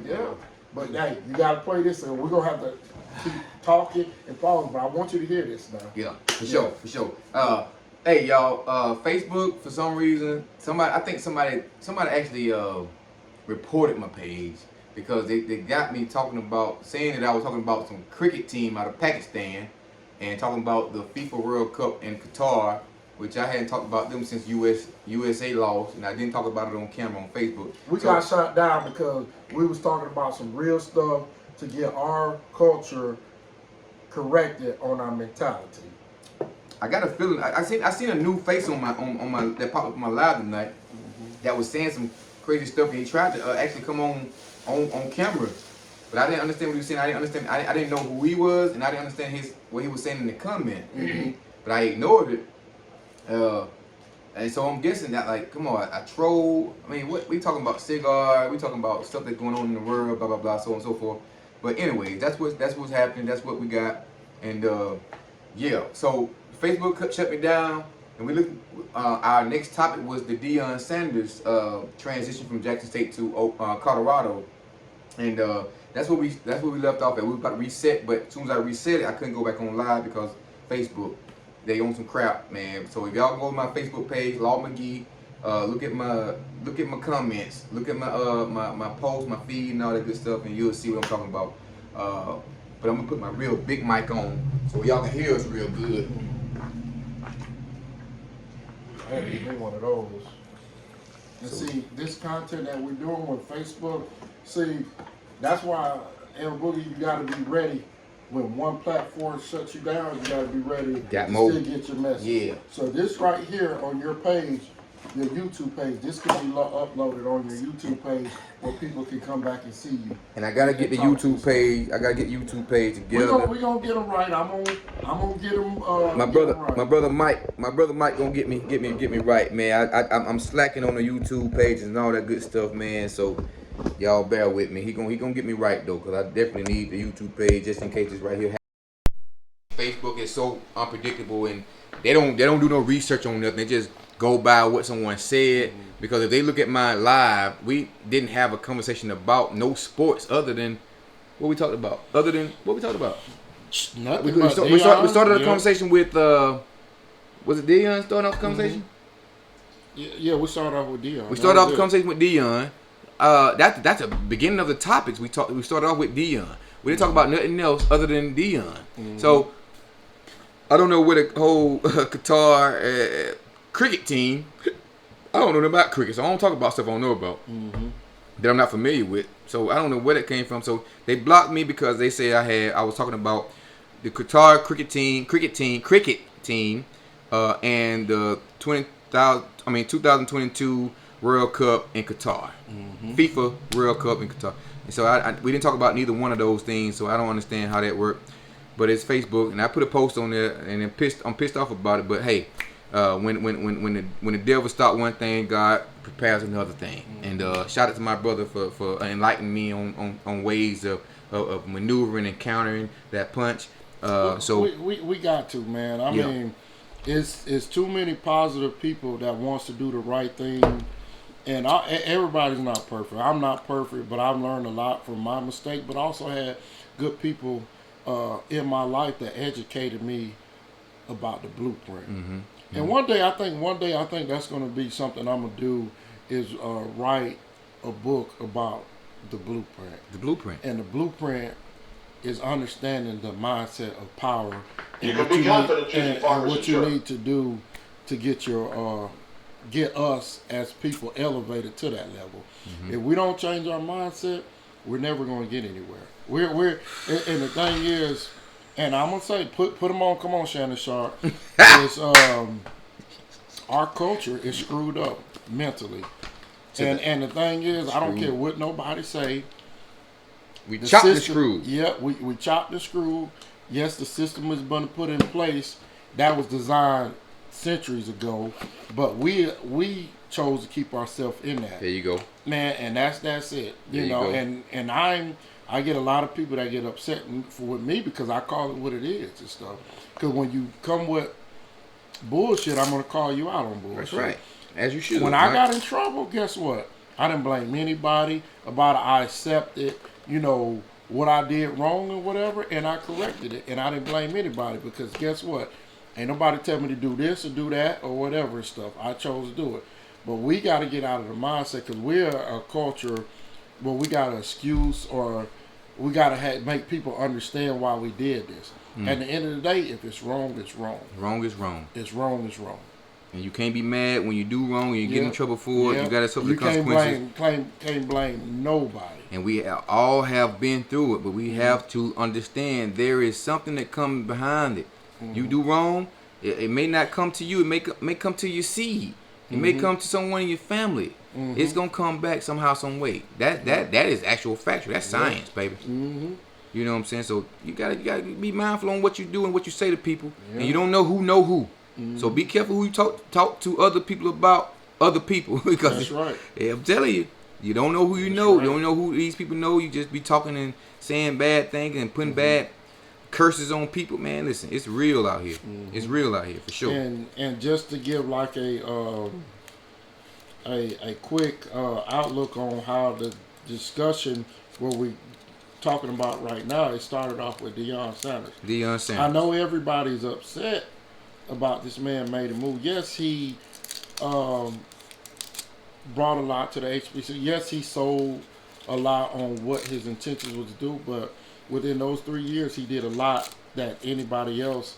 Yeah. But hey, you gotta play this, and we're gonna have to keep talking and following. But I want you to hear this now. Yeah, for sure, for sure. Hey y'all, Facebook for some reason, I think somebody actually reported my page because they got me talking about saying that I was talking about some cricket team out of Pakistan and talking about the FIFA World Cup in Qatar, which I hadn't talked about them since USA lost, and I didn't talk about it on camera on Facebook. We got shut down because we was talking about some real stuff to get our culture corrected on our mentality. I got a feeling I seen a new face on my that popped up on my live tonight that was saying some crazy stuff, and he tried to actually come on camera, but I didn't understand what he was saying. I didn't understand. I didn't know who he was, and I didn't understand what he was saying in the comment. But I ignored it, and so I'm guessing that, like, come on, I troll. I mean, what we talking about? Cigar. We talking about stuff that's going on in the world, blah blah blah, so on and so forth. But anyway, that's what's happening. That's what we got, and yeah. So Facebook shut me down, and we looked. Our next topic was the Deion Sanders transition from Jackson State to Colorado, and that's what we left off at. We were about to reset, but as soon as I reset it, I couldn't go back on live because Facebook, they own some crap, man. So if y'all go to my Facebook page, Law McGee, look at my comments, look at my posts, my feed, and all that good stuff, and you'll see what I'm talking about. But I'm gonna put my real big mic on so y'all can hear us real good. I had to give me one of those. And see, this content that we're doing with Facebook, see, that's why, El Boogie, you got to be ready. When one platform shuts you down, you got to be ready to still get your message. Yeah. So this right here on your page, your YouTube page, this can be uploaded on your YouTube page where people can come back and see you. And I gotta get the YouTube page. I gotta get YouTube page together. We're gonna get them right. I'm gonna get them. My brother Mike gonna get me right, man. I'm slacking on the YouTube page and all that good stuff, man. So y'all bear with me. He gonna get me right though, cause I definitely need the YouTube page just in case it's right here. Facebook is so unpredictable, and they don't do no research on nothing. They just go by what someone said. Because if they look at my live, we didn't have a conversation about no sports other than what we talked about. Nothing. We started a conversation with was it Deion starting off the conversation? Yeah, we started off with Deion. We started off the conversation with Deion. That's the beginning of the topics. We started off with Deion. We didn't talk about nothing else other than Deion. So I don't know where the whole Qatar cricket team. I don't know nothing about cricket, so I don't talk about stuff I don't know about that I'm not familiar with. So I don't know where that came from. So they blocked me because they said I was talking about the Qatar cricket team, and the 2022 World Cup in Qatar, FIFA World Cup in Qatar. And so we didn't talk about neither one of those things. So I don't understand how that worked. But it's Facebook, and I put a post on there, and I'm pissed off about it. But hey. When the devil starts one thing, God prepares another thing. And shout out to my brother for enlightening me on ways of maneuvering and countering that punch. So we got to, man. I mean, it's too many positive people that wants to do the right thing, and everybody's not perfect. I'm not perfect, but I've learned a lot from my mistake. But also had good people in my life that educated me about the blueprint. And one day I think that's going to be something I'm going to do is write a book about the blueprint. The blueprint. And the blueprint is understanding the mindset of power and what you need to do to get us as people elevated to that level. If we don't change our mindset, we're never going to get anywhere. And the thing is, and I'm gonna say, put them on. Come on, Shannon Sharp. Our culture is screwed up mentally, and the thing is, I don't care what nobody say. We chopped the screw. Yeah, we chopped the screw. Yes, the system was going to put in place. That was designed centuries ago, but we chose to keep ourselves in that. There you go, man, and that's it. You know, and I get a lot of people that get upset with me because I call it what it is and stuff. Because when you come with bullshit, I'm going to call you out on bullshit. That's right. As you should. When I got in trouble, guess what? I didn't blame anybody about it. I accepted, what I did wrong or whatever, and I corrected it. And I didn't blame anybody because guess what? Ain't nobody tell me to do this or do that or whatever stuff. I chose to do it. But we got to get out of the mindset because we're a culture where we got to excuse or we got to make people understand why we did this. At the end of the day, if it's wrong, it's wrong. Wrong is wrong. It's wrong, it's wrong. And you can't be mad when you do wrong and you get in trouble for it. You got to suffer the consequences. You can't blame nobody. And we all have been through it, but we have to understand there is something that comes behind it. You do wrong, it may not come to you. It may come to your seed. It may come to someone in your family. It's gonna come back somehow, some way. That is actual factual. That's science, baby. You know what I'm saying? So you gotta be mindful on what you do and what you say to people. And you don't know who. So be careful who you talk to other people about other people because that's right. I'm telling you, you don't know who you know. Right. You don't know who these people know. You just be talking and saying bad things and putting bad curses on people. Man, listen, it's real out here. It's real out here for sure. And just to give like a quick outlook on how the discussion what we talking about right now, it started off with Deion Sanders. I know everybody's upset about this man made a move. Yes, he brought a lot to the HBC. Yes, he sold a lot on what his intentions was to do, but within those 3 years, he did a lot that anybody else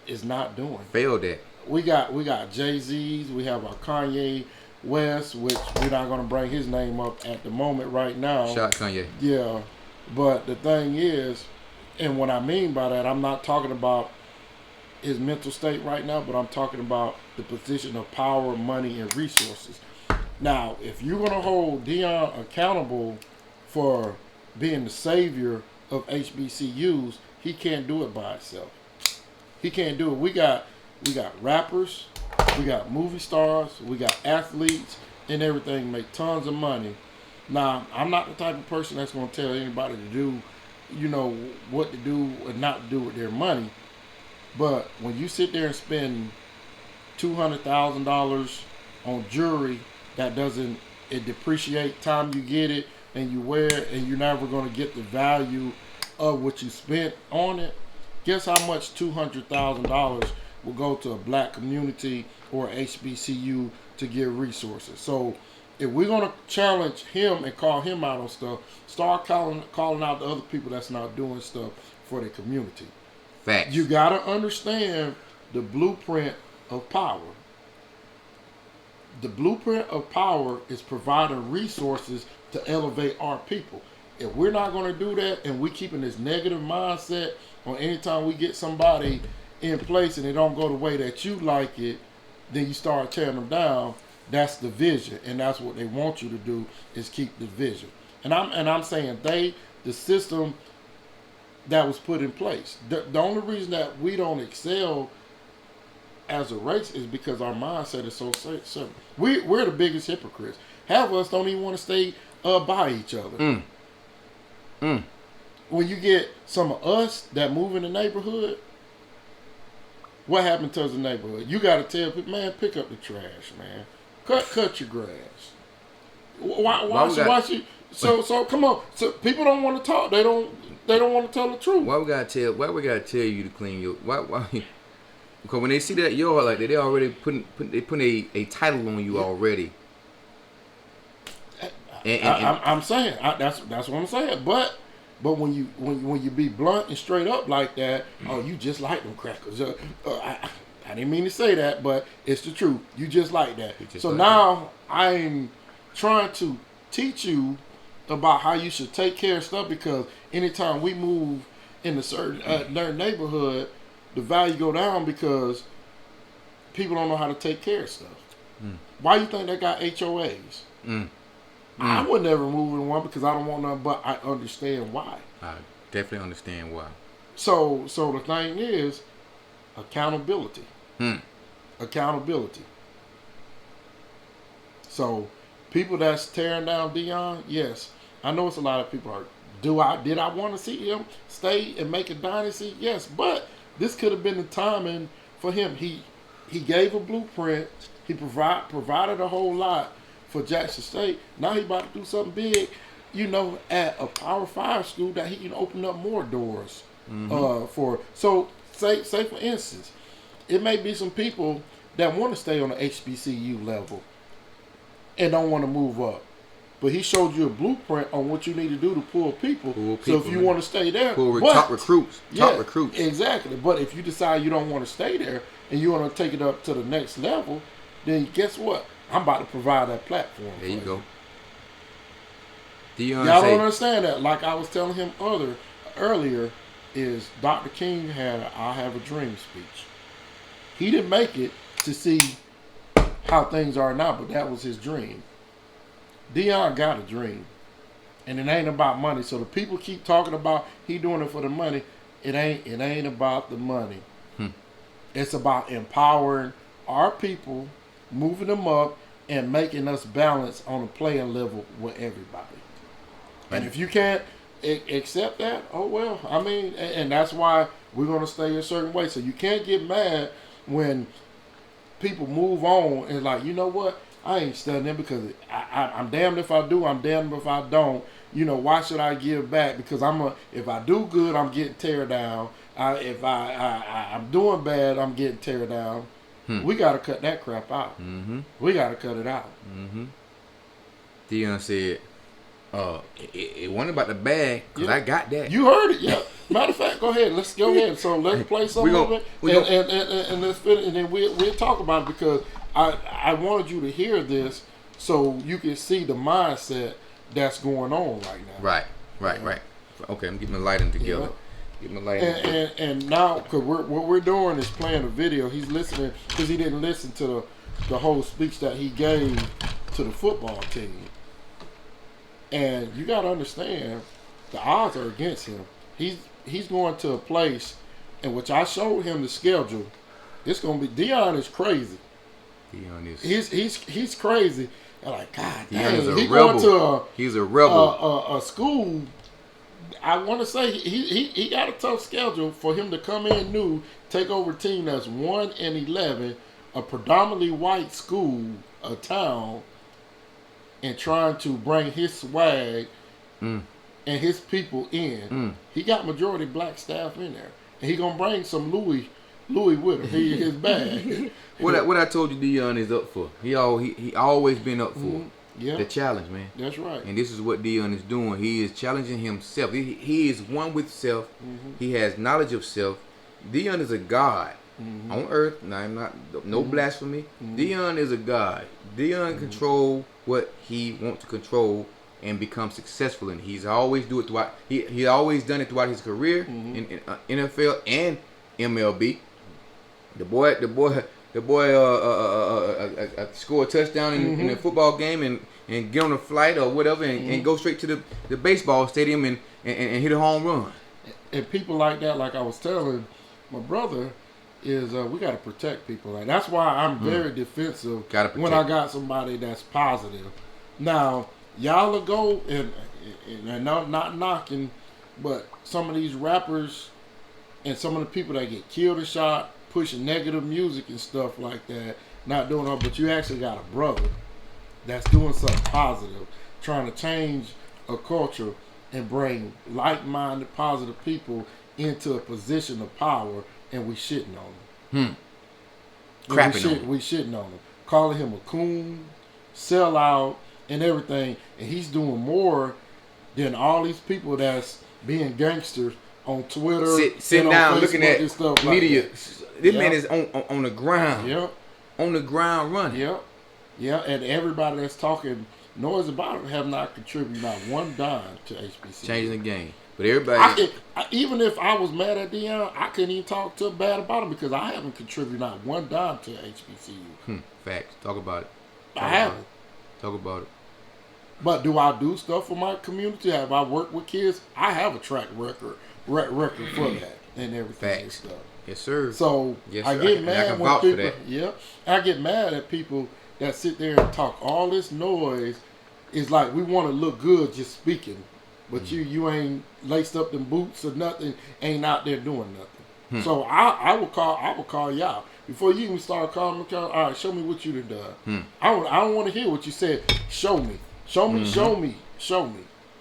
is not doing. Failed at. We got Jay-Z's. We have our Kanye West, which we're not going to bring his name up at the moment right now. Shout Kanye. Yeah, but the thing is, and what I mean by that, I'm not talking about his mental state right now, but I'm talking about the position of power, money, and resources. Now, if you're going to hold Deion accountable for being the savior of HBCUs, he can't do it by himself. He can't do it. We got rappers, we got movie stars, we got athletes, and everything make tons of money. Now, I'm not the type of person that's going to tell anybody to do, what to do and not to do with their money. But when you sit there and spend $200,000 on jewelry that it depreciate time you get it and you wear it and you're never going to get the value of what you spent on it, guess how much $200,000 will go to a black community or HBCU to get resources. So if we're going to challenge him and call him out on stuff, start calling out the other people that's not doing stuff for the community. Facts. You got to understand the blueprint of power. The blueprint of power is providing resources to elevate our people. If we're not going to do that and we keeping this negative mindset on anytime we get somebody in place and it don't go the way that you like it, then you start tearing them down. That's the vision, and that's what they want you to do is keep the vision. And I'm saying the system that was put in place. The only reason that we don't excel as a race is because our mindset is so simple. We're the biggest hypocrites. Half of us don't even want to stay by each other. When you get some of us that move in the neighborhood, what happened to us in the neighborhood? You got to tell people, man, pick up the trash, man. Cut your grass. So come on. So people don't want to talk. They don't want to tell the truth. Why we gotta tell you to clean your why because when they see that yard like that, they already putting a title on you already. I'm saying that's what I'm saying. But when you be blunt and straight up like that, oh, you just like them crackers. I didn't mean to say that, but it's the truth. You just like that. So now I'm trying to teach you about how you should take care of stuff, because anytime we move in a certain neighborhood, the value go down because people don't know how to take care of stuff. Why you think they got HOAs? I would never move in one because I don't want nothing, but I understand why. I definitely understand why. So the thing is accountability. Accountability. So people that's tearing down Deion, yes, I know it's a lot of people are. Did I want to see him stay and make a dynasty? Yes, but this could have been the timing for him. He gave a blueprint. He provided a whole lot for Jackson State. Now he about to do something big, at a Power 5 school that he can open up more doors for. So say for instance, it may be some people that want to stay on the HBCU level and don't want to move up. But he showed you a blueprint on what you need to do to pull people. So if you want to stay there, top recruits. Exactly. But if you decide you don't want to stay there and you want to take it up to the next level, then guess what? I'm about to provide that platform. There you go. Y'all don't understand that. Like I was telling him earlier, is Dr. King had a I Have a Dream speech. He didn't make it to see how things are now, but that was his dream. Deion got a dream, and it ain't about money. So the people keep talking about he doing it for the money. It ain't about the money. It's about empowering our people, moving them up, and making us balance on a playing level with everybody. Right. And if you can't accept that, oh well. I mean, and that's why we're gonna stay a certain way. So you can't get mad when people move on and like, you know what? I ain't studying because I'm damned if I do, I'm damned if I don't. Why should I give back? Because if I do good, I'm getting tear down. If I'm doing bad, I'm getting tear down. We got to cut that crap out. We got to cut it out. Deion said, it wasn't about the bag because I got that. You heard it, yeah. Matter of fact, go ahead. Let's go ahead. So let's play some of it, and let's finish, and then we'll talk about it because I wanted you to hear this so you can see the mindset that's going on right now. Right. Okay, I'm getting my lighting together. And now, because what we're doing is playing a video. He's listening because he didn't listen to the whole speech that he gave to the football team. And you got to understand, the odds are against him. He's going to a place in which I showed him the schedule. It's going to be, Deion is crazy. He's crazy. And like, God damn, he's going to he's a rebel. A school. I want to say he got a tough schedule for him to come in new, take over a team that's 1-11, a predominantly white school, a town, and trying to bring his swag and his people in. He got majority black staff in there, and he gonna bring some Louis with him. His bag. What I told you, Deion is up for. He always been up for. The challenge, man. That's right. And this is what Deion is doing. He is challenging himself. He is one with self. He has knowledge of self. Deion is a god on earth. Now, I'm not no blasphemy. Deion is a god. Deion control what he wants to control and become successful in. He's always do it throughout. He always done it throughout his career in NFL and MLB. The boy score a touchdown in a football game and get on a flight or whatever and go straight to the baseball stadium and hit a home run. And people like that, like I was telling my brother, is we got to protect people. Like that's why I'm very defensive when I got somebody that's positive. Now y'all will go and not knocking, but some of these rappers and some of the people that get killed or shot, pushing negative music and stuff like that, not doing all, but you actually got a brother that's doing something positive, trying to change a culture and bring like-minded, positive people into a position of power, and we shitting on them. Crapping on him. We shitting on him. Calling him a coon, sellout, and everything, and he's doing more than all these people that's being gangsters on Twitter, sitting down Facebook, looking at stuff media. Like that. This man is on the ground. Yep. On the ground running. Yep. Yeah, and everybody that's talking noise about it have not contributed not one dime to HBCU. Changing the game. But everybody... even if I was mad at Deion, I couldn't even talk too bad about him because I haven't contributed not one dime to HBCU. Facts. Talk about it. I haven't. Talk about it. But do I do stuff for my community? Have I worked with kids? I have a track record for that and everything. Facts. And stuff. Yes, sir. So yes, I sir. get mad when people. Yeah, I get mad at people that sit there and talk all this noise. It's like we want to look good just speaking, but you ain't laced up them boots or nothing. Ain't out there doing nothing. So I would call you out before you even start calling me. All right, show me what you done. I don't want to hear what you said. Show me.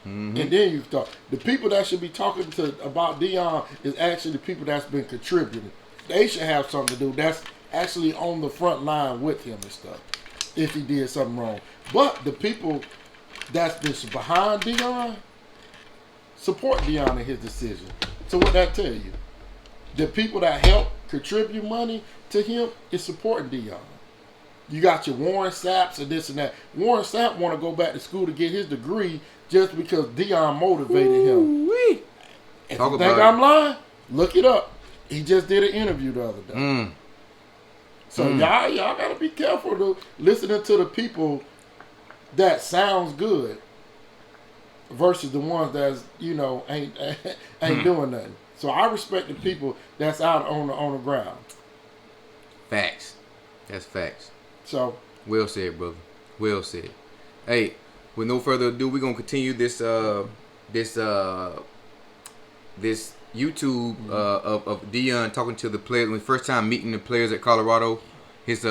And then you talk. The people that should be talking about Deion is actually the people that's been contributing. They should have something to do. That's actually on the front line with him and stuff. If he did something wrong, but the people that's been behind Deion support Deion in his decision. So what that tell you? The people that help contribute money to him is supporting Deion. You got your Warren Sapps and this and that. Warren Sapp want to go back to school to get his degree just because Deion motivated him. If you think I'm lying, look it up. He just did an interview the other day. So y'all gotta be careful to listening to the people that sounds good versus the ones that's ain't doing nothing. So I respect the people that's out on the ground. Facts. That's facts. So well said, brother. Well said. Hey, with no further ado, we're gonna continue this YouTube of Deion talking to the players. When first time meeting the players at Colorado, his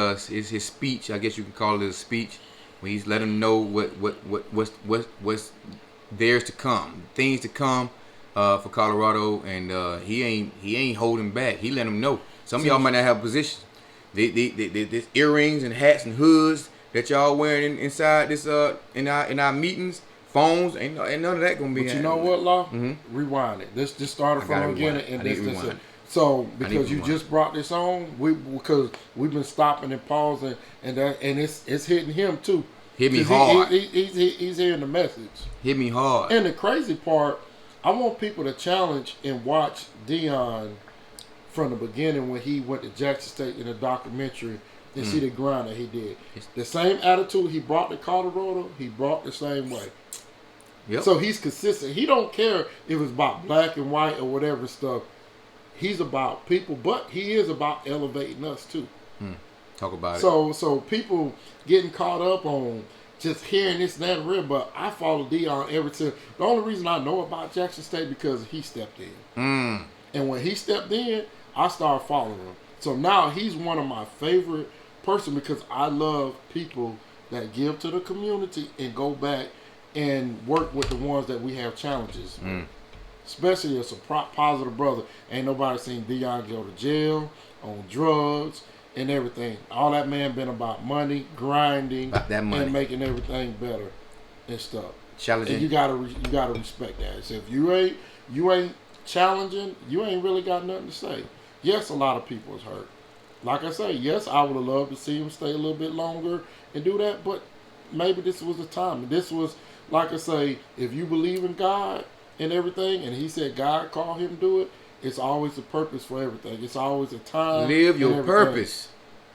speech, I guess you can call it a speech, when he's let them know what's theirs to come, things to come for Colorado, and he ain't holding back. He let them know. Some of y'all might not have positions. These earrings and hats and hoods that y'all wearing inside this in our meetings. Phones, ain't none of that gonna be. But you know what, Law? Rewind it. This just started from the beginning, and this. So because you just brought this on, because we've been stopping and pausing, and it's hitting him too. Hit me hard. He's hearing the message. Hit me hard. And the crazy part, I want people to challenge and watch Deion from the beginning when he went to Jackson State in a documentary and see the grind that he did. The same attitude he brought to Colorado, he brought the same way. Yep. So he's consistent. He don't care if it's about black and white or whatever stuff. He's about people, but he is about elevating us too. Talk about it. So people getting caught up on just hearing this and that and real, but I follow Deion ever since. The only reason I know about Jackson State because he stepped in. And when he stepped in, I started following him. So now he's one of my favorite person because I love people that give to the community and go back and work with the ones that we have challenges with. Especially as a positive brother. Ain't nobody seen Deion go to jail, on drugs, and everything. All that man been about money, grinding, about that money, and making everything better and stuff. Challenging. And you gotta respect that. So if you ain't challenging, you ain't really got nothing to say. Yes, a lot of people is hurt. Like I say, yes, I would have loved to see him stay a little bit longer and do that, but maybe this was the time. This was, like I say, if you believe in God and everything, and he said God called him to do it, it's always a purpose for everything. It's always a time. Live your purpose.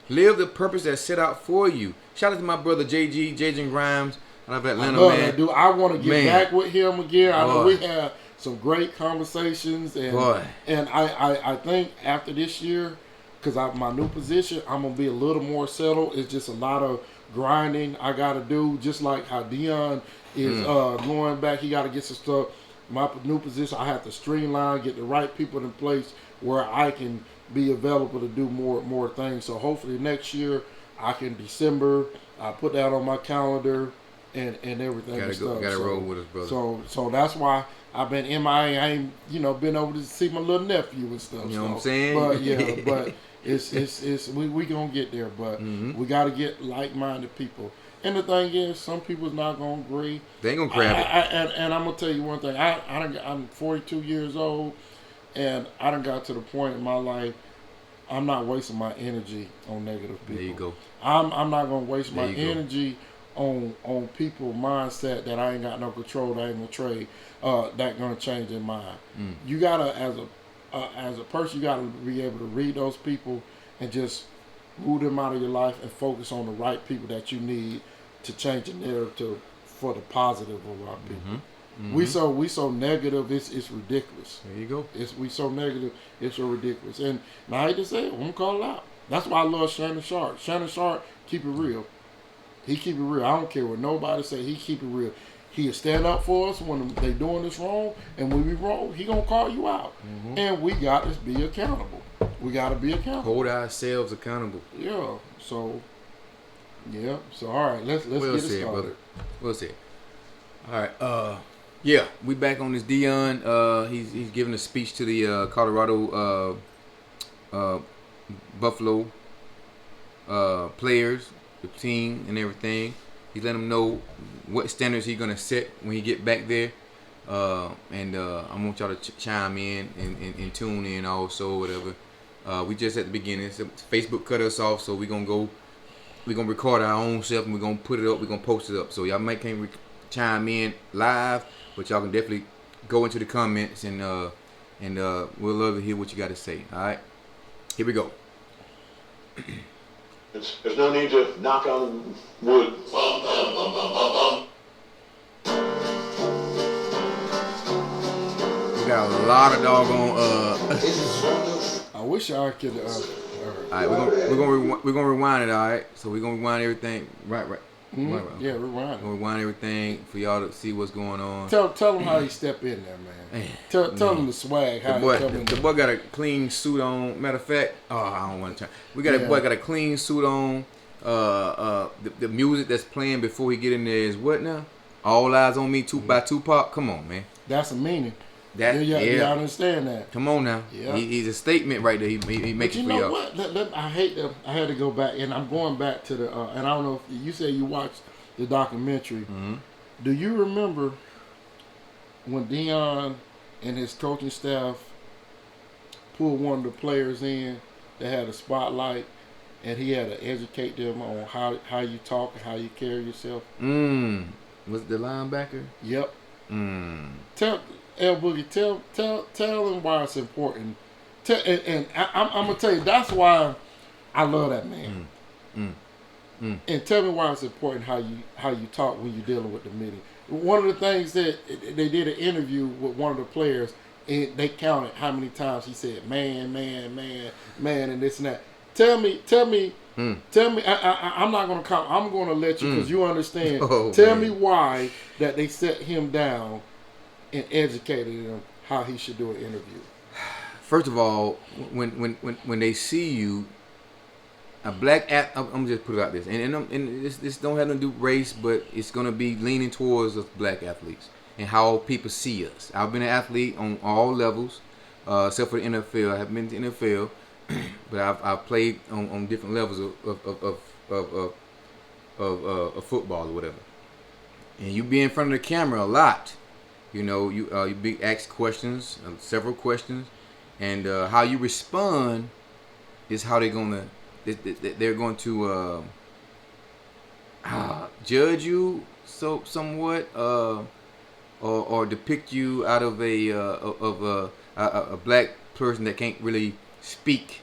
Live the purpose that's set out for you. Shout out to my brother JJ Grimes out of Atlanta, I love man. that dude. I want to get back with him again. I know we had some great conversations, and I think after this year, because my new position, I'm gonna be a little more settled. It's just a lot of grinding I gotta do, just like how Deion is going back. He gotta get some stuff. My new position, I have to streamline, get the right people in place where I can be available to do more things. So hopefully next year, I can December. I put that on my calendar and everything. Gotta roll with us, brother. So that's why I've been MIA. I ain't been over to see my little nephew and stuff. You know what I'm saying? But yeah, but it's we gonna get there. But we gotta get like-minded people. And the thing is, some people's not gonna agree. They ain't gonna grab it. And I'm gonna tell you one thing. I'm 42 years old, and I done got to the point in my life. I'm not wasting my energy on negative people. There you go. I'm not gonna waste my energy on people mindset that I ain't got no control. That I ain't gonna trade. That gonna change their mind. You gotta, as a person, you gotta be able to read those people and just move them out of your life and focus on the right people that you need to change the narrative for the positive of our people. We so negative, it's ridiculous. There you go. We so negative, it's so ridiculous. And I hate to say it, I'm gonna call it out. That's why I love Shannon Sharp. Shannon Sharp keep it real. He keep it real. I don't care what nobody say. He keep it real. He'll stand up for us when they doing this wrong, and when we wrong, he gonna call you out. And we got to be accountable. We got to be accountable. Hold ourselves accountable. Yeah. So. Yeah. So all right, let's get it started. Brother. We'll see. All right. Yeah, we back on this Deion. He's giving a speech to the Colorado Buffalo players, the team, and everything. He let them know what standards he's gonna set when he get back there. And I want y'all to chime in and tune in also, whatever. We just at the beginning. Facebook cut us off, so we're gonna record our own self and we're gonna put it up. We're gonna post it up. So y'all can't chime in live, but y'all can definitely go into the comments and we'll love to hear what you got to say. All right, here we go. There's no need to knock on wood. We got a lot of doggone. I wish I could. All right, we're gonna rewind it. All right, so we're gonna rewind everything. Right. Right. Yeah, rewind. We're gonna rewind everything for y'all to see what's going on. Tell them how he stepped in there, man. Tell them the swag. How the boy got a clean suit on. Matter of fact, I don't want to. We got a boy got a clean suit on. The music that's playing before he get in there is what now? All Eyes on Me by Tupac. Come on, man. That's a meaning. Y'all understand that. Come on now. Yeah. He's a statement right there. He makes it for y'all. What? I hate that. I had to go back, and I'm going back to the. And I don't know if you said you watched the documentary. Mm-hmm. Do you remember when Deion and his coaching staff pulled one of the players in that had a spotlight, and he had to educate them on how you talk and how you carry yourself? Was it the linebacker? Yep. Tell L Boogie, tell them why it's important. And I'm gonna tell you that's why I love that man. And tell me why it's important how you talk when you're dealing with the media. One of the things that they did an interview with one of the players, and they counted how many times he said man, and this and that. Tell me. I'm not gonna count. I'm gonna let you because you understand. Tell me why that they set him down and educated him how he should do an interview. First of all, when they see you, a black I'm gonna just put it out this, and this don't have to do with race, but it's gonna be leaning towards us black athletes and how people see us. I've been an athlete on all levels, except for the NFL. I haven't been to the NFL, but I've played on different levels of football or whatever. And you be in front of the camera a lot. You know, you be asked questions, several questions, and how you respond is how they're going to judge you somewhat, or depict you out of a black person that can't really speak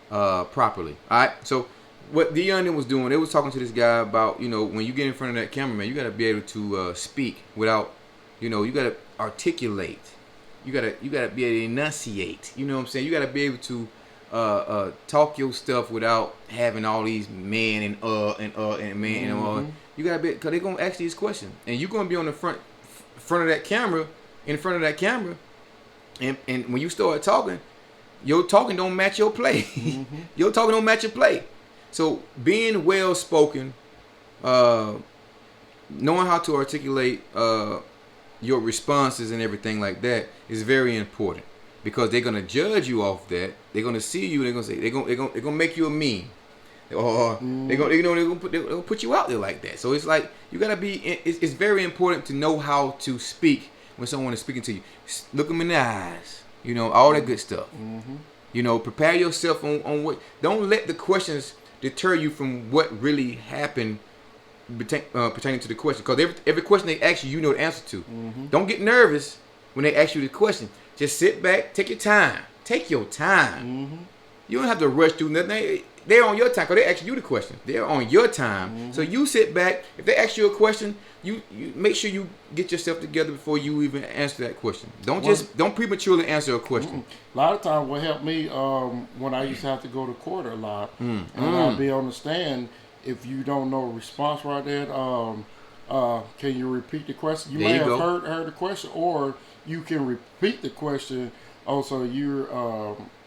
properly. All right, so what Deion was doing, they was talking to this guy about, you know, when you get in front of that camera, man, you got to be able to speak without. You know, you gotta articulate. You gotta be able to enunciate. You know what I'm saying? You gotta be able to talk your stuff without having all these man and man and all. You gotta be, cause they're gonna ask you this question, and you're gonna be on the front of that camera, in front of that camera, and when you start talking, your talking don't match your play. Your talking don't match your play. So being well spoken, knowing how to articulate your responses and everything like that is very important, because they're gonna judge you off that. They're gonna see you. They're gonna say they're gonna make you a meme, or they're gonna put you out there like that. So it's like you gotta be. It's very important to know how to speak when someone is speaking to you. Look them in the eyes. You know, all that good stuff. You know, prepare yourself on what. Don't let the questions deter you from what really happened pertaining to the question, because every question they ask you, you know the answer to. Don't get nervous when they ask you the question. Just sit back, take your time. Take your time. You don't have to rush through nothing. They're on your time, because they ask you the question. They're on your time. So you sit back. If they ask you a question, you make sure you get yourself together before you even answer that question. Don't prematurely answer a question. A lot of times what helped me when I used to have to go to court a lot, and I'd be on the stand. If you don't know a response right there, can you repeat the question? You There may you have go. heard the question, or you can repeat the question. Also,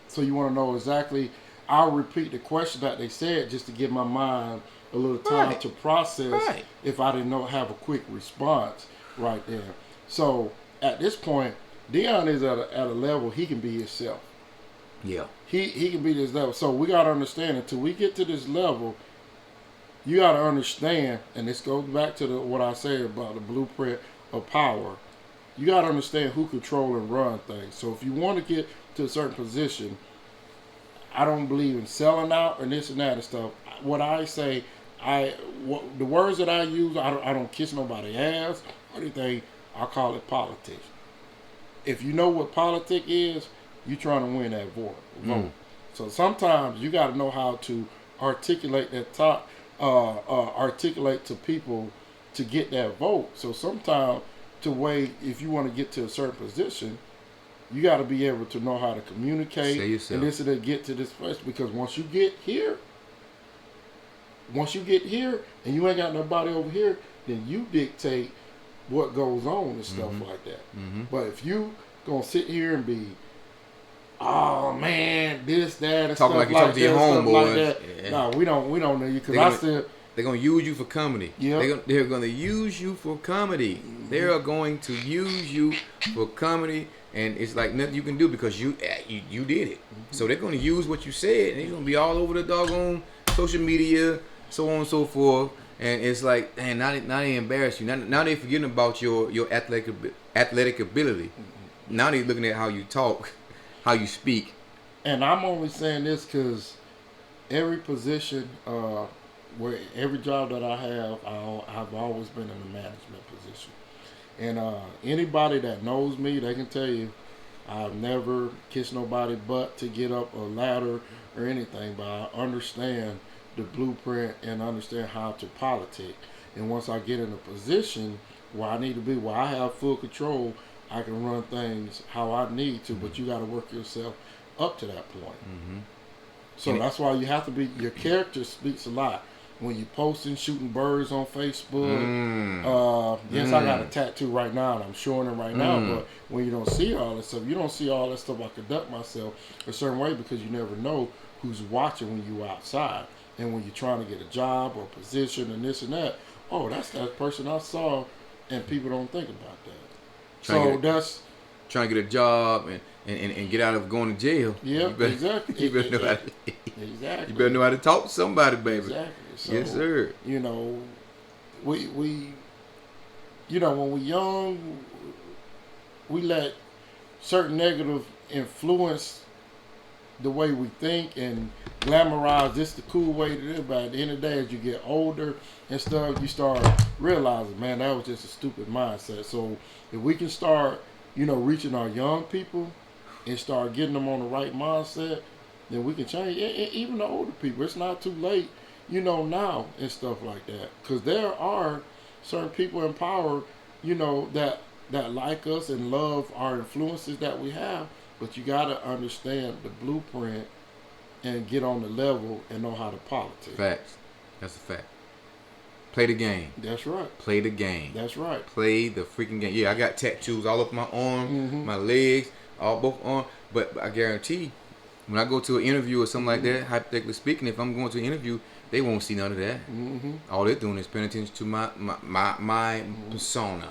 so you want to know exactly. I'll repeat the question that they said just to give my mind a little time Right. to process Right. if I didn't know have a quick response right there. So at this point, Deion is at a level he can be himself. Yeah. He can be this level. So we gotta understand until we get to this level, you gotta understand, and this goes back to what I said about the blueprint of power. You gotta understand who control and run things. So if you want to get to a certain position, I don't believe in selling out and this and that and stuff. What I say, the words that I use, I don't kiss nobody's ass or anything. I call it politics. If you know what politics is, you're trying to win that vote. So sometimes you got to know how to articulate articulate to people to get that vote. So sometimes if you want to get to a certain position, you got to be able to know how to communicate Say yourself. and this and that, get to this place. Because once you get here and you ain't got nobody over here, then you dictate what goes on and stuff like that. But if you gonna sit here and be, oh man, this, that, and Talking stuff like you like talking to your that, stuff like homeboys. that. Yeah. No, we don't know you because They're going to use you for comedy. Yep. They're going to use you for comedy. They are going to use you for comedy, and it's like nothing you can do because you did it. So they're going to use what you said, and they're going to be all over the doggone social media, so on and so forth. And it's like, man, now they embarrass you. Now they're forgetting about your athletic ability. Now they're looking at how you talk, how you speak. And I'm only saying this because every position, where every job that I have, I've always been in a management position. And anybody that knows me, they can tell you I've never kissed nobody butt to get up a ladder or anything, but I understand the blueprint and understand how to politic. And once I get in a position where I need to be, where I have full control, I can run things how I need to, but you got to work yourself up to that point. So that's why you have to be, your character speaks a lot. When you posting, shooting birds on Facebook, yes, I got a tattoo right now and I'm showing it right now, but when you don't see all that stuff, I conduct myself a certain way because you never know who's watching when you outside. And when you're trying to get a job or position and this and that, oh, that's that person I saw, and people don't think about that. That's trying to get a job and get out of going to jail. Yeah, exactly. You better know how to, exactly. You better know how to talk to somebody, baby. Exactly. So, yes, sir. You know, we when we're young, we let certain negative influence the way we think and glamorize this the cool way to live. But at the end of the day, as you get older and stuff, you start realizing, man, that was just a stupid mindset. So if we can start, reaching our young people and start getting them on the right mindset, then we can change. Even the older people, it's not too late, now and stuff like that. Because there are certain people in power, that like us and love our influences that we have. But you got to understand the blueprint and get on the level and know how to politic. Facts. That's a fact. Play the game. That's right. Play the game. That's right. Play the freaking game. Yeah, I got tattoos all up my arm, my legs, both arms. But I guarantee, when I go to an interview or something like that, hypothetically speaking, if I'm going to an interview, they won't see none of that. All they're doing is paying attention to my persona,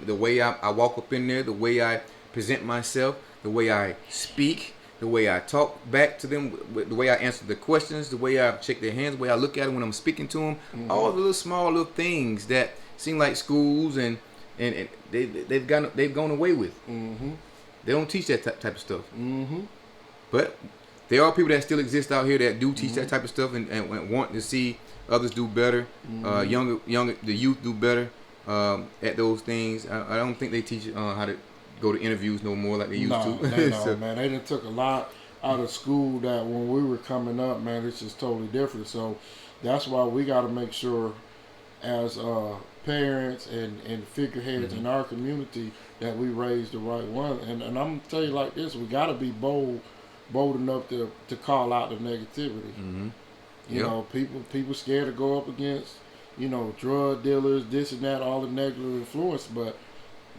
the way I walk up in there, the way I present myself, the way I speak, the way I talk back to them, the way I answer the questions, the way I shake their hands, the way I look at them when I'm speaking to them. All the little small little things that seem like schools and they've gone away with. They don't teach that type of stuff. But there are people that still exist out here that do teach that type of stuff and want to see others do better, the youth do better at those things. I don't think they teach how to go to interviews no more like they used to. No, man. They done took a lot out of school that when we were coming up, man, it's just totally different. So that's why we got to make sure as parents and figureheads in our community that we raise the right one. And I'm going to tell you like this, we got to be bold enough to call out the negativity. You know, people scared to go up against, drug dealers, this and that, all the negative influence, but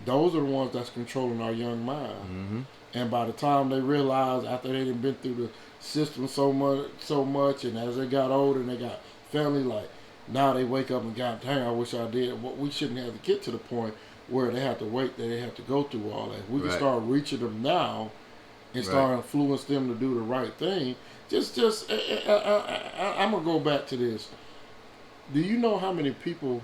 those are the ones that's controlling our young mind. Mm-hmm. And by the time they realize, after they done been through the system so much, and as they got older and they got family, like now they wake up and God dang, I wish I did. What we shouldn't have to get to the point where they have to wait, that they have to go through all that. We can start reaching them now and start influence them to do the right thing. I'm gonna go back to this. Do you know how many people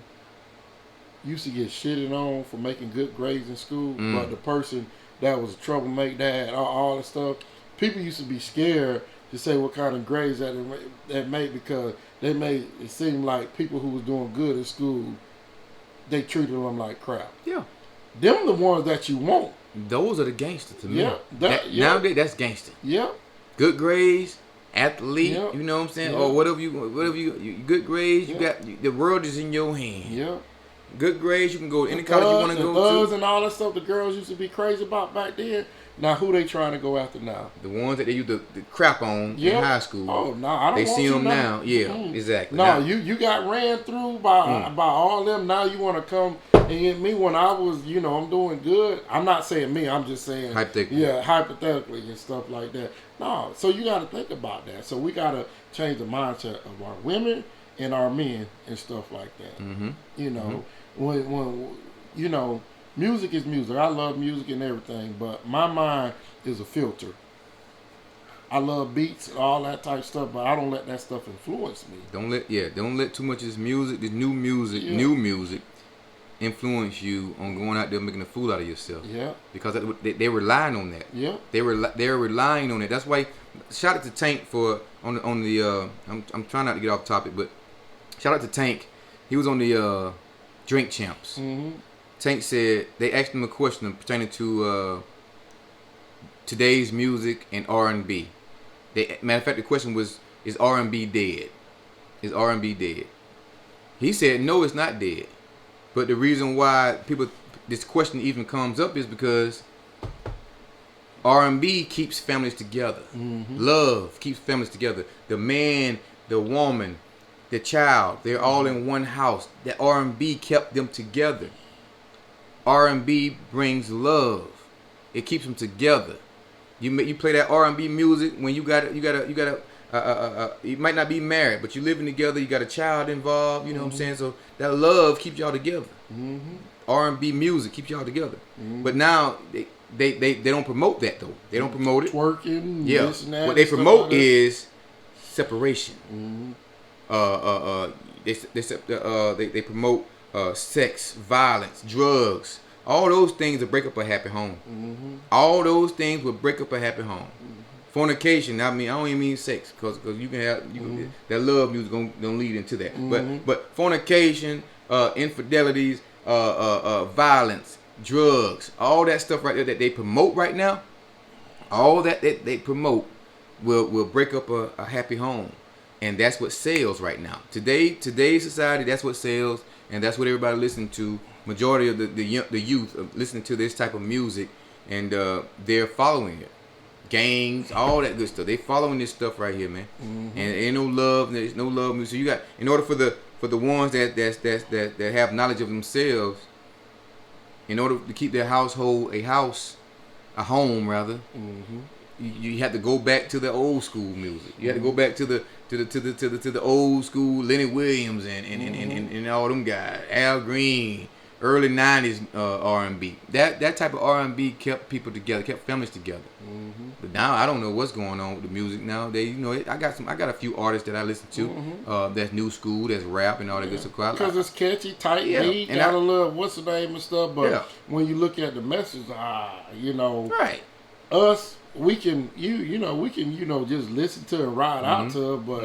used to get shitted on for making good grades in school, but the person that was a troublemaker, that all the stuff, people used to be scared to say what kind of grades that made, because they made it seem like people who was doing good in school, they treated them like crap. Yeah. Them the ones that you want. Those are the gangsters to me. Yeah. Nowadays, that's gangster. Yeah. Good grades, athlete, Yeah. you know what I'm saying? Yeah. Or whatever you good grades, you got, the world is in your hand. Yeah. Good grades, you can go to any college you want to go thugs to. and all that stuff the girls used to be crazy about back then. Now who they trying to go after now? The ones that they used to crap on in high school. Oh no, I don't. They want see you them now. Yeah, exactly. No, now, you got ran through by all them. Now you want to come and get me when I was, I'm doing good. I'm not saying me. I'm just saying hypothetically. Yeah, hypothetically and stuff like that. No, so you got to think about that. So we got to change the mindset of our women and our men and stuff like that. Mm-hmm. When music is music. I love music and everything, but my mind is a filter. I love beats and all that type of stuff, but I don't let that stuff influence me. Don't let too much of this music, this new music, influence you on going out there making a fool out of yourself. Yeah. Because they're relying on that. Yeah. They're relying on it. That's why. Shout out to Tank for on the. I'm trying not to get off topic, but shout out to Tank. He was on the Drink Champs. Mm-hmm. Tank said they asked him a question pertaining to today's music and R&B. Matter of fact, the question was, is R&B dead? Is R&B dead? He said, no, it's not dead. But the reason why this question even comes up is because R&B keeps families together. Mm-hmm. Love keeps families together. The man, the woman, the child, they're all in one house. That R&B kept them together. R&B brings love. It keeps them together. You play that R&B music when you might not be married, but you living together. You got a child involved. You know what I'm saying? So that love keeps y'all together. Mm-hmm. R&B music keeps y'all together. Mm-hmm. But now they don't promote that though. They don't promote it. Twerking. Yeah. This and that What they and promote like that. is separation. Mm-hmm. They promote sex, violence, drugs. All those things will break up a happy home. Mm-hmm. All those things will break up a happy home. Fornication. I don't even mean sex, because you can have that love music gonna lead into that. But fornication, infidelities, violence, drugs, all that stuff right there that they promote right now, all that they promote will break up a happy home. And that's what sells right now. Today's society, that's what sells, and that's what everybody listens to. Majority of the youth are listening to this type of music, and they're following it. Gangs, all that good stuff. They following this stuff right here, man. Mm-hmm. And ain't no love. There's no love music. So you got, in order for the ones that have knowledge of themselves, in order to keep their household a home rather. Mm-hmm. You have to go back to the old school music. You have to go back to the old school Lenny Williams and all them guys, Al Green, early '90s R&B. That type of R&B kept people together, kept families together. Mm-hmm. But now I don't know what's going on with the music nowadays. I got a few artists that I listen to. That's new school, that's rap and all that good stuff. Because it's catchy, tight beat, got a little what's the name and stuff. But when you look at the message, right, us. We can just listen to it, ride out to it, but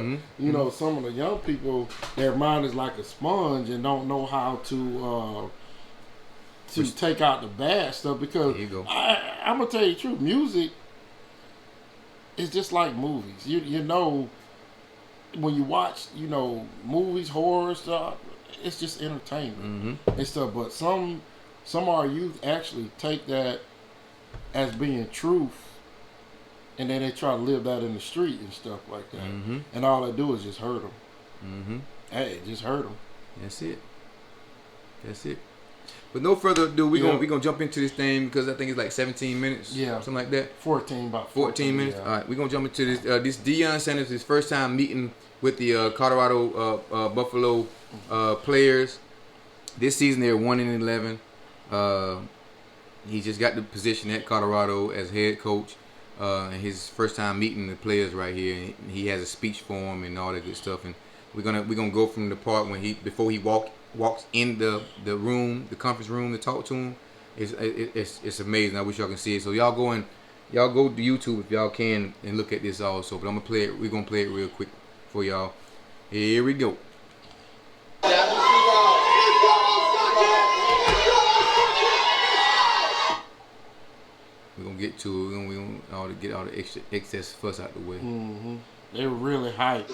some of the young people, their mind is like a sponge and don't know how to take out the bad stuff. Because I'm gonna tell you the truth, music is just like movies. When you watch movies, horror stuff, it's just entertainment and stuff. But some of our youth actually take that as being truth. And then they try to live that in the street and stuff like that. Mm-hmm. And all they do is just hurt them. Mm-hmm. Hey, just hurt them. That's it. That's it. But no further ado, we gonna jump into this thing because I think it's like 17 minutes. Yeah. Something like that. 14 minutes. Yeah. All right, we're gonna jump into this. This Deion Sanders, his first time meeting with the Colorado Buffalo players. This season they're 1-11. He just got the position at Colorado as head coach. And his first time meeting the players right here. And he has a speech for them and all that good stuff. And we're gonna go from the part when before he walks in the room, the conference room, to talk to him. It's amazing. I wish y'all can see it. So y'all go to YouTube if y'all can and look at this also. But I'm gonna play it. We're gonna play it real quick for y'all. Here we go. We're gonna get to it. We're gonna get all the excess fuss out the way. Mm-hmm. They were really hyped.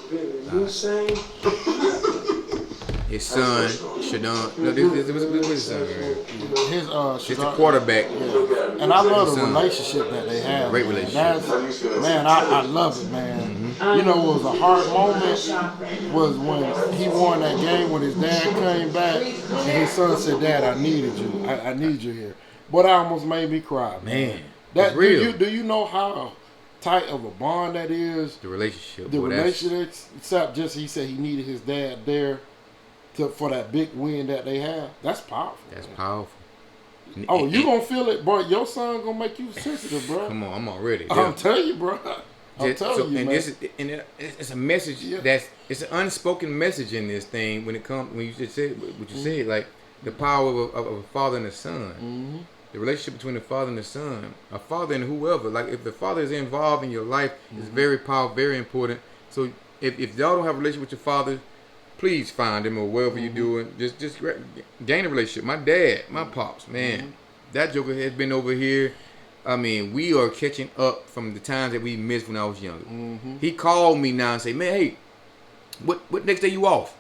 His son, Shadon. No, this is his son. His it's the quarterback. Yeah. And I love the relationship that they have. Great relationship. I love it, man. Mm-hmm. You know what was a hard moment was when he won that game when his dad came back and his son said, "Dad, I needed you. I need you here." But that almost made me cry, man. That's real. Do you know how tight of a bond that is? The relationship. The relationship. Except just he said he needed his dad there for that big win that they have. That's powerful. That's powerful. Oh, you gonna feel it, bro. Your son gonna make you sensitive, bro. Come on, I'm already. I'm telling you, bro. I'm telling you, and man. It's a message it's an unspoken message in this thing when you just said what you said, like the power of a father and a son. Mm-hmm. The relationship between the father and the son, a father and whoever. Like if the father is involved in your life, it's very powerful, very important. So if y'all don't have a relationship with your father, please find him or whatever you're doing. Just gain a relationship. My dad, my pops, man, that joker has been over here. I mean, we are catching up from the times that we missed when I was younger. Mm-hmm. He called me now and say, "Man, hey, what next day you off?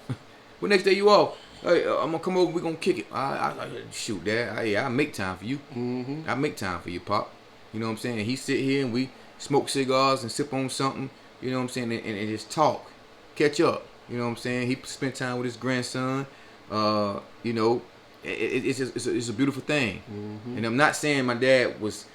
What next day you off? Hey, I'm gonna come over. We gonna kick it. I shoot, Dad. I make time for you. Mm-hmm. I make time for you, Pop. You know what I'm saying? And he sit here and we smoke cigars and sip on something. You know what I'm saying? And just talk, catch up. You know what I'm saying? He spent time with his grandson. You know, it's a beautiful thing. Mm-hmm. And I'm not saying my dad was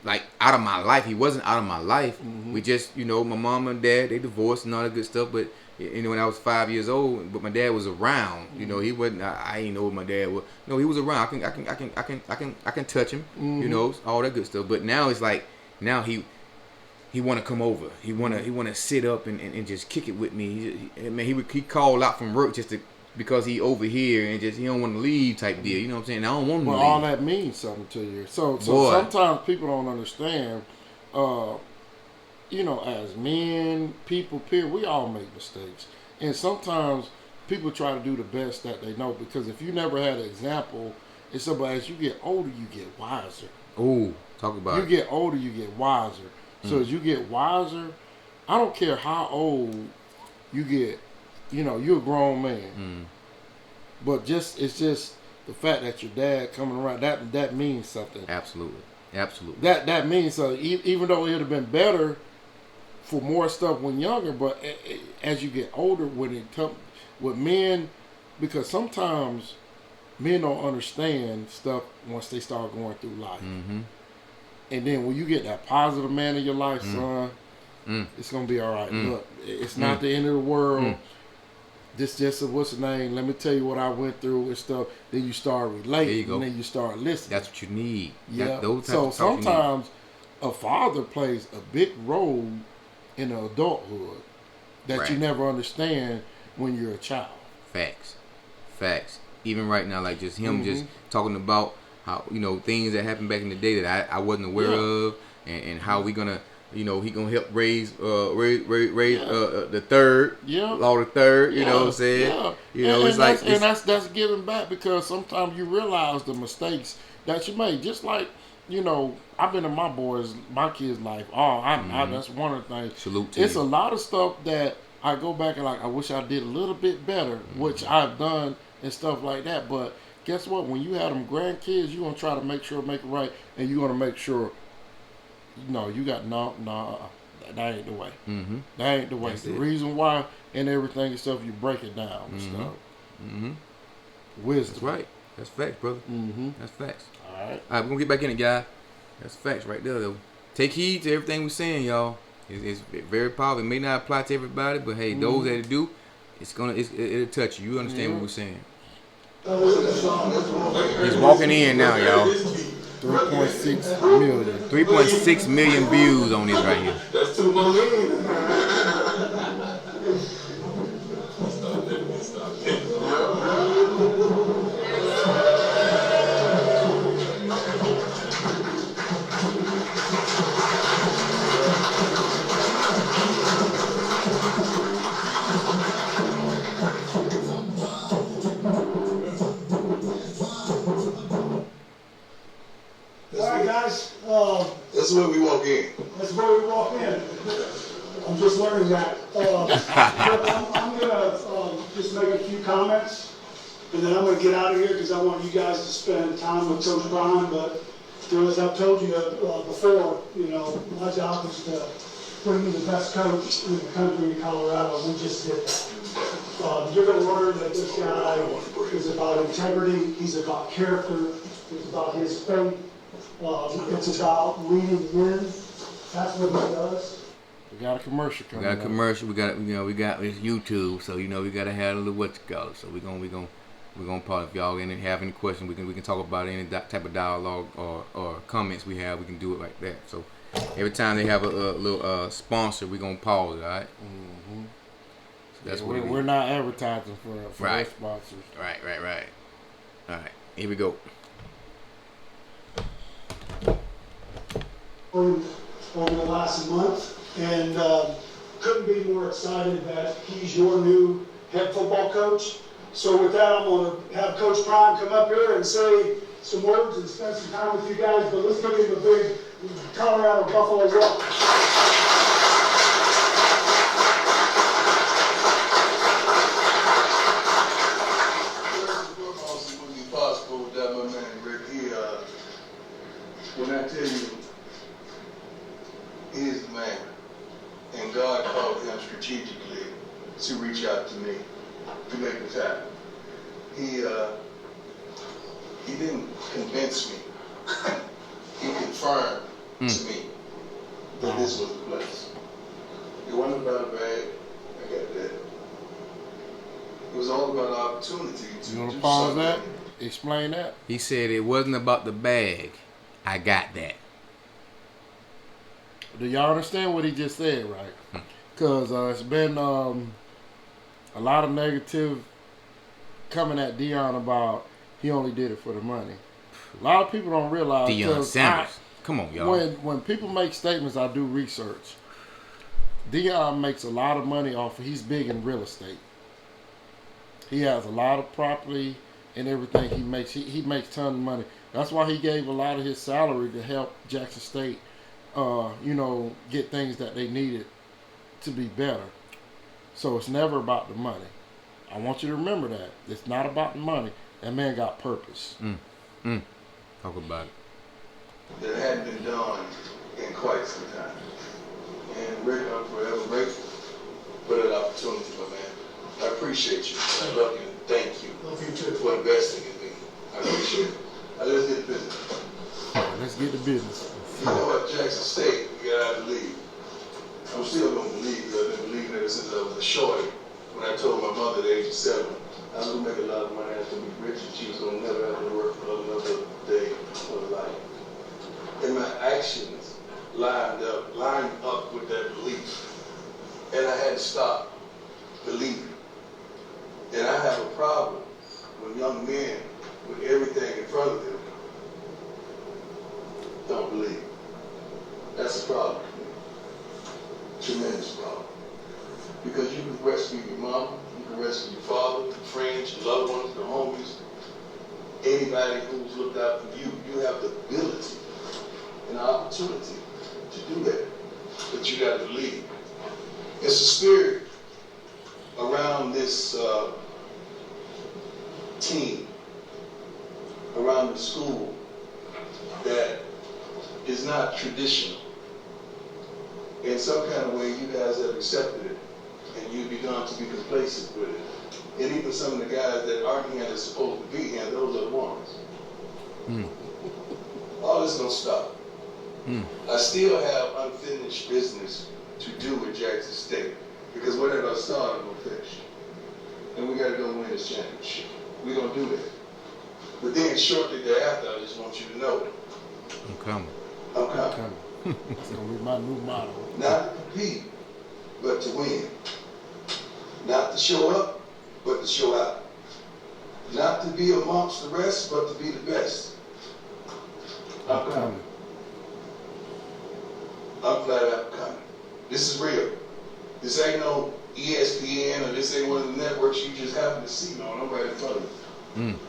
like out of my life. He wasn't out of my life. Mm-hmm. We just, you know, my mom and dad, they divorced and all that good stuff. But you know, when I was 5 years old, but my dad was around. You know, he wasn't. I didn't know what my dad was. No, he was around. I can touch him. Mm-hmm. You know, all that good stuff. But now it's like he want to come over. He want to sit up and just kick it with me. He called out from work just because he over here and just he don't want to leave type deal. You know what I'm saying? I don't want him to leave. All that means something to you. So sometimes people don't understand. You know, as men, people, period, we all make mistakes. And sometimes people try to do the best that they know because if you never had an example, it's about as you get older, you get wiser. Oh, talk about it. You get older, you get wiser. So as you get wiser, I don't care how old you get, you know, you're a grown man. But it's just the fact that your dad coming around, that means something. Absolutely. That means something. Even though it would have been better for more stuff when younger, but as you get older, when it comes with men, because sometimes men don't understand stuff once they start going through life. Mm-hmm. And then when you get that positive man in your life, son, it's gonna be all right. Look, it's not the end of the world. This just what's the name? Let me tell you what I went through and stuff. Then you start relating, and then you start listening. That's what you need. Yeah. So sometimes a father plays a big role in adulthood that you never understand when you're a child. Facts. Even right now, like just him just talking about how, you know, things that happened back in the day that I wasn't aware of, and how we gonna, you know, he gonna help raise the third, law the third, you know what I'm saying? Yeah. You know, and that's giving back because sometimes you realize the mistakes that you made. Just like, you know, I've been in my kids' life. That's one of the things. Salute to It's you. a lot of stuff that I go back and I wish I did a little bit better, which I've done and stuff like that. But guess what? When you have them grandkids, you're gonna try to make it right, and you're gonna make sure. No, you got that ain't the way. Mm-hmm. That ain't the way. That's the it. reason why and everything and stuff, you break it down and stuff. Mm-hmm. Wisdom. That's right. That's facts, brother. Mm-hmm. That's facts. All right. All right, we're gonna get back in it, guys. That's facts right there, though. Take heed to everything we're saying, y'all. It's very powerful. It may not apply to everybody, but hey, those that it do, it'll touch you. You understand what we're saying? He's walking in now, y'all. 3.6 million. 3.6 million views on this right here. That's too much. Alright guys, That's where we walk in. that's where we walk in. I'm just learning that. I'm gonna just make a few comments, and then I'm gonna get out of here because I want you guys to spend time with Coach Prime. But as I've told you before, my job is to bring you the best coach in the country in Colorado. We just did that. You're gonna learn that this guy is about integrity. He's about character. It's about his faith. It's about leading men. That's what he does. We got a commercial We coming got a up. commercial. We got it's YouTube, so we gotta have a little what you call it. So we're gonna pause. If y'all have any questions, we can talk about any type of dialogue or comments we have. We can do it like that. So every time they have a little sponsor, we're gonna pause. All right. Mm-hmm. So that's what we're not advertising for Right. our sponsors. Right. All right. Here we go. Over the last month, and couldn't be more excited that he's your new head football coach. So with that, I'm going to have Coach Prime come up here and say some words and spend some time with you guys. But let's give him a big Colorado Buffalo welcome. It wouldn't be possible without my man Rick. When I tell you, he is the man, and God called him strategically to reach out to me to make this happen. He didn't convince me. He confirmed to me that this was the place. It wasn't about a bag. I got that. It was all about opportunity to You want do to pause something. that? Explain that. He said it wasn't about the bag. I got that. Do y'all understand what he just said, right? Because it's been a lot of negative coming at Deion about he only did it for the money. A lot of people don't realize. Deion 'cause Sanders. Come on, y'all. When people make statements, I do research. Deion makes a lot of money off of, he's big in real estate. He has a lot of property and everything he makes. He makes tons of money. That's why he gave a lot of his salary to help Jackson State, get things that they needed to be better. So it's never about the money. I want you to remember that. It's not about the money. That man got purpose. Talk about it. That hadn't been done in quite some time. And Rick, I'm forever grateful for that opportunity, my man. I appreciate you. I love you. Thank you Love you too. for investing in me. I appreciate it. Now let's get to business. All right, let's get to business. You know what, Jackson State, we got to believe. I'm still going to believe, because I've been believing ever since I was a shorty. When I told my mother at the age of 7, I was going to make a lot of money, I was going to be rich, and she was going to never have to work for another day of her life. And my actions lined up with that belief. And I had to stop believing. And I have a problem with young men with everything in front of them don't believe. That's a problem for me. Tremendous problem. Because you can rescue your mama, you can rescue your father, your friends, your loved ones, your homies, anybody who's looked out for you. You have the ability and opportunity to do that. But you got to believe. It's a spirit around this team, around the school, that is not traditional. in some kind of way you guys have accepted it, and you've begun to be complacent with it. And even some of the guys that aren't here that's supposed to be here, those are the ones. All this gonna stop. I still have unfinished business to do with Jackson State, because whatever I start, I'm gonna finish. And we gotta go win this championship. We're gonna do that. But then shortly thereafter, I just want you to know, I'm coming. I'm coming. That's gonna be my new motto. Not to compete, but to win. Not to show up, but to show out. Not to be amongst the rest, but to be the best. I'm coming. I'm flat out coming. This is real. This ain't no ESPN or this ain't one of the networks you just happen to see on. I'm right in front of you.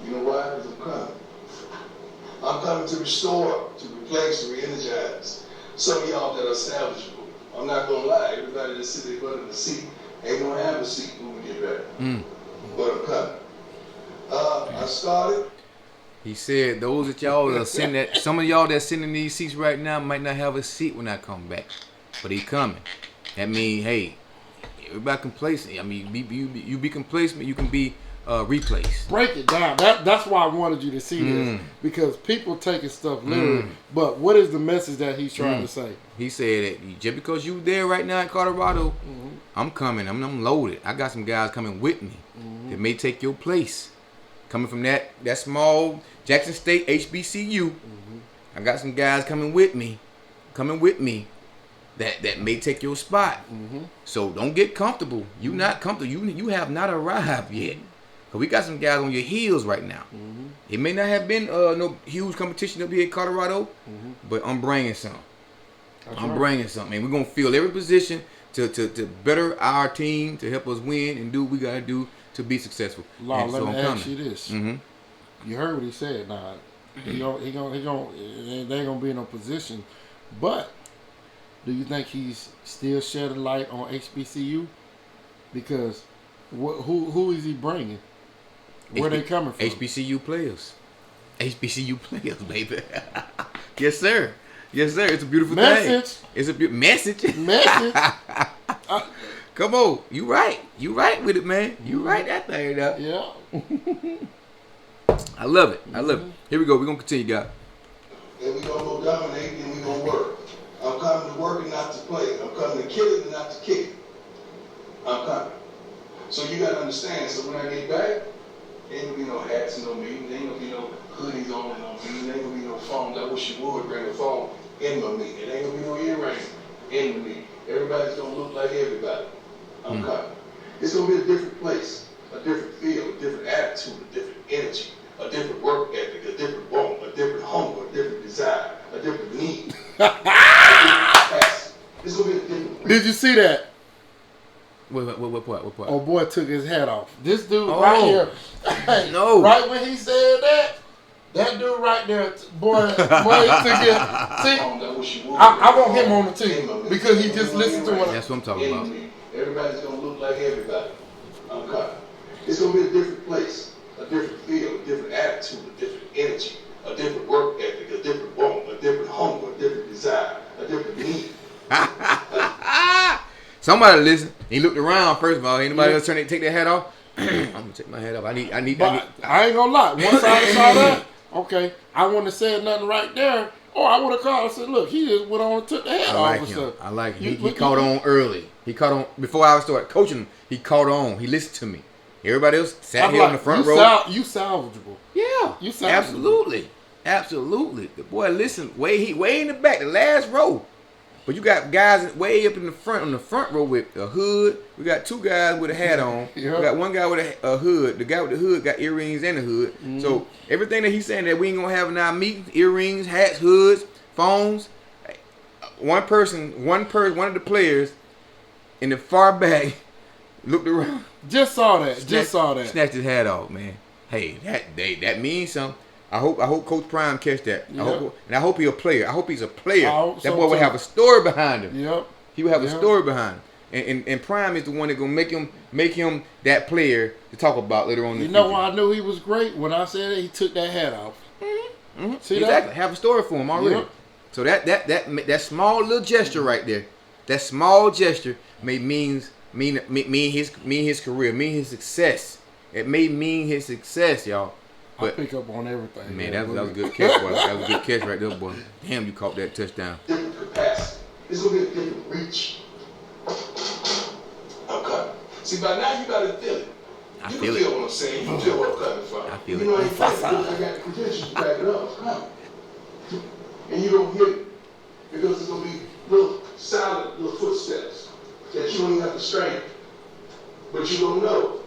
You know why? Because I'm coming. I'm coming to restore, to replace, to re-energize some of y'all that are salvageable. I'm not gonna lie. Everybody that sit their butt in the seat ain't gonna have a seat when we get back. But I'm coming. I started. He said those that y'all are sitting that some of y'all that's sitting in these seats right now might not have a seat when I come back, but he coming. That means, hey, everybody complacent. I mean, you be complacent, you can be replaced. Break it down. That's why I wanted you to see this, because people taking stuff literally. But what is the message that he's trying to say? He said that just because you there right now in Colorado, I'm coming. I'm loaded. I got some guys coming with me that may take your place. Coming from that small Jackson State HBCU, I got some guys coming with me that may take your spot. So don't get comfortable. You not comfortable. You have not arrived yet. Cause we got some guys on your heels right now. It may not have been no huge competition up here in Colorado, but I'm bringing something. Bringing something. And we're gonna fill every position to better our team, to help us win and do what we gotta do to be successful. Law, let me ask you this. You heard what he said. Now, they ain't gonna be in a position. But do you think he's still shedding light on HBCU? Because who is he bringing? Where they coming from? HBCU players. HBCU players, baby. Yes, sir. Yes, sir. It's a beautiful thing. It's a message. Message. Come on, you right with it, man. You right that thing up. Yeah. I love it. Here we go. We're gonna continue, guys. And we're gonna go dominate and we're gonna work. I'm coming to work and not to play. I'm coming to kill it and not to kick it. I'm coming. So you gotta understand, so when I get back, ain't gonna be no hats and no meetings, ain't gonna be no hoodies on and no meeting, ain't gonna be no phone. I wish you would bring a phone in my meeting. It ain't gonna be no earrings in the meeting. Everybody's gonna look like everybody. I'm coming. It's gonna be a different place, a different feel, a different attitude, a different energy, a different work ethic, a different want, a different hunger, a different desire, a different need. It's gonna be a different place. Did you see that? What part? Oh, boy took his hat off. This dude right here. No. Right when he said that dude right there, boy, he took his. See, I want him on the team because he just listened to what. That's what I'm talking about. Everybody's gonna look like everybody. I'm coming. It's gonna be a different place, a different feel, a different attitude, a different energy, a different work ethic, a different want, a different hunger, a different desire, a different need. Somebody listen. He looked around first of all. Anybody else trying to take their hat off? I'm gonna take my hat off. I ain't gonna lie. Once I saw that, okay, I wouldn't have said nothing right there. Or I would have called and said, look, he just went on and took the hat off. I like him. He caught on early. He caught on before I started coaching him. He caught on. He listened to me. Everybody else sat here on the front row. You salvageable. Yeah. You salvageable. Absolutely. The boy listened way in the back, the last row. But you got guys way up in the front, on the front row with a hood. We got two guys with a hat on. We got one guy with a hood. The guy with the hood got earrings and a hood. So everything that he's saying that we ain't gonna have in our meetings, earrings, hats, hoods, phones. One of the players in the far back looked around. Just saw that. Snatched his hat off, man. Hey, that means something. I hope Coach Prime catch that. Yep. I hope he's a player. I hope he's a player. That boy will will have a story behind him. Yep. He will have a story behind him. And Prime is the one that's gonna make him that player to talk about later on. You know why I knew he was great? When I said he took that hat off. See exactly. Have a story for him already. Yep. So that small little gesture right there That small gesture may mean his career, mean his success. It may mean his success, y'all. I pick up on everything. Man, that was a good catch, boy. That was a good catch right there, boy. Damn, you caught that touchdown. Different capacity. It's gonna be a different reach. I'm cutting. See, by now you gotta feel it. You feel can feel what I'm saying. You can feel what I'm cutting from. I feel you know, it. I ain't fighting because I got the credentials to back it up. It's coming. And you don't hear it because it's gonna be little silent little footsteps that you don't even have to strain. But you don't know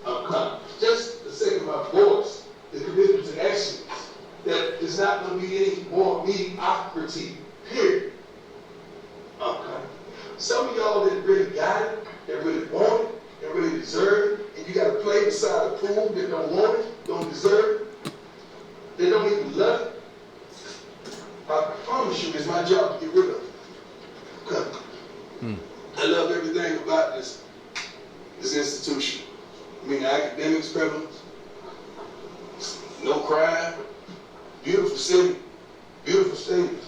I'm coming. Just the sake of my voice, the commitment to excellence, that is not going to be any more mediocrity, period. Okay. Some of y'all that really got it, that really want it, that really deserve it, and you got to play beside a pool that don't want it, don't deserve it, they don't even love it. I promise you, it's my job to get rid of it. Okay. I love everything about this institution. I mean, the academics prevalence, no crime, beautiful city, beautiful stadiums.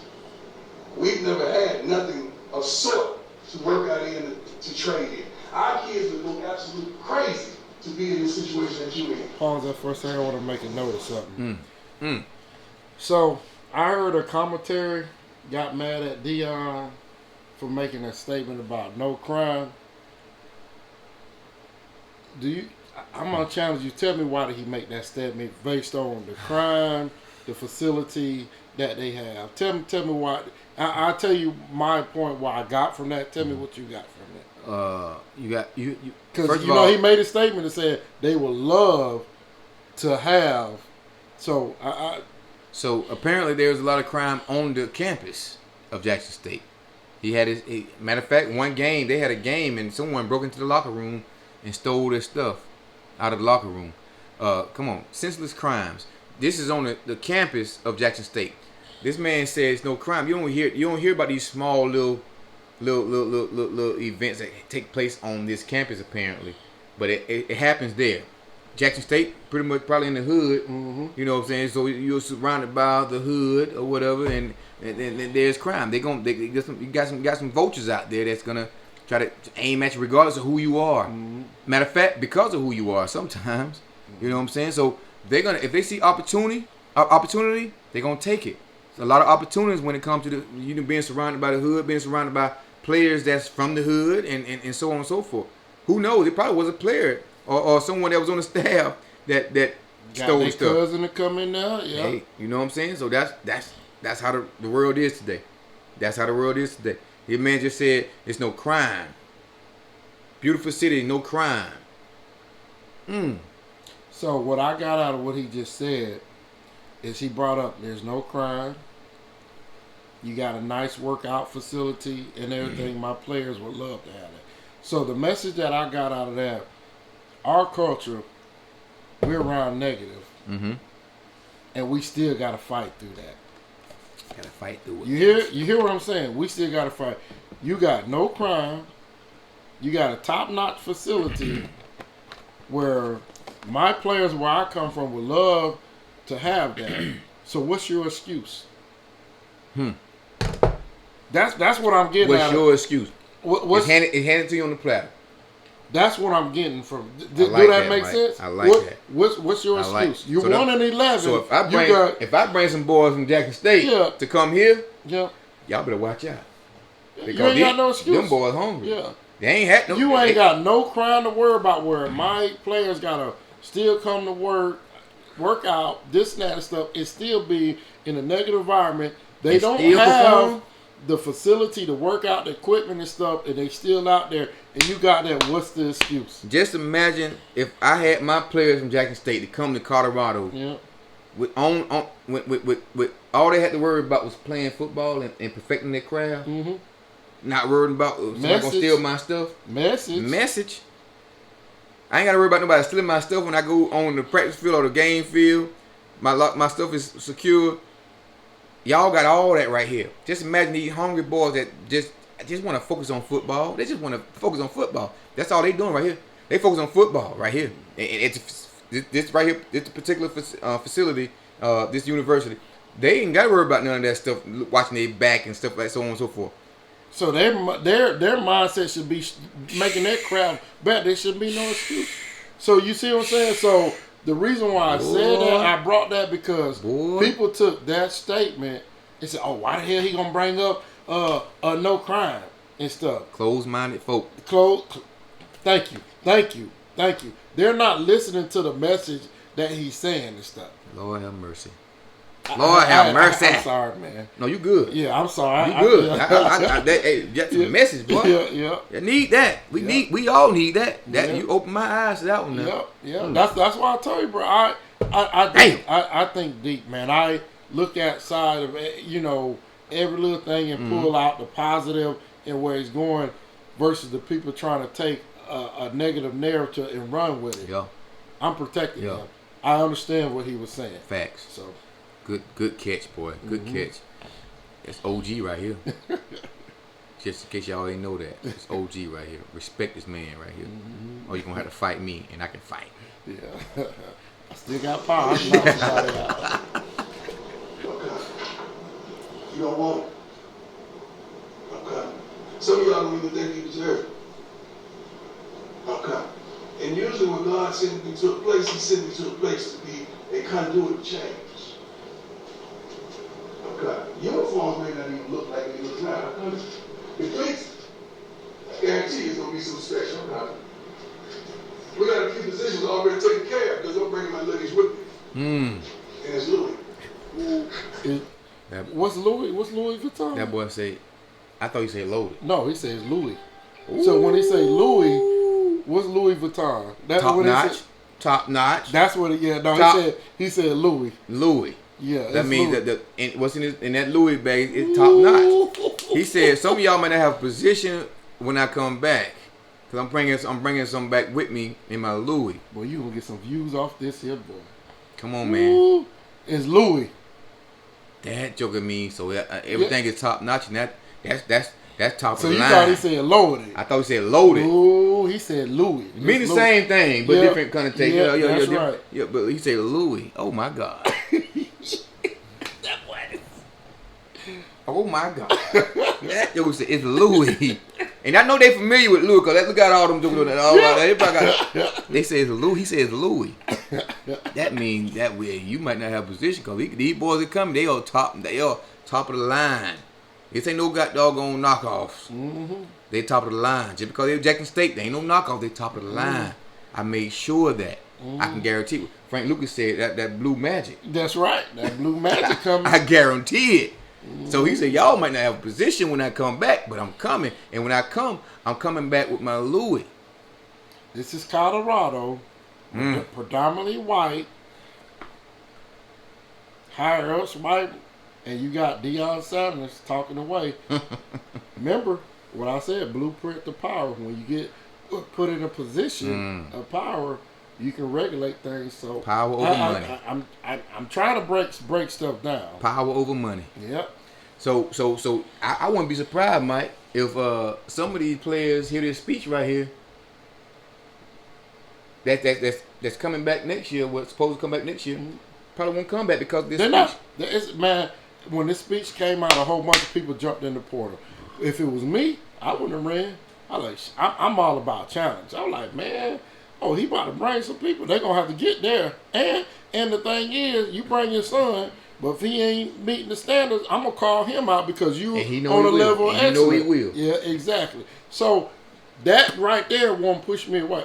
We've never had nothing of sort to work out in, to trade in. Our kids would go absolutely crazy to be in the situation that you're in. Pause that for a second. I want to make a note of something. So, I heard a commentary got mad at Deion for making a statement about no crime. I'm gonna challenge you. Tell me, why did he make that statement based on the crime, the facility that they have? Tell me why. I'll tell you my point. Why I got from that. Tell me what you got from that. Because he made a statement that said they would love to have. So So apparently there was a lot of crime on the campus of Jackson State. He had matter of fact, one game they had a game and someone broke into the locker room and stole their stuff out of the locker room. Come on, senseless crimes. This is on the campus of Jackson State. This man says no crime. You don't hear about these small little events that take place on this campus apparently, but it happens there. Jackson State, pretty much probably in the hood. Mm-hmm. You know what I'm saying? So you're surrounded by the hood or whatever, and there's crime. You got some vultures out there that's gonna try to aim at you regardless of who you are. Mm-hmm. Matter of fact, because of who you are, sometimes. You know what I'm saying? So they're gonna, if they see opportunity, they're gonna take it. So a lot of opportunities when it comes to being surrounded by the hood, being surrounded by players that's from the hood, and so on and so forth. Who knows? It probably was a player or someone that was on the staff that stole got stuff. Cousin to come in there, yeah. Hey, you know what I'm saying? So that's how the world is today. That's how the world is today. The man just said it's no crime. Beautiful city, no crime. So what I got out of what he just said is he brought up there's no crime. You got a nice workout facility and everything. My players would love to have that. So the message that I got out of that, our culture, we're around negative. Mm-hmm. And we still got to fight through that. Gotta fight through it. You hear what I'm saying? We still got to fight. You got no crime. You got a top-notch facility where my players where I come from would love to have that. So what's your excuse? That's what I'm getting at. What's your excuse? It's handed to you on the platter. That's what I'm getting from. Like Do that that, make Mike. sense? I like that. What's your excuse? You so 1-11. So if I bring some boys from Jackson State to come here, y'all better watch out. You ain't got no excuse. Them boys hungry. Yeah. They ain't had no. You ain't got no crime to worry about. Where my players gotta still come to work out, this and that and stuff. It still be in a negative environment. They don't have the facility to work out, the equipment and stuff, and they still out there. And you got that. What's the excuse? Just imagine if I had my players from Jackson State to come to Colorado. Yeah. With all they had to worry about was playing football and perfecting their craft. Mm-hmm. Not worried about somebody gonna steal my stuff. Message. I ain't gotta worry about nobody stealing my stuff when I go on the practice field or the game field. My stuff is secure. Y'all got all that right here. Just imagine these hungry boys that just want to focus on football. They just want to focus on football. That's all they doing right here. They focus on football right here. And it's this right here, this particular facility, this university. They ain't got to worry about none of that stuff, watching their back and stuff like so on and so forth. So their mindset should be making that crowd better. There shouldn't be no excuse. So you see what I'm saying? So the reason why I said that, I brought that because people took that statement and said, "Oh, why the hell he gonna bring up no crime and stuff?" Closed-minded folk. Thank you. They're not listening to the message that he's saying and stuff. Lord have mercy. Lord have mercy. I'm sorry, man. No, you good. Yeah, I'm sorry. You good. That's the message, boy. Yeah. You need that. We all need that. You open my eyes to that one now. Yeah. That's why I told you, bro. I think deep, man. I look outside of every little thing and pull out the positive and where it's going versus the people trying to take a negative narrative and run with it. Yeah. I'm protecting him. I understand what he was saying. Facts. So good catch, boy. Good catch. That's OG right here. Just in case y'all ain't know that. It's OG right here. Respect this man right here. Or you're going to have to fight me, and I can fight. Yeah. I still got power. I can knock somebody out. Okay. You don't want it. Okay. Some of y'all don't even think you deserve it. Okay. And usually when God sends me to a place, He sends me to a place to be a conduit of change. Okay. Uniforms may not even look like they look now. The place, I guarantee it's going to be some special. Okay? We got a few positions already taken care of because I'm bringing my luggage with me. And it's Louis. What's Louis Vuitton? That boy say, I thought he said loaded. No, he says Louis. So when he say Louis, what's Louis Vuitton? That's Top what notch. Top notch. That's what he said Louis. Louis. Yeah. That means that what's in that Louis bag is top notch. He said some of y'all might not have a position when I come back. Cause I'm bringing some back with me in my Louis. Boy, you gonna get some views off this here, boy. Come on, man. It's Louis. That joker means so everything is top notch, and that's top so of the line. So you thought he said loaded? I thought he said loaded. Ooh, he said Louis. Mean the same thing, but different connotation. Yeah, that's right. Yeah, but he said Louis. Oh my God. That boy. Oh my God. That joker said it's Louis. And I know they familiar with Louis, because look at all them jokers. They say it's Louis. He says Louis. That means that way you might not have a position, because these boys that come, they all top of the line. This ain't no doggone knockoffs. They top of the line. Just because they're Jack and Steak, they ain't no knockoff. They top of the line. I made sure that. I can guarantee it. Frank Lucas said that blue magic. That's right. That blue magic coming. I guarantee it. So he said, y'all might not have a position when I come back, but I'm coming. And when I come, I'm coming back with my Louis. This is Colorado, predominantly white, higher ups white, and you got Deion Sanders talking away. Remember what I said, blueprint to power. When you get put in a position of power, you can regulate things. So power over money. I'm trying to break stuff down. Power over money. Yep. So I wouldn't be surprised, Mike, if some of these players hear this speech right here. That's coming back next year. What's supposed to come back next year? Probably won't come back because of this speech. Man, when this speech came out, a whole bunch of people jumped in the portal. If it was me, I wouldn't have ran. I'm all about challenge. I'm like, man, he about to bring some people. They're gonna have to get there. And the thing is, you bring your son, but if he ain't meeting the standards, I'm gonna call him out because you on a level of excellence. You know he will. Yeah, exactly. So that right there won't push me away.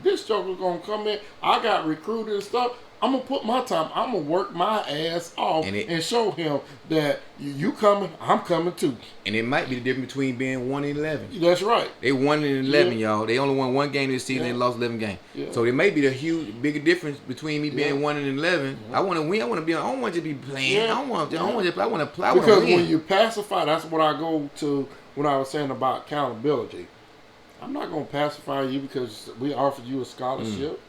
This joker gonna come in. I got recruited and stuff. I'm gonna put my time. I'm gonna work my ass off and show him that you coming. I'm coming too. And it might be the difference between being 1-11. That's right. They 1-11, y'all. They only won one game this season and lost 11 games. Yeah. So there may be the bigger difference between me being 1-11. I want to win. I want to be. I don't want to be playing. I want to play. Because when you pacify, that's what I go to when I was saying about accountability. I'm not going to pacify you because we offered you a scholarship.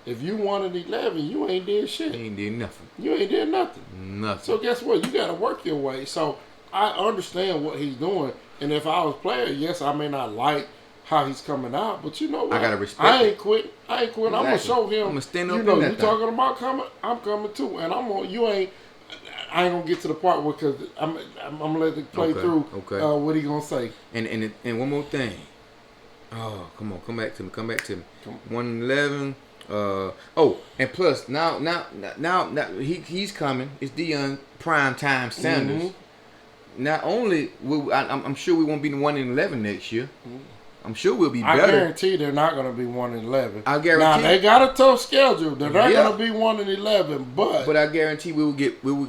If you 1-11, you ain't did shit. You ain't did nothing. You ain't did nothing. Nothing. So guess what? You got to work your way. So I understand what he's doing. And if I was a player, yes, I may not like how he's coming out, but you know what? I got to respect I ain't quitting. Exactly. I'm going to show him. I'm going to stand up you talking about coming? I'm coming too. And you ain't. I ain't gonna get to the part where because I'm gonna let it play through. Okay. What he gonna say? And one more thing. Oh, come on, come back to me. 111. And plus now he's coming. It's Deion PrimeTime Sanders. Mm-hmm. Not only I'm sure we won't be the 1-11 next year. Mm-hmm. I'm sure we'll be better. I guarantee they're not going to be 1-11. I guarantee. Now they got a tough schedule. They're not going to be 1-11, but I guarantee we will.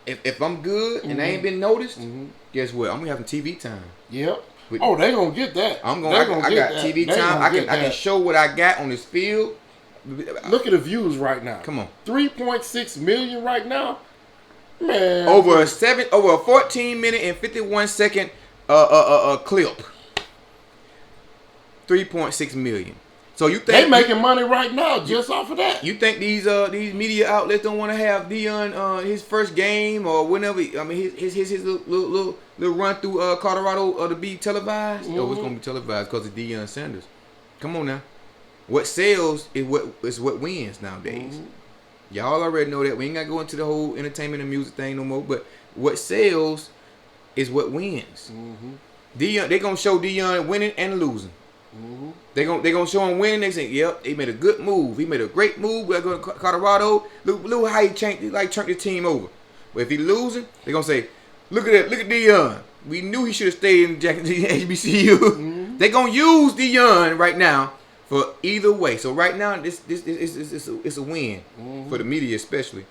If I'm good and I ain't been noticed, guess what? I'm gonna have some TV time. Yep. They gonna get that. I got TV time. I can show what I got on this field. Look at the views right now. Come on. 3.6 million right now. Man. Over a 14-minute and 51-second clip. 3.6 million. So you think they making money right now just off of that? You think these media outlets don't want to have Deion his first game or whenever? I mean his little run through Colorado to be televised? No, it's gonna be televised because of Deion Sanders. Come on now. What sells is what wins nowadays. Mm-hmm. Y'all already know that. We ain't got to go into the whole entertainment and music thing no more. But what sells is what wins. Mm-hmm. Deion, they gonna show Deion winning and losing. Mm-hmm. They gonna show him winning. They say, "Yep, he made a good move. He made a great move. We're going to Colorado. Look how he turned the team over." But if he losing, they gonna say, "Look at that. Look at Deion. We knew he should have stayed in HBCU." Mm-hmm. They gonna use Deion right now for either way. So right now, it's a win for the media, especially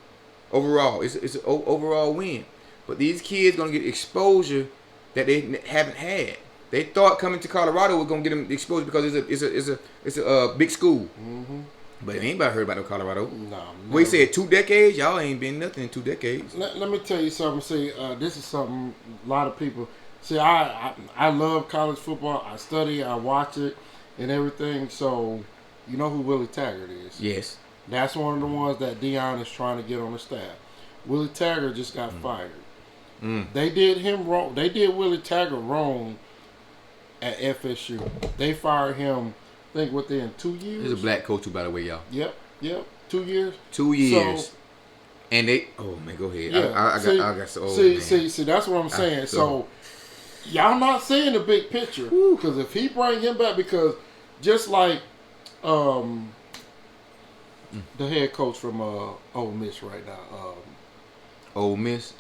overall. It's an overall win. But these kids gonna get exposure that they haven't had. They thought coming to Colorado was gonna get them exposure because it's a big school. Mm-hmm. But anybody heard about no Colorado? No. We said 2 decades. Y'all ain't been nothing in 2 decades. Let me tell you something. See, this is something a lot of people see. I love college football. I study. I watch it and everything. So you know who Willie Taggart is? Yes. That's one of the ones that Deion is trying to get on the staff. Willie Taggart just got fired. They did him wrong. They did Willie Taggart wrong at FSU. They fired him, I think, within 2 years. He's a black coach, too, by the way, y'all. Yep. 2 years. 2 years. So, and they, oh man, go ahead. Yeah, I got so old. See, that's what I'm saying. So y'all not seeing the big picture. Because if he bring him back, because just like the head coach from Ole Miss right now. Ole Miss.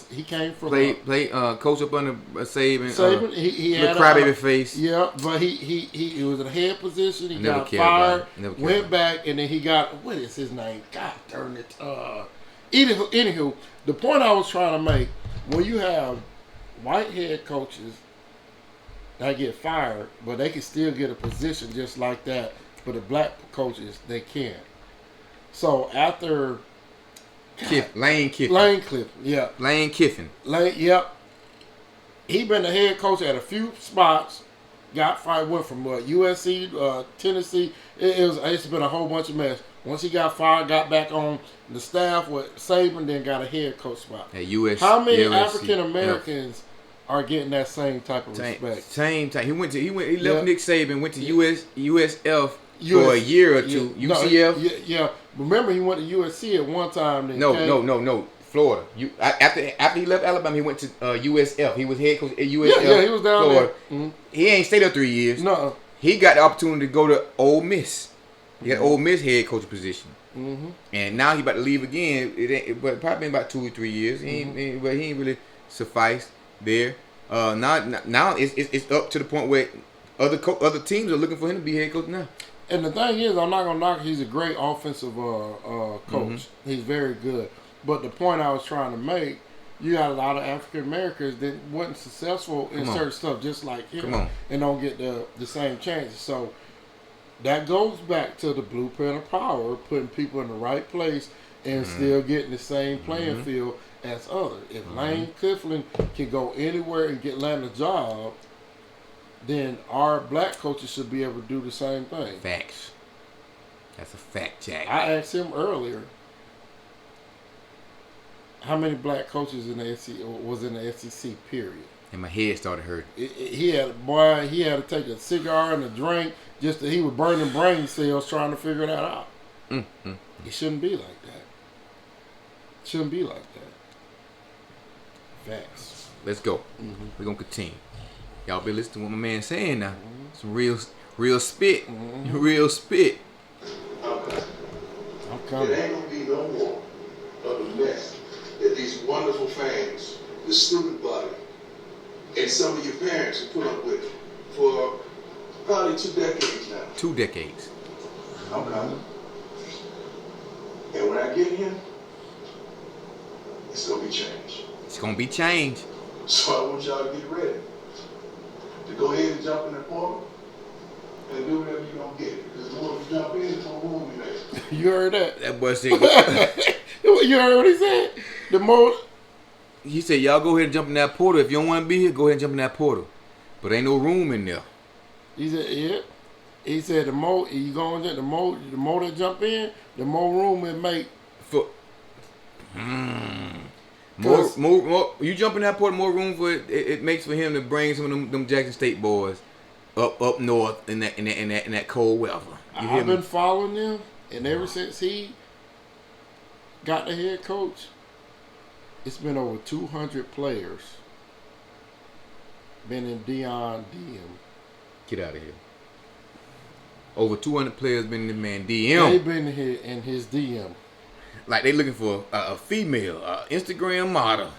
He came from play coach up under Saban. Saban. He had a crybaby face. Yeah, but he was in a head position. He got fired. Went back, and then he got, what is his name? God darn it. Anywho, the point I was trying to make, when you have white head coaches that get fired, but they can still get a position just like that, but the black coaches, they can't. So after Lane Kiffin. Yeah. Lane Kiffin. Yep. He been the head coach at a few spots. Got fired. Went from USC, Tennessee. It's been a whole bunch of mess. Once he got fired, got back on the staff with Saban, then got a head coach spot. At USC. How many African Americans are getting that same type of respect? Same time. He left Nick Saban, went to USF for a year or two. UCF. Yeah. Remember, he went to USC at one time. No. Florida. After he left Alabama, he went to USF. He was head coach at USF. Yeah, he was down Florida. there. Mm-hmm. He ain't stayed there 3 years. No. He got the opportunity to go to Ole Miss. He got Ole Miss head coach position. Mm-hmm. And now he about to leave again. But probably been about 2 or 3 years. But he ain't really sufficed there. Now it's up to the point where other teams are looking for him to be head coach now. And the thing is, I'm not gonna knock. He's a great offensive coach. Mm-hmm. He's very good. But the point I was trying to make, you got a lot of African Americans that wasn't successful in certain stuff, just like him, and don't get the same chances. So that goes back to the blueprint of power, putting people in the right place and still getting the same playing field as others. If Lane Kiffin can go anywhere and land a job, then our black coaches should be able to do the same thing. Facts. That's a fact, Jack. I asked him earlier, how many black coaches was in the SEC, period. And my head started hurting. He had to take a cigar and a drink, he was burning brain cells trying to figure that out. It shouldn't be like that. Facts. Let's go. We're gonna continue. Y'all be listening to what my man saying now. Some real spit. Real spit. I'm coming. I'm It coming. ain't gonna be no more of the mess that these wonderful fans, the student body, and some of your parents have put up with for probably 2 decades now. 2 decades. I'm coming. And when I get here, it's gonna be changed. It's gonna be change. So I want y'all to get ready to go ahead and jump in the portal and do whatever you're gonna get. Because the more you jump in, the more room you make. You heard that? That boy said. You heard what he said? The more He said, y'all go ahead and jump in that portal. If you don't want to be here, go ahead and jump in that portal. But ain't no room in there. he said, yeah. He said the more you go in there, the more they jump in, the more room it make. For more, you jump in that portal, more room for it. It makes for him to bring some of them Jackson State boys up north in that cold weather. You hear I've me? been following them, and ever since he got the head coach, it's been over 200 players been in Deion DM. Get out of here. Over 200 players been in the man DM. They've been here in his DM. Like they looking for a female, Instagram model.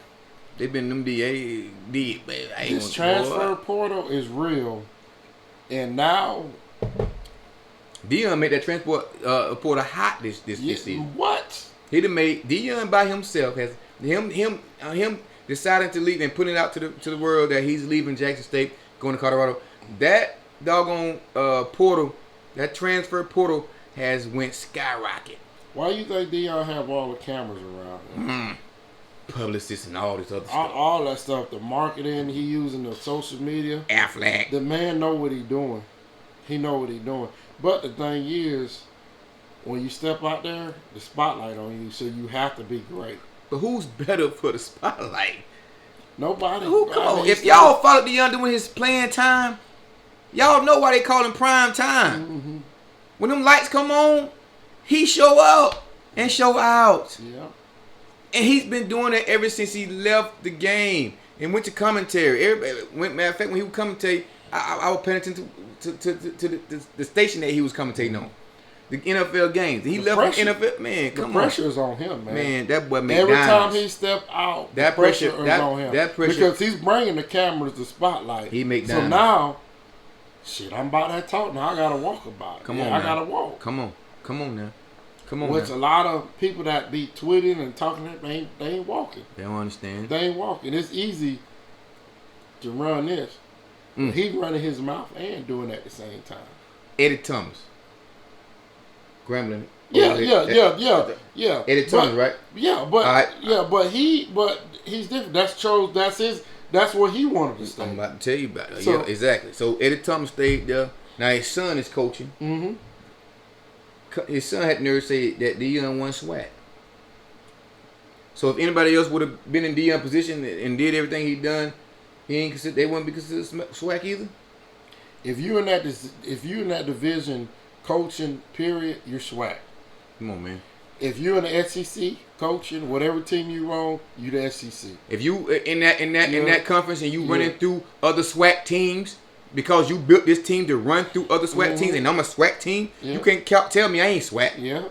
They been them DA. This transfer portal is real, and now Deion made that transport portal hot this season. What? He done made Deion by himself has him deciding to leave and putting it out to the world that he's leaving Jackson State, going to Colorado. That doggone portal, that transfer portal has went skyrocket. Why you think Deion have all the cameras around him? Publicists and all this other stuff. All that stuff, the marketing he using, the social media. Affleck. The man know what he doing. He know what he doing. But the thing is, when you step out there, the spotlight on you, so you have to be great. But who's better for the spotlight? Nobody. Who? Come I on. mean, If y'all followed Deion doing his playing time, y'all know why they call him prime time. Mm-hmm. When them lights come on, he show up and show out. Yeah. And he's been doing it ever since he left the game and went to commentary. Matter of fact, when he would commentate, I was paying attention to the station that he was commentating on. The NFL games. He left the NFL. Man, come on. The pressure is on him, man. Man, that boy Every McDonald's. time he step out, That the pressure pressure- is that- on him. that pressure- Because he's bringing the cameras to spotlight. He make So down. now, shit, I'm about that talk now. I gotta walk about it. Come on, I now. gotta walk. Come on now. Come on Which now. a lot of people that be tweeting and talking, they ain't walking. They don't understand. They ain't walking. It's easy to run this. But he running his mouth and doing it at the same time. Eddie Thomas. Grambling. Yeah. Eddie Thomas, right? Yeah, but All right. but he's different. That's where he wanted to stay. I'm about to tell you about it. So- Yeah, exactly. So Eddie Thomas stayed there. Now his son is coaching. Mm-hmm. His son had the nerve to say that Deion won swag. So if anybody else would have been in Deion's position and did everything he done, they wouldn't be considered swag either. If you in that division coaching, period, you're swag. Come on, man. If you in the SEC coaching, whatever team you on, you the SEC. If you in that conference and you Yeah. running through other SWAC teams because you built this team to run through other SWAC teams and I'm a SWAC team, Yeah. you can't tell me I ain't SWAC. Yeah.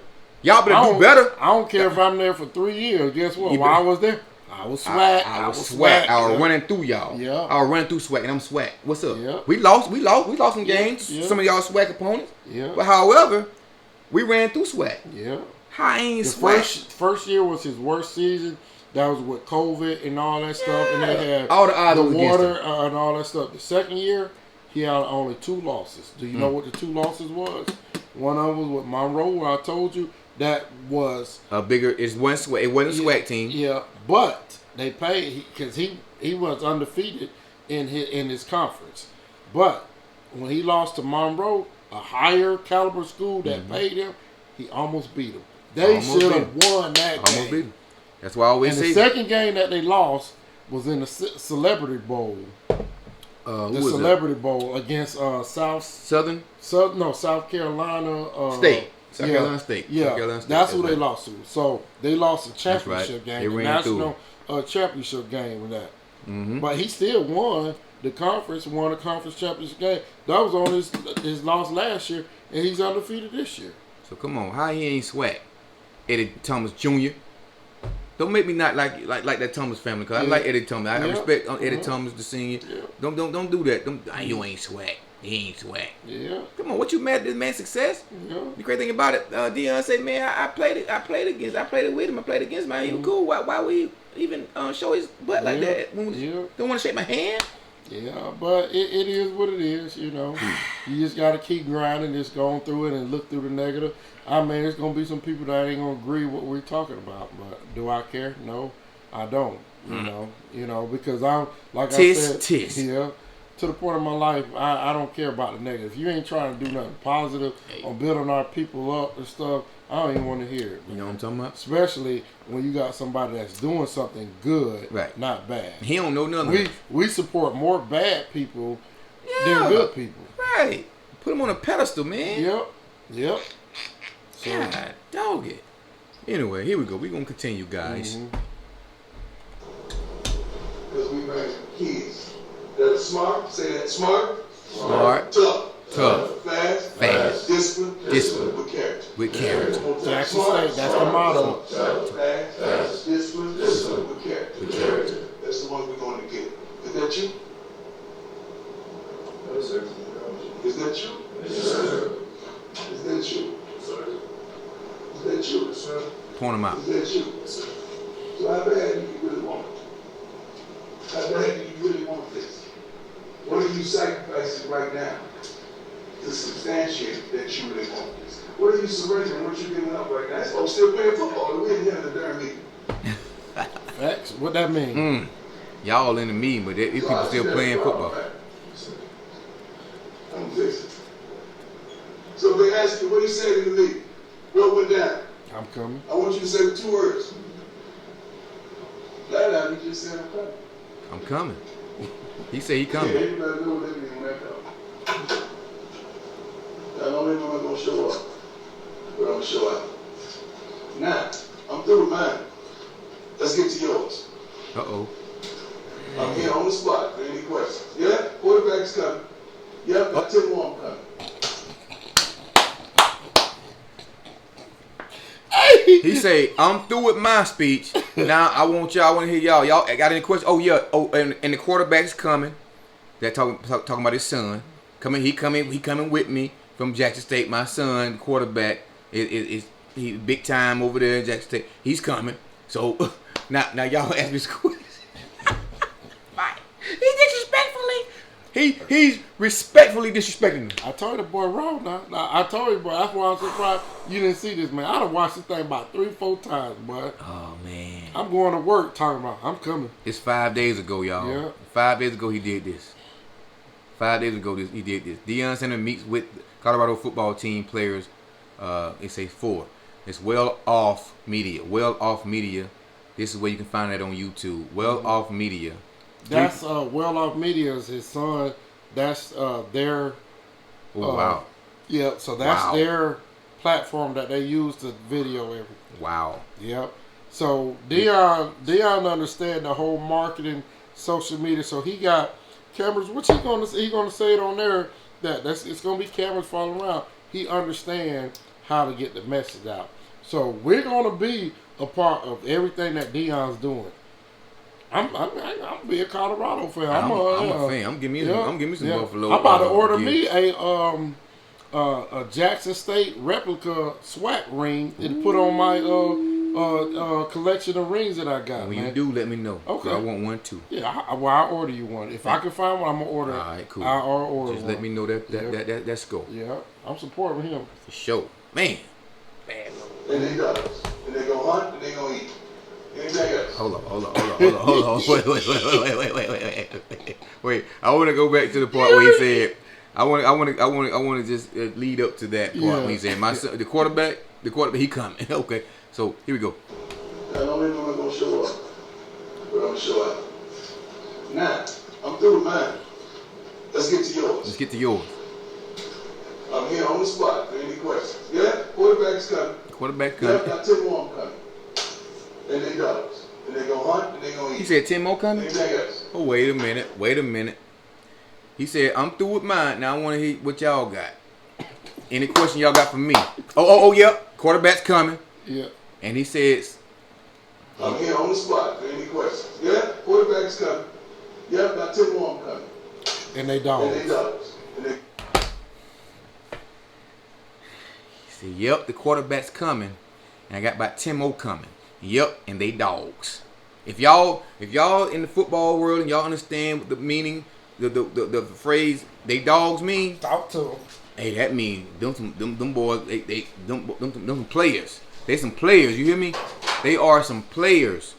Y'all better do better. I don't care if I'm there for 3 years. Guess what? You While I better- was there, I was swag. I was SWAC. I was Yeah. running through y'all. Yeah. I was running through SWAC and I'm SWAC. What's up? Yeah. We lost some games. Yeah. Some of y'all SWAC opponents. Yeah. But however, we ran through SWAC. Yeah. How I ain't The SWAC? first year was his worst season. That was with COVID and all that stuff, and they had All the odds the was against water and all that stuff. The second year, he had only 2 losses. Do you know what the 2 losses was? One of them was with Monroe, where I told you that was A bigger. It's one SWAC. It wasn't a SWAC team. Yeah, but they paid because he was undefeated in his conference. But when he lost to Monroe, a higher caliber school that paid him, he almost beat him. They Almost should beat have him. won that Almost game. beat him. That's why I always And say. the second game that they lost was in the Celebrity Bowl. Who The was Celebrity Bowl against Southern South Carolina State. South Carolina State. Yeah, South Carolina State. that's who they lost to. So they lost the right. championship They game, the ran through national a championship game with that. But he still won the conference, won a conference championship game. That was on his loss last year, and he's undefeated this year. So come on, how he ain't swag? Eddie Thomas Jr. Don't make me not like that Thomas family, cause I like Eddie Thomas. I respect Eddie Thomas the senior. Yeah. Don't do that. You ain't swag. He ain't swag. Yeah. Come on, what you mad at this man's success? Yeah. The great thing about it, Deion said, man, I played it with him. I played against him. He was cool. Why we even show his butt like that? Don't want to shake my hand. Yeah, but it is what it is, you know. You just got to keep grinding, just going through it and look through the negative. I mean, there's going to be some people that ain't going to agree with what we're talking about, but do I care? No, I don't, you know, because I'm, like I said, yeah, to the point of my life, I don't care about the negative. If you ain't trying to do nothing positive or building our people up and stuff, I don't even want to hear it. You know what I'm talking about? Especially when you got somebody that's doing something good, not bad. He don't know nothing. We support more bad people than good people. Right. Put them on a pedestal, man. Yep. So, God, dog it. Anyway, here we go. We're going to continue, guys. Because we raise kids that are smart. Say that, smart. Tough. Fast. Discipline. With character. Jackson State, that's the motto. Fast. Discipline. With character. That's the one we're going to get. Is that you? Yes, sir. Is that you? Yes, sir. Is that you? Is that you, sir? Point them out. Is that you? Sir. So how bad do you really want it? How bad do you really want this? What are you sacrificing right now to substantiate that you really want this? What are you surrendering? What you giving up right now? That's folks still playing football. We ain't having a darn meeting. Facts. What that mean? Y'all in the meeting, but these people still playing football. I'm fixing. So they ask you, what you said in the meeting? What went down? I'm coming. I want you to say the 2 words. That you just said I'm coming. I'm coming. He said he coming. Yeah, everybody know what they mean when that comes. I don't even know I'm going to show up, but I'm going to show out. Now, I'm through with mine. Let's get to yours. Uh-oh. I'm here on the spot for any questions. Yeah? Quarterback's coming. Yep, got 10 more I'm coming. He say, I'm through with my speech. Now I want to hear y'all. Y'all got any questions? Oh yeah. Oh, and the quarterback's coming. They're talking about his son. He coming with me from Jackson State. My son, the quarterback, is big time over there in Jackson State. He's coming. So now y'all ask me this question. He's respectfully disrespecting me. I told the boy wrong now. I told you, boy. That's why I'm surprised you didn't see this, man. I done watched this thing about 3-4 times, boy. Oh, man. I'm going to work talking about I'm coming. It's 5 days ago, y'all. Yeah. 5 days ago, he did this. 5 days ago, he did this. Deion Center meets with Colorado football team players. It says 4. It's Well Off Media. Well Off Media. This is where you can find that on YouTube. Well Off Media. That's Well Off Media is his son. That's their. Wow. Yeah, so that's their platform that they use to video everything. Wow. Yep. So Deion understand the whole marketing, social media. So he got cameras. What's he gonna say? He gonna say it on there it's gonna be cameras following around. He understands how to get the message out. So we're gonna be a part of everything that Deion's doing. I'm be a Colorado fan. I'm a fan. I'm giving me some Buffalo. I'm about to order me a Jackson State replica SWAT ring and put on my collection of rings that I got. When you do, let me know. Okay. I want one too. Yeah, I'll order you one. If I can find one, I'm gonna order. All right, cool. I'll order. Just one. let me know that's go. Yeah, I'm supporting him for sure, man. Bad. And they does. And they go hunt and they go eat. Hold on. Wait. I want to go back to the part where he said, I want to just lead up to that part when he said, my son, the quarterback, he coming. Okay. So here we go. I don't even know I'm gonna show up, but I'm gonna show out. Now I'm through with mine. Let's get to yours. I'm here on the spot for any questions. Yeah, quarterback's coming. Quarterback coming. Yeah, got 10 more I'm coming. And they dollars. and they go hunt, and they go eat. He said 10 more coming? Anything else? Oh, wait a minute. He said, I'm through with mine. Now I want to hear what y'all got. Any question y'all got for me? Oh, yeah. Quarterback's coming. Yeah. And he says, I'm here on the spot. Any questions? Yeah, quarterback's coming. Yeah, about 10 more I'm coming. And they don't. And they dollars. And they he said, yep, the quarterback's coming. And I got about 10 more coming. Yep, and they dogs. If y'all in the football world and y'all understand what the meaning, the phrase "they dogs" mean, Talk to them. hey, that means them boys, them players. They some players. You hear me? They are some players.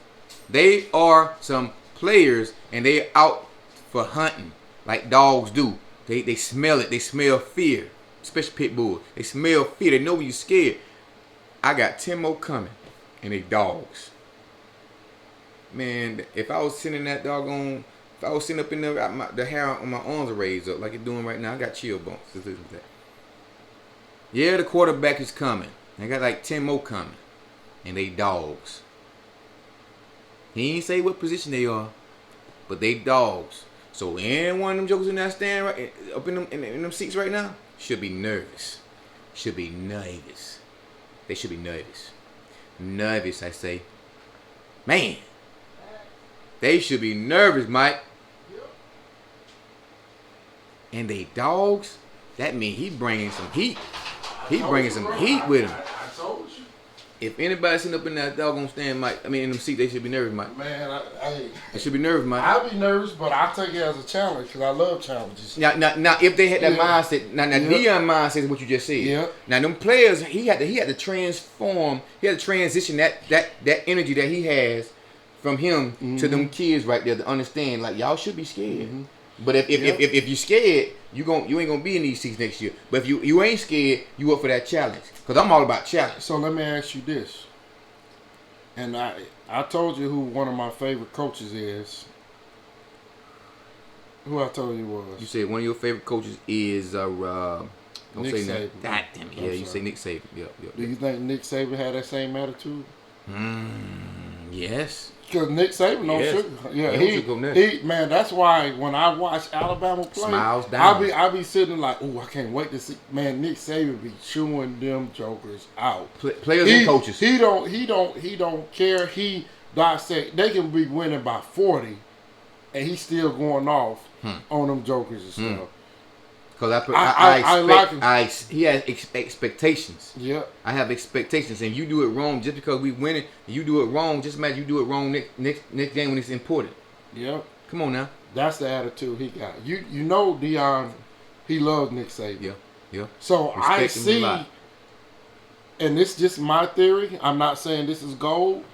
They are some players, and they out for hunting like dogs do. They smell it. They smell fear, especially pit bulls. They smell fear. They know when you're scared. I got 10 more coming, and they dogs. Man, if I was sitting that doggone, if I was sitting up in there, the hair on my arms are raised up like it's doing right now. I got chill bumps. Just listen to that. Yeah, the quarterback is coming. I got like 10 more coming, and they dogs. He ain't say what position they are, but they dogs. So any one of them jokers in that stand right up in them seats right now should be nervous. Should be nervous. They should be nervous. Nervous, I say. Man. They should be nervous, Mike. And they dogs, that means he bringing some heat. He bringing some heat with him. I told you. If anybody sitting up in that doggone stand, Mike, in them seats, they should be nervous, Mike. Man, They should be nervous, Mike. I'll be nervous, but I take it as a challenge because I love challenges. Now, if they had that Yeah. mindset, now Deion mindset is what you just said. Yeah. Now, them players, he had to transform, he had to transition that energy that he has from him to them kids right there to understand, like, y'all should be scared. But if you're scared, you ain't gonna be in these seats next year. But if you ain't scared, you up for that challenge. Cause I'm all about challenge. So let me ask you this. And I told you who one of my favorite coaches is. Who I told you was. You said one of your favorite coaches is don't Nick say Saban. that. God damn it. I'm Yeah, you sorry. say Nick Saban. Yep. Do you think Nick Saban had that same attitude? Yes. Because Nick Saban don't Yes. sugar. Yeah, He don't sugarcoat he man. That's why when I watch Alabama play, Smiles down. I be sitting like, oh, I can't wait to see. Man, Nick Saban be chewing them jokers out. Players and coaches. He don't care. He dissect. They can be winning by 40, and he's still going off on them jokers and stuff. Because he has expectations. Yeah. I have expectations, and you do it wrong just because we winning. And you do it wrong. Just imagine you do it wrong next game when it's important. Yep. Come on now. That's the attitude he got. You know Deion, he loves Nick Saban. Yeah. So I Respect him a see, lot. and this just my theory. I'm not saying this is gold,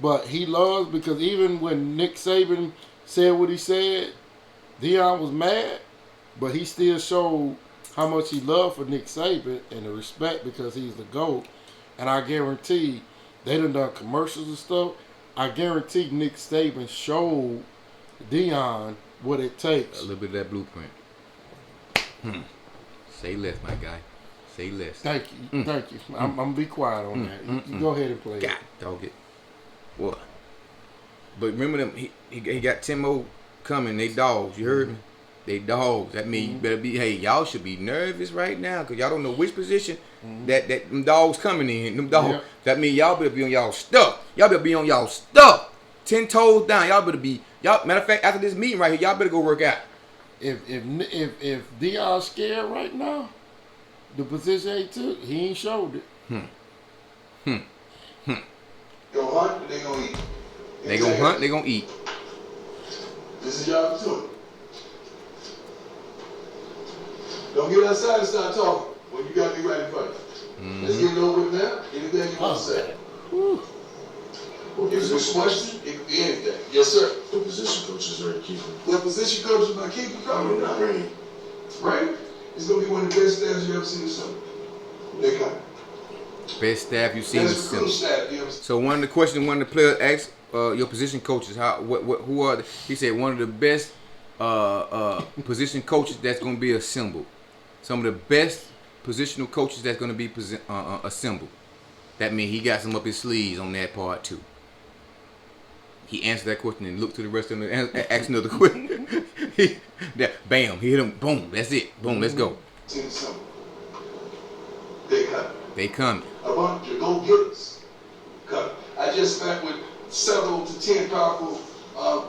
but he loves because even when Nick Saban said what he said, Deion was mad, but he still showed how much he loved for Nick Saban and the respect because he's the GOAT. And I guarantee they done commercials and stuff. I guarantee Nick Saban showed Deion what it takes. A little bit of that blueprint. Say less, my guy. Say less. Thank you. Thank you. I'm going to be quiet on that. You go ahead and play. God, dog it. What? But remember them. He got 10 more coming. They dogs. You heard me? They dogs. That means you better be. Hey, y'all should be nervous right now because y'all don't know which position that them dogs coming in. Them dogs. Yep. That means y'all better be on y'all stuff. Y'all better be on y'all stuff. 10 toes down. Y'all better be. Y'all. Matter of fact, after this meeting right here, y'all better go work out. If Deion's scared right now, the position he took, he ain't showed it. go hunt, and they gonna eat. They gonna hunt. They gonna eat. This is your opportunity. Don't get outside and start talking when you got me right in front of you. Let's get it over with now. Anything you want to say. If it's a question, it could be anything. Yes, sir. The position coaches are keeping. The position coach is my keeper, probably not. Right? It's going to be one of the best staffs you ever seen in summer. They come. Best staff you've seen in Best recruiting summer. staff you ever seen. So one of the questions one of the players asked your position coaches, who are he said one of the best position coaches that's going to be assembled. Some of the best positional coaches that's going to be assembled. That means he got some up his sleeves on that part too. He answered that question and looked to the rest of them and asked another question. Bam, he hit him. Boom, that's it. Boom, let's go. Simple. They coming. They coming. A bunch of go-getters coming. I just met with several to 10 powerful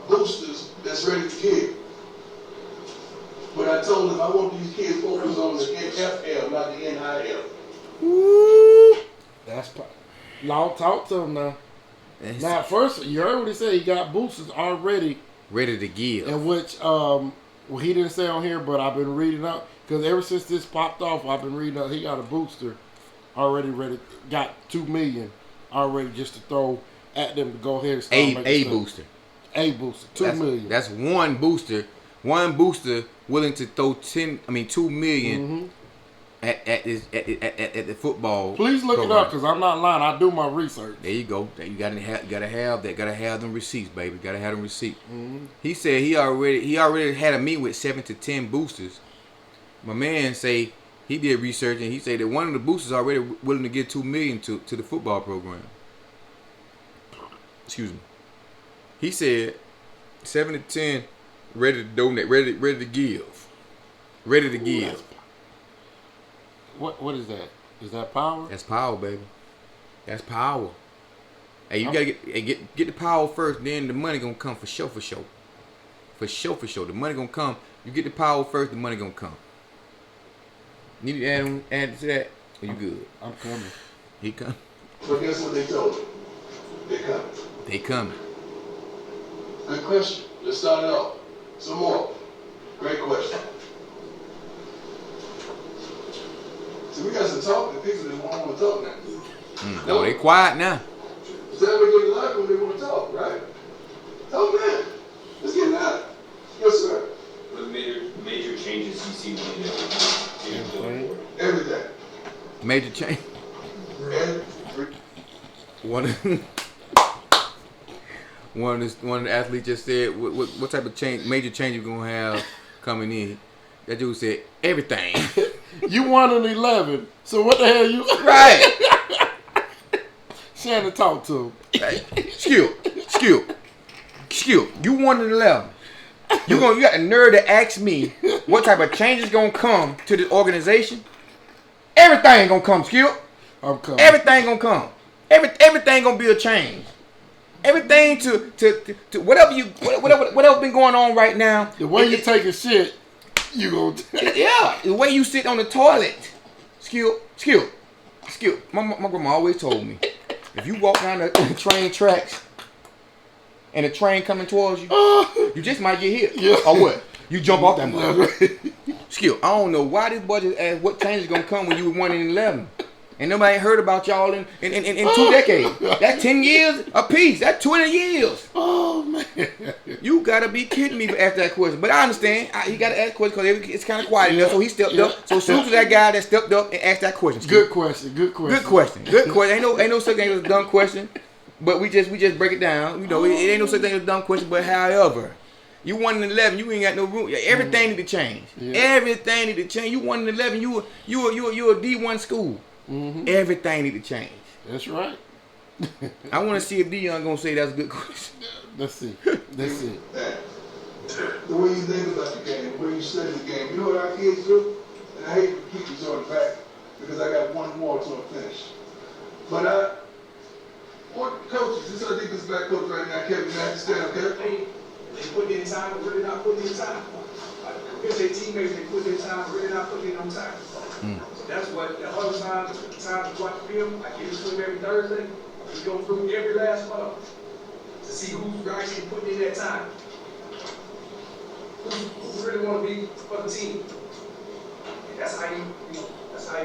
boosters that's ready to give. But I told them I want these kids focused on the NFL, not the NIL. Woo. That's Law, talk to him now. Now, first, you heard what he said. He got boosters already ready to give. In which, well, he didn't say on here, but I've been reading up. Because ever since this popped off, I've been reading up. He got a booster already ready. Got $2 million already just to throw at them to go ahead and start making a stuff. booster. A booster. $2 million. That's one booster. One booster willing to throw $2 million at the football. Please look program. it up because I'm not lying. I do my research. There you go. You gotta have that. Gotta have them receipts, baby. Gotta have them receipts. He said he already had a meeting with 7 to 10 boosters. My man say he did research and he said that one of the boosters already willing to give $2 million to the football program. Excuse me. He said 7 to 10 ready to donate, ready to give, ready to give. What is that? Is that power? That's power, baby. That's power. Hey, you gotta get the power first, then the money gonna come for sure. For sure. The money gonna come. You get the power first, the money gonna come. Need to add to that? Or you good? I'm coming. He come. But guess what they told me? They coming. They coming. Good question. Let's start it off. Some more. Great question. So we got some talking. People that want to talk now. No, they quiet now. Is that what they like when they want to talk, right? Oh man, let's get it out. Yes, sir. What are the major changes you see in Everything. Major change. One of the athletes just said, what type of major change you gonna have coming in? That dude said everything. You won an 11, so what the hell you? Right. Shannon, talk to him. Hey, skill. You won an 11. You got the nerve to ask me what type of change is gonna come to the organization? Everything gonna come, skill. I'm coming. Everything gonna come. Everything gonna be a change. Everything to whatever been going on right now. The way you take a shit, you gonna yeah. The way you sit on the toilet, skill. My grandma always told me, if you walk down the train tracks and the train coming towards you, you just might get hit. Yeah. Or what? You jump off that motherfucker. Skill. I don't know why this budget asked what change is gonna come when you were 1 in 11. And nobody heard about y'all in 2 decades. That's 10 years apiece. That's 20 years. Oh, man. You gotta be kidding me for asking that question. But I understand. He gotta ask questions because it's kind of quiet enough. So he stepped up. So salute to that guy that stepped up and asked that question. Good question. Ain't no such thing as a dumb question. But we just break it down. You know, it ain't no such thing as a dumb question. But however, you 1 in 11. You ain't got no room. Everything need to change. Yeah. Everything need to change. You 1 in 11. You a D1 school. Everything need to change. That's right. I want to see if Deion gonna say that's a good question. Let's see. The way you think about the game, the way you study the game. You know what our kids do? And I hate to keep this on the back because I got one more to finish. But what coaches, this is our defensive back coach right now, Kevin, you understand, okay? They put in time, but really not putting in time. Because their teammates, they put in time, but really not putting in no time. So that's what the other time to watch the film. I get to him every Thursday. We go through every last one of them to see who's actually putting in that time. Who really want to be for the team. And that's how you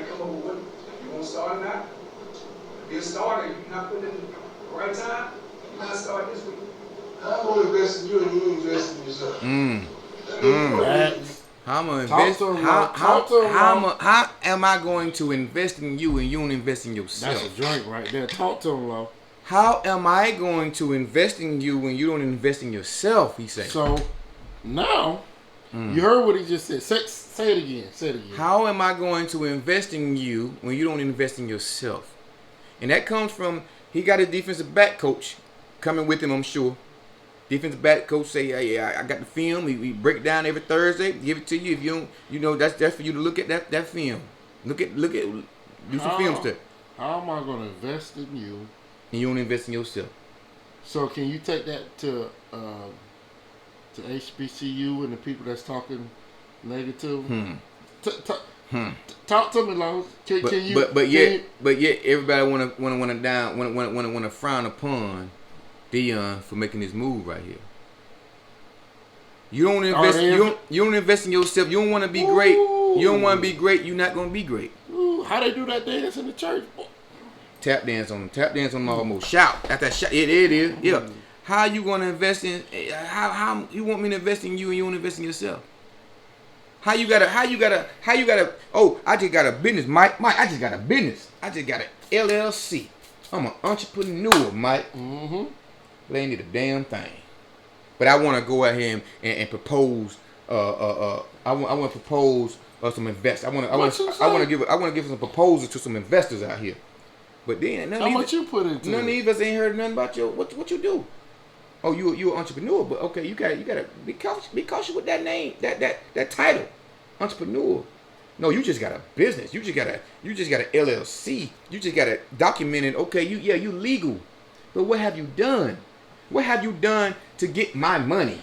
come up with what you want to start or not. If you're a starter, you're not putting in the right time, you're not starting this week. I'm going to invest in you and you invest in yourself. How am I going to invest in you and you don't invest in yourself? That's a joint right there. Talk to him, Lo. How am I going to invest in you when you don't invest in yourself? He said. So now you heard what he just said. Say it again. How am I going to invest in you when you don't invest in yourself? And that comes from he got a defensive back coach coming with him, I'm sure. Defensive back coach say, hey, I got the film. We break it down every Thursday. Give it to you. If you don't, that's for you to look at that film. Look at do some film stuff. How am I gonna invest in you? And you don't invest in yourself. So can you take that to HBCU and the people that's talking negative? Talk to me, Lowe's. Can you? But yet everybody wanna frown upon Deion for making this move right here. You don't invest. You don't invest in yourself. You don't want to be great. You don't want to be great. You're not gonna be great. Ooh, how they do that dance in the church? Tap dance on them. Tap dance on them almost. Shout. That's that shout. It is. Yeah. How you gonna invest in? How you want me to invest in you and you don't invest in yourself? How you gotta? Oh, I just got a business, Mike. I just got a business. I just got an LLC. I'm an entrepreneur, Mike. They ain't need a damn thing. But I want to go out here and propose. I want to propose some investors. I want to give some proposals to some investors out here. But then how much you put into none of these us ain't heard nothing about what you do. Oh, you an entrepreneur, but okay, you gotta be cautious with that name, that title, entrepreneur. No, you just got a business. You just got a LLC. You just got to document it. Okay, you legal, but what have you done? What have you done to get my money?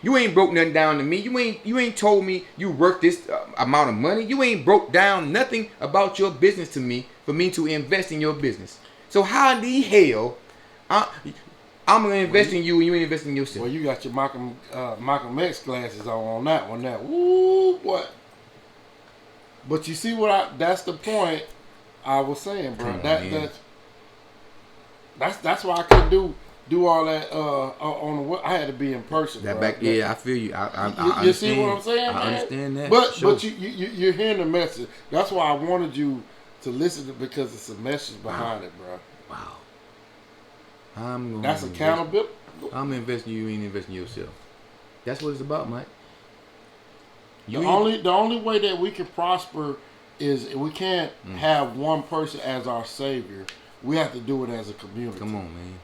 You ain't broke nothing down to me. You ain't told me you worth this amount of money. You ain't broke down nothing about your business to me for me to invest in your business. So how in the hell I'm gonna invest in you and you ain't investing in yourself? Well, you got your Malcolm X glasses on that one. Now, woo, what? But you see that's the point I was saying, bro. That's why I couldn't do all that on the. I had to be in person. I feel you. You see what I'm saying? I understand that. But you're hearing the message. That's why I wanted you to listen to, because it's a message behind it, bro. Wow. That's accountability. I'm investing in you, ain't investing in yourself. That's what it's about, Mike. The only way that we can prosper is we can't have one person as our savior. We have to do it as a community. Come on, man.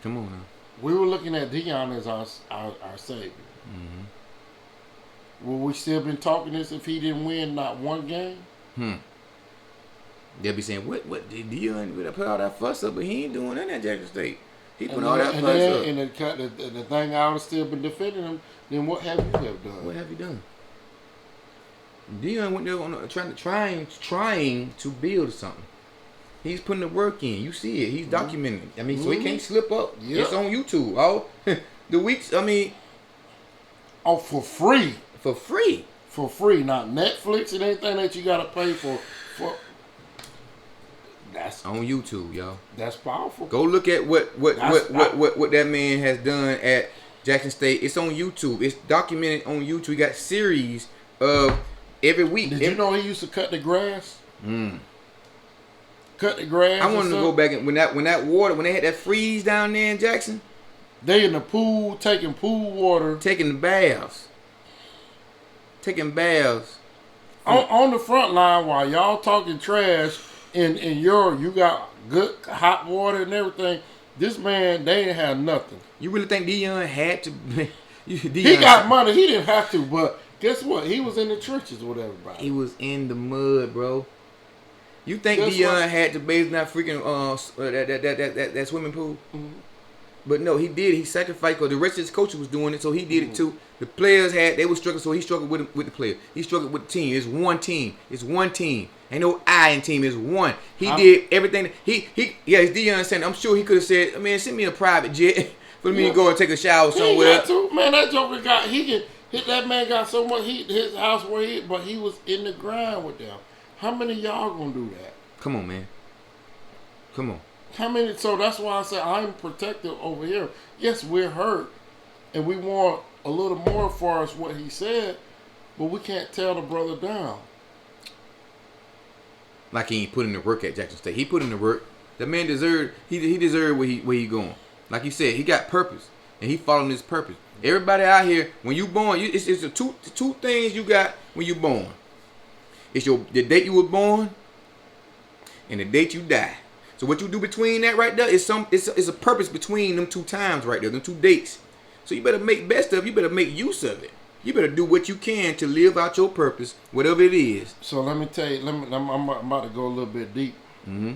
Come on now. We were looking at Deion as our savior. Will we still been talking this if he didn't win not one game? They'll be saying, what Deion put all that fuss up, but he ain't doing nothing at Jackson State. He put all that fuss up. And the thing I would have still been defending him. Then what have you done? What have you done? Deion went there trying to build something. He's putting the work in. You see it. He's documenting it. I mean, so he can't slip up. Yep. It's on YouTube. Oh, the weeks. I mean, for free. For free. For free. Not Netflix and anything that you gotta pay for. That's on YouTube, y'all. That's powerful. Go look at what that man has done at Jackson State. It's on YouTube. It's documented on YouTube. He got series of every week. Did you know he used to cut the grass? Cut the grass. I wanted to go back and when they had that freeze down there in Jackson. They in the pool taking pool water, taking baths. On the front line while y'all talking trash. You got good hot water and everything. This man, they ain't had nothing. You really think Deion had to? He got money. He didn't have to, but guess what? He was in the trenches with everybody. He was in the mud, bro. You think Deion had to bathe in that freaking that swimming pool? But no, he did. He sacrificed because the rest of his coaches was doing it, so he did it too. The players they were struggling, so he struggled with the players. He struggled with the team. It's one team. Ain't no I in team. It's one. He did everything. It's Deion saying. I'm sure he could have said, "Man, send me a private jet for me to go and take a shower somewhere." Man, that joker that man got so much heat. His house but he was in the grind with them. How many of y'all gonna do that? Come on, man. Come on. How many? So that's why I say I'm protective over here. Yes, we're hurt, and we want a little more for us what he said, but we can't tell the brother down. Like he ain't put in the work at Jackson State. He put in the work. The man deserved. He deserved where he going. Like you said, he got purpose, and he following his purpose. Everybody out here, when you born, it's the two things you got when you born. It's the date you were born, and the date you die. So what you do between that right there is it's a purpose between them two times right there, them two dates. So you better make best of it. You better make use of it. You better do what you can to live out your purpose, whatever it is. So let me tell you, I'm about to go a little bit deep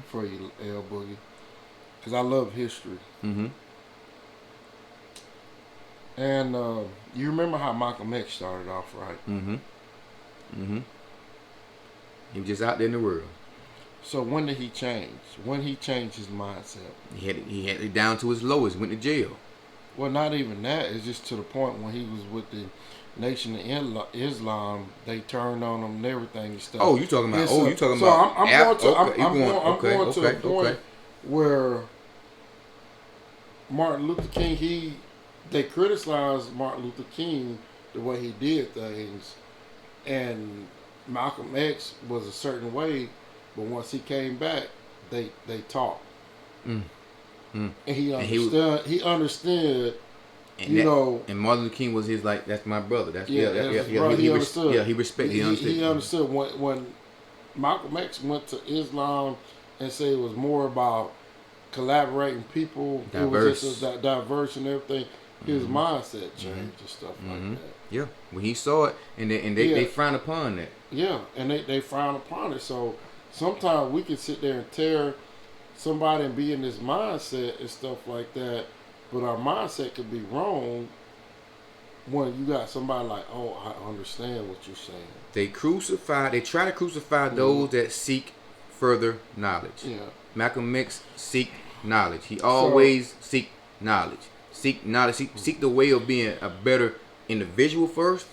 for you, L Boogie, because I love history. Mm-hmm. And you remember how Malcolm X started off, right? Mm-hmm. Mm-hmm. He was just out there in the world. So when did he change? When he changed his mindset? He had it down to his lowest. Went to jail. Well, not even that. It's just to the point when he was with the Nation of Islam, they turned on him and everything and stuff. Oh, you talking about? So, you talking so about? I'm going to the point where Martin Luther King. They criticized Martin Luther King the way he did things, and Malcolm X was a certain way, but once he came back, they talked, and he understood. He understood. And Martin Luther King was his like, that's my brother. That's He understood. He respected. He understood when Malcolm X went to Islam and said it was more about collaborating people, diverse. It was just diverse and everything. His mindset changed and stuff like that. Yeah, when he saw it, and they frown upon that. Yeah, and they frown upon it. So sometimes we can sit there and tear somebody and be in this mindset and stuff like that, but our mindset could be wrong when you got somebody like, oh, I understand what you're saying. They try to crucify those that seek further knowledge. Yeah. Malcolm X seek knowledge. He always seek knowledge. Seek knowledge. Seek the way of being a better individual first,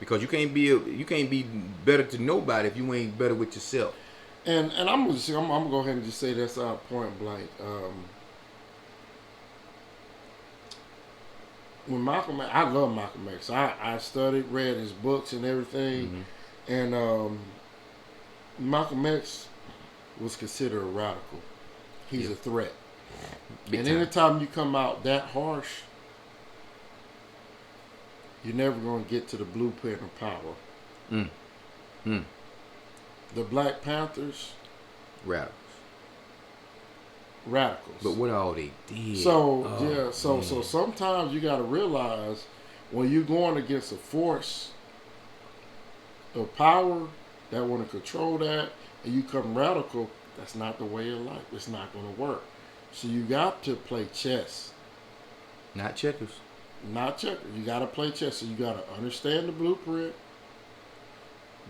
because you can't be better to nobody if you ain't better with yourself. And I'm gonna go ahead and just say that's our point blank. When Malcolm X, I love Malcolm X. I studied, read his books and everything, and Malcolm X was considered a radical. He's a threat. Big and time. anytime you come out that harsh, you're never going to get to the blueprint of power. The Black Panthers, radicals. But what all they did? So sometimes you got to realize when you're going against a force of power that want to control that, and you come radical, that's not the way of life. It's not going to work. So you got to play chess. Not checkers. Not checkers. You got to play chess. So you got to understand the blueprint,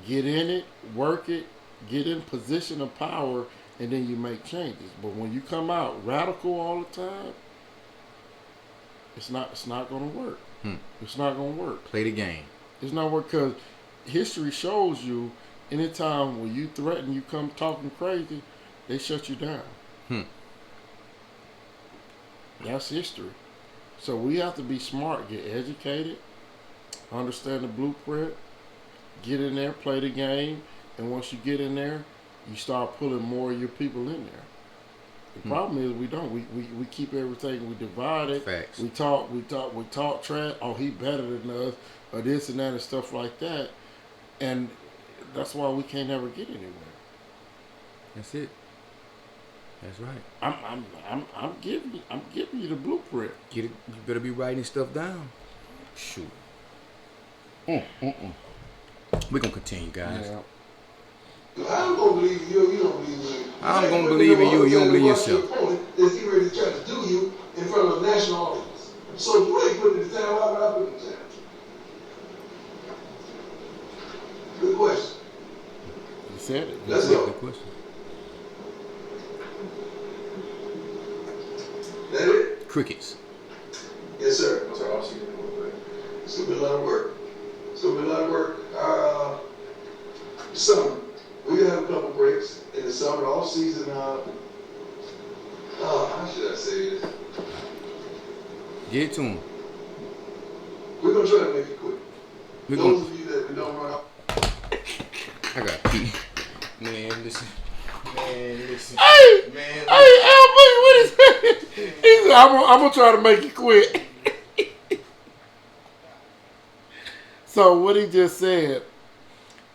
get in it, work it, get in position of power, and then you make changes. But when you come out radical all the time, it's not going to work. It's not going to work. Play the game. It's not work because history shows you anytime when you threaten, you come talking crazy, they shut you down. That's history. So we have to be smart, get educated, understand the blueprint, get in there, play the game, and once you get in there, you start pulling more of your people in there. The problem is we don't. We keep everything, we divide it. Facts. We talk trash. Oh, he better than us, or this and that and stuff like that. And that's why we can't ever get anywhere. That's it. That's right. I'm giving you the blueprint. Get it. You better be writing stuff down. Shoot. We're gonna continue, guys. Yeah. I'm gonna believe in you. You don't believe in me. I'm gonna believe in you. You don't believe in yourself. That's getting ready to try to do you in front of a national audience. So you ain't putting it down. Why would I put it down? Good question. You said it. Let's go. Good question. That it? Crickets. Yes, sir. That's all I'll see. It's gonna be a lot of work. Summer. We're gonna have a couple breaks in the summer, off season. How should I say this? Get it to him. We're gonna try to make it quick. Those of you that we don't run out. I got pee. Man, listen. Hey, Albert, what is that? He said, I'm gonna try to make it quick. So what he just said,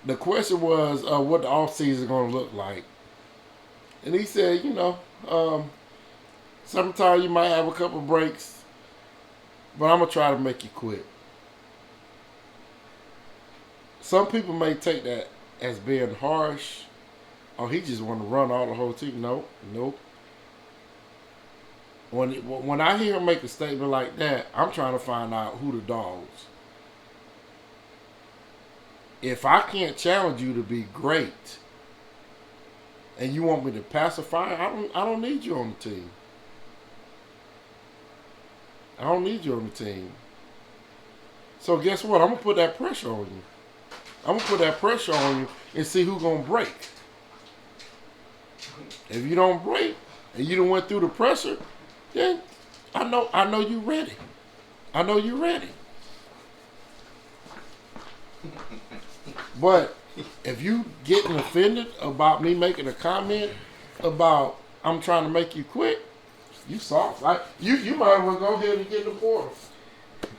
the question was what the off season is gonna look like. And he said, sometimes you might have a couple breaks, but I'm going to try to make you quit. Some people may take that as being harsh. Oh, he just want to run all the whole team. Nope. When I hear him make a statement like that, I'm trying to find out who the dogs. If I can't challenge you to be great, and you want me to pacify, I don't need you on the team. I don't need you on the team. So guess what? I'm gonna put that pressure on you. I'm gonna put that pressure on you and see who's gonna break. If you don't break and you done went through the pressure, then I know you ready. I know you ready. But if you getting offended about me making a comment about I'm trying to make you quit, you soft. You might as well go ahead and get in the portal.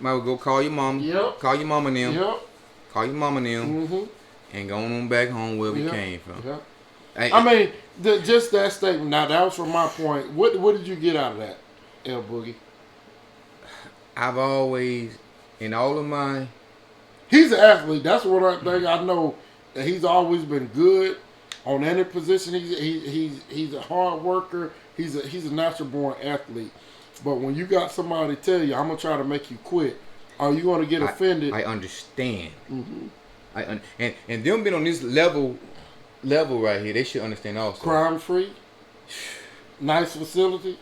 Might well go call your mom. Yep. Call your mama and them. Yep. Call your mama and them. Mm-hmm. And go on back home where we Yep. came from. Yep. Hey, I mean, just that statement. Now, that was from my point. What did you get out of that, L Boogie? I've always, in all of my... He's an athlete. That's one thing I know, that he's always been good on any position. He's a hard worker. He's a natural born athlete. But when you got somebody tell you, I'm gonna try to make you quit, are you gonna get offended? I understand. Mm-hmm. And them being on this level right here, they should understand also. Crime free, nice facility.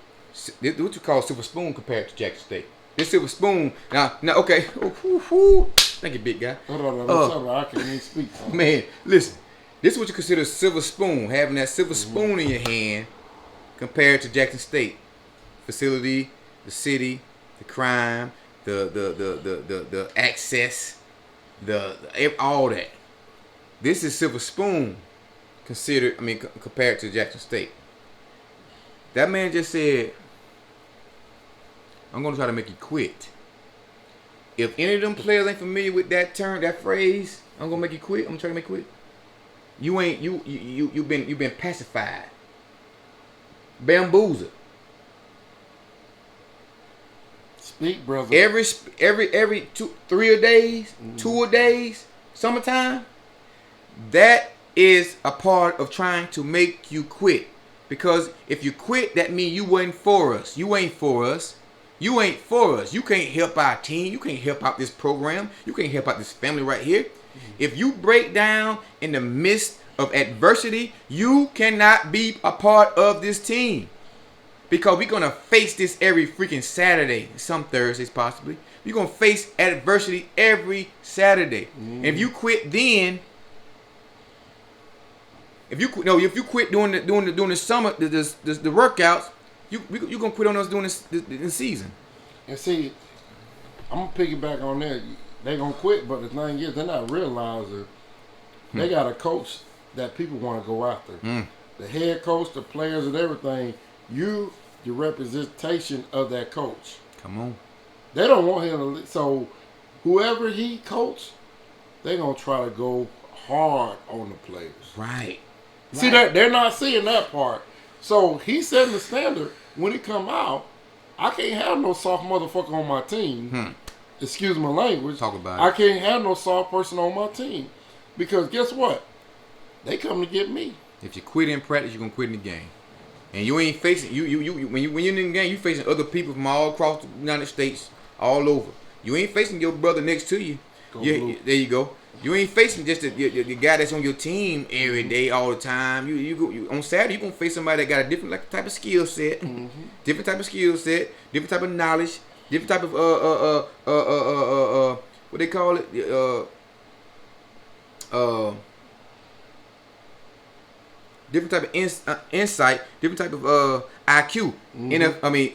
This what you call Silver Spoon compared to Jackson State. This Silver Spoon, now okay. Thank you, big guy. Hold on, I can't even speak. Man, listen. This is what you consider Silver Spoon, having that Silver Spoon in your hand compared to Jackson State. Facility, the city, the crime, the access, all that. This is Silver Spoon compared to Jackson State. That man just said, I'm gonna try to make you quit. If any of them players ain't familiar with that term, that phrase, I'm gonna make you quit, I'm gonna try to make you quit. You've been pacified. Bamboozled. Speak, brother. Every 3 a days, 2 a days, summertime, that is a part of trying to make you quit. Because if you quit, that means you wasn't for us. You ain't for us. You ain't for us. You can't help our team. You can't help out this program. You can't help out this family right here. If you break down in the midst of adversity, you cannot be a part of this team. Because we're going to face this every freaking Saturday. Some Thursdays possibly. You're going to face adversity every Saturday. If you quit then, if you quit during the summer, the workouts, you're going to quit on us during the season. And see, I'm going to piggyback on that. They're going to quit, but the thing is, they're not realizing they got a coach that people want to go after. The head coach, the players, and everything. You, the representation of that coach. Come on. They don't want him to. So, whoever he coach, they're going to try to go hard on the players. Right. See, they're not seeing that part. So, he's setting the standard. When he come out, I can't have no soft motherfucker on my team. Excuse my language. Talk about I can't have no soft person on my team. Because guess what? They come to get me. If you quit in practice, you're going to quit in the game. And you ain't facing when you're in the game, you facing other people from all across the United States, all over. You ain't facing your brother next to you. There you go. You ain't facing just the guy that's on your team every day, all the time. You on Saturday, you gonna face somebody that got a different type of skill set, different type of skill set, different type of knowledge, different type of what they call it, different type of insight, different type of IQ.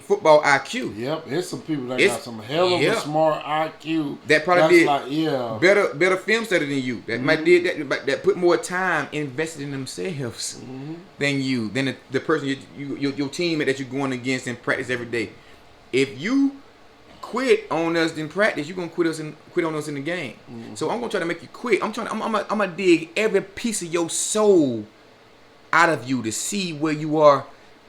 Football IQ. Yep, there's some people that got some hell of a smart IQ. That probably did better film study than you. That might did that put more time invested in themselves than you, than the person your teammate that you're going against in practice every day. If you quit on us in practice, you're gonna quit on us in the game. So I'm gonna try to make you quit. I'm gonna dig every piece of your soul out of you to see where you are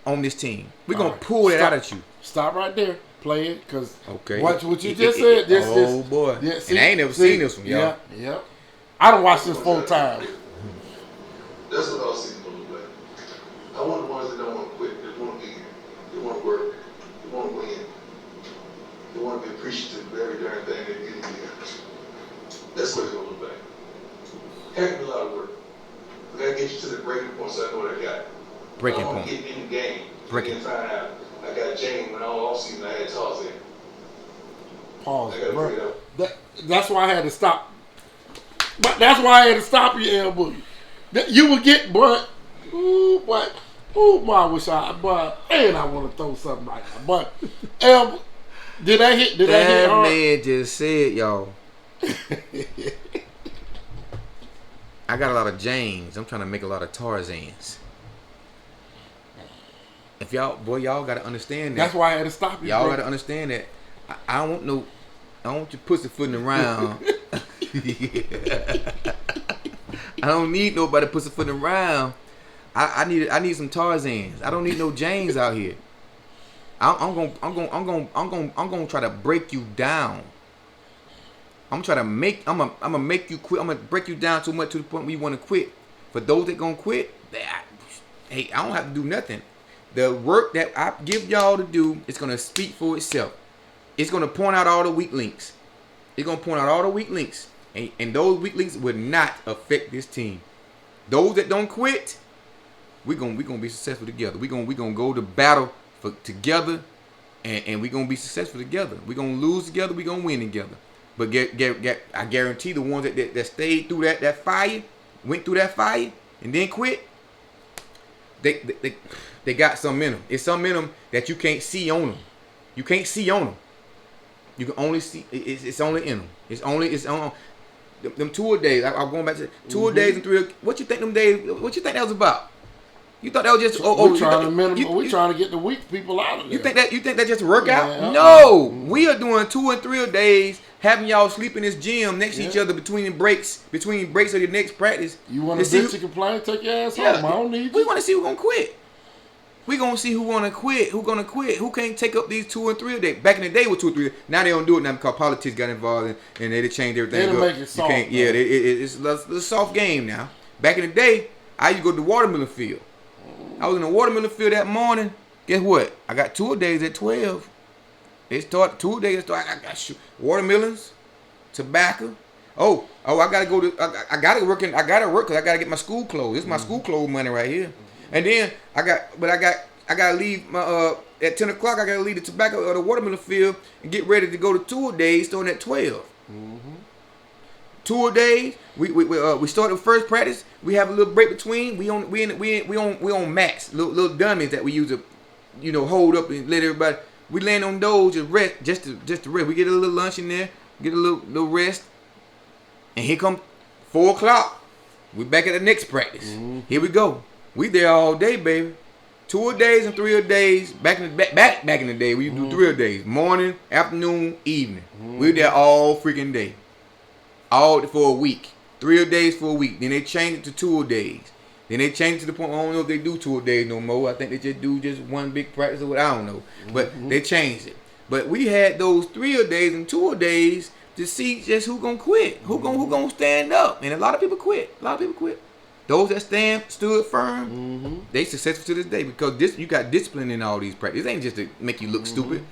on this team. We're going to pull that out of you. Stop right there. Play it, because okay. What you just said. Oh, boy. Yeah, and I ain't never seen this one, y'all. Yeah. I done watched this 4 times. That's what I was seeing from the play. I want the ones that don't want to quit. They want to be here. They want to work. They want to win. They want to be appreciative of every darn thing they get in here. That's what it's going to look like. Heck of a lot of work. We got to get you to the breaking point so I know what I got. Breaking I want point. to get in the game. Breaking. And find out. I got James when all offseason I had Tarzan. Pause. I got to Bro. figure it out. That's why I had to stop. But that's why I had to stop you, L Boogie. You would get, but ooh, boy, I wish but and I want to throw something like that. But L, did that hit? Did that hit hard? Man just said, y'all. I got a lot of James. I'm trying to make a lot of Tarzans. If y'all got to understand that. That's why I had to stop you. Y'all bro. got to understand that. I don't want you pussyfooting around. I don't need nobody pussyfooting around. I need some Tarzans. I don't need no James out here. I'm gonna try to break you down. I'm gonna make you quit. I'm gonna break you down too much to the point where you want to quit. For those that gonna quit, hey, I don't have to do nothing. The work that I give y'all to do is gonna speak for itself. It's gonna point out all the weak links. It's gonna point out all the weak links, and those weak links would not affect this team. Those that don't quit, we gonna be successful together. We gonna go to battle together, and we gonna be successful together. We gonna lose together. We gonna win together. But I guarantee the ones that stayed through that fire, went through that fire, and then quit. They got some in them. It's some in them that you can't see on them. You can't see on them. You can only see. It's only in them. It's on them 2 days. I'm going back to 2 days and 3. What you think them days? What you think that was about? You thought that was just we're trying to get the weak people out of there. You think that just work out? Yeah. No, we are doing 2 and 3 days, having y'all sleep in this gym next to each other between breaks of your next practice. You want to bitch and complain? Take your ass home. I don't need you. We want to see who's gonna quit. We gonna see who gonna quit. Who can't take up these 2 and 3 a day. Back in the day with 2 or 3. Now they don't do it now because politics got involved and they changed everything. They make it soft. It's a soft game now. Back in the day, I used to go to the watermelon field. I was in the watermelon field that morning. Guess what? I got 2 days at 12. They start 2 days. I got watermelons, tobacco. I gotta go to. I gotta work because I gotta get my school clothes. This is my school clothes money right here. And then I gotta leave my at 10 o'clock. I gotta leave the tobacco or the watermelon field and get ready to go to 2 days starting at 12. 2 days. We start the first practice. We have a little break between. We on max little dummies that we use to hold up and let everybody. We land on those just rest just to rest. We get a little lunch in there, get a little rest, and here come 4 o'clock. We back at the next practice. Here we go. We there all day, baby. 2 days and 3 days. Back in the day, we do 3 days. Morning, afternoon, evening. We there all freaking day. All for a week. 3 days for a week. Then they changed it to 2 days. Then they changed it to the point I don't know if they do 2 days no more. I think they just do one big practice or what, I don't know. But they changed it. But we had those 3 days and 2 days to see just who gonna quit. Who gonna stand up. And a lot of people quit. Those that stood firm, they successful to this day because you got discipline in all these practices. It ain't just to make you look stupid,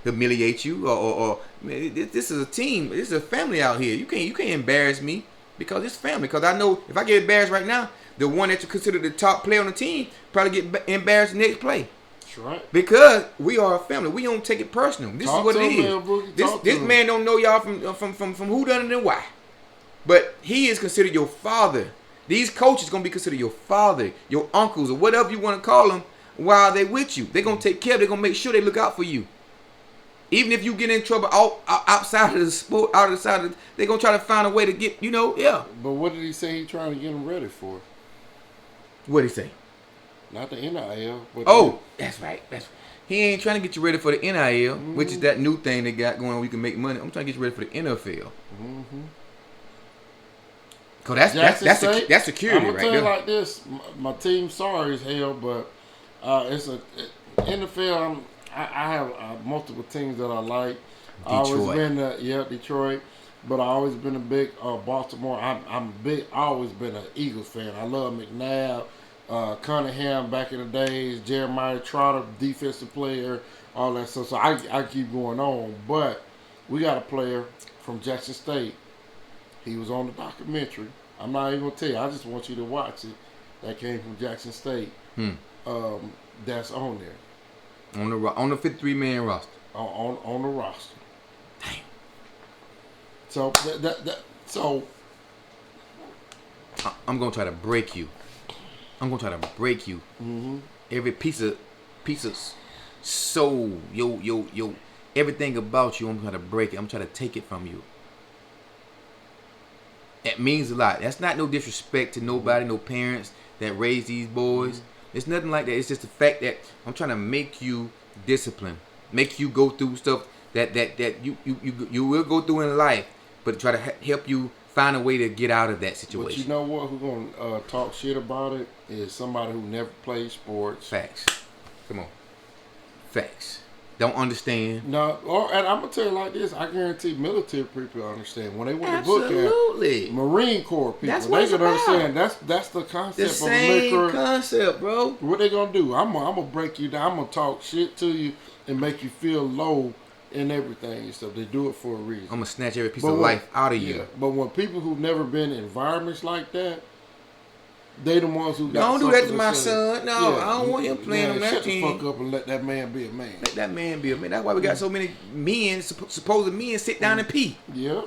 humiliate you, or this is a team. This is a family out here. You can't embarrass me because it's family. Because I know if I get embarrassed right now, the one that you consider the top player on the team probably get embarrassed the next play. That's right. Because we are a family. We don't take it personal. This is what it is. This man don't know y'all from who done it and why, but he is considered your father. These coaches going to be considered your father, your uncles, or whatever you want to call them while they with you. They're going to take care. They're going to make sure they look out for you. Even if you get in trouble outside of the sport, they're going to try to find a way to get, But what did he say he's trying to get them ready for? What did he say? Not the NIL. But that's right. He ain't trying to get you ready for the NIL, which is that new thing they got going on where you can make money. I'm trying to get you ready for the NFL. Cause that's security I'm gonna right tell there. you like this: my team sorry as hell, but it's a NFL. I have multiple teams that I like. I always been Detroit, but I always been a big Baltimore. I'm big. I always been an Eagles fan. I love McNabb, Cunningham back in the days, Jeremiah Trotter, defensive player, all that stuff. So I keep going on, but we got a player from Jackson State. He was on the documentary. I'm not even gonna tell you. I just want you to watch it. That came from Jackson State. That's on there. On the 53-man roster. On the roster. Damn. So so I'm gonna try to break you. Mm-hmm. Every piece of soul, yo, everything about you. I'm trying to break it. I'm trying to take it from you. That means a lot. That's not no disrespect to nobody, no parents that raise these boys. It's nothing like that. It's just the fact that I'm trying to make you disciplined, make you go through stuff that you will go through in life, but try to help you find a way to get out of that situation. But you know what? Who's gonna talk shit about it is somebody who never played sports. Facts. Come on. Facts. Don't understand. No, and I'm gonna tell you like this. I guarantee military people understand when they went Absolutely. to book camp. Marine Corps people, That's they what it's can about. understand. That's the concept The of same liquor. concept, bro. What they gonna do? I'm gonna break you down. I'm gonna talk shit to you and make you feel low and everything and stuff. They do it for a reason. I'm gonna snatch every piece of life out of you. But when people who've never been in environments like that, they the ones who got Don't do that to something my say. son. No, I don't want him playing on that shut team. the fuck up and let that man be a man. Let that man be a man. That's why we got so many men, supposed men, sit down and pee. Yep.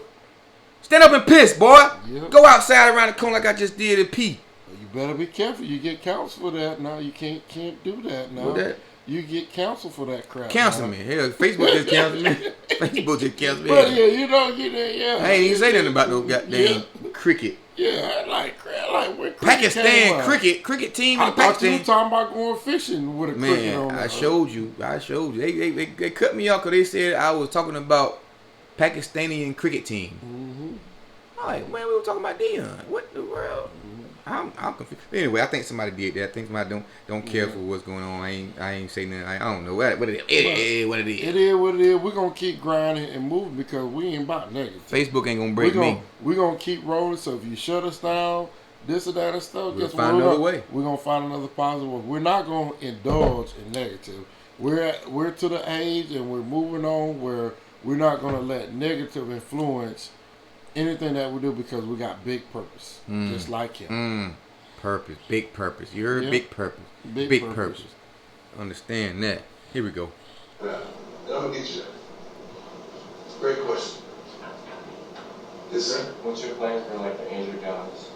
Stand up and piss, boy. Yep. Go outside around the corner like I just did and pee. You better be careful. You get counsel for that. Now you can't do that. Now What that? you get counsel for that crap. Counsel now. me. Hell, Facebook just counseled me. Facebook just counseled me. But yeah, you don't get that. Yeah. I ain't even say nothing about no goddamn cricket. Yeah, I like when cricket Pakistan came out. cricket team in I thought you Pakistan. were talking about going fishing with a cricket on. Man, I showed you. They cut me off because they said I was talking about Pakistani cricket team. Mm-hmm. I'm like, man, we were talking about Deion. What in the world? I'm confused. Anyway, I think somebody did that. I think somebody don't care for what's going on. I ain't saying nothing. I don't know what it is. It is what it is. It is what it is. We're gonna keep grinding and moving because we ain't about negative. Facebook ain't gonna break me. We're gonna keep rolling. So if you shut us down, this or that and stuff, We'll guess find what? another way. We're gonna find another positive way. We're not gonna indulge in negative. We're to the age and we're moving on where we're not gonna let negative influence anything that we do because we got big purpose, just like him. Purpose, big purpose. You heard? Yeah. Big purpose. Big purpose. purpose. Understand that. Here we go. Yeah, and I'm gonna get you there. Great question. Yes, sir. What's your plan for like the injured guys?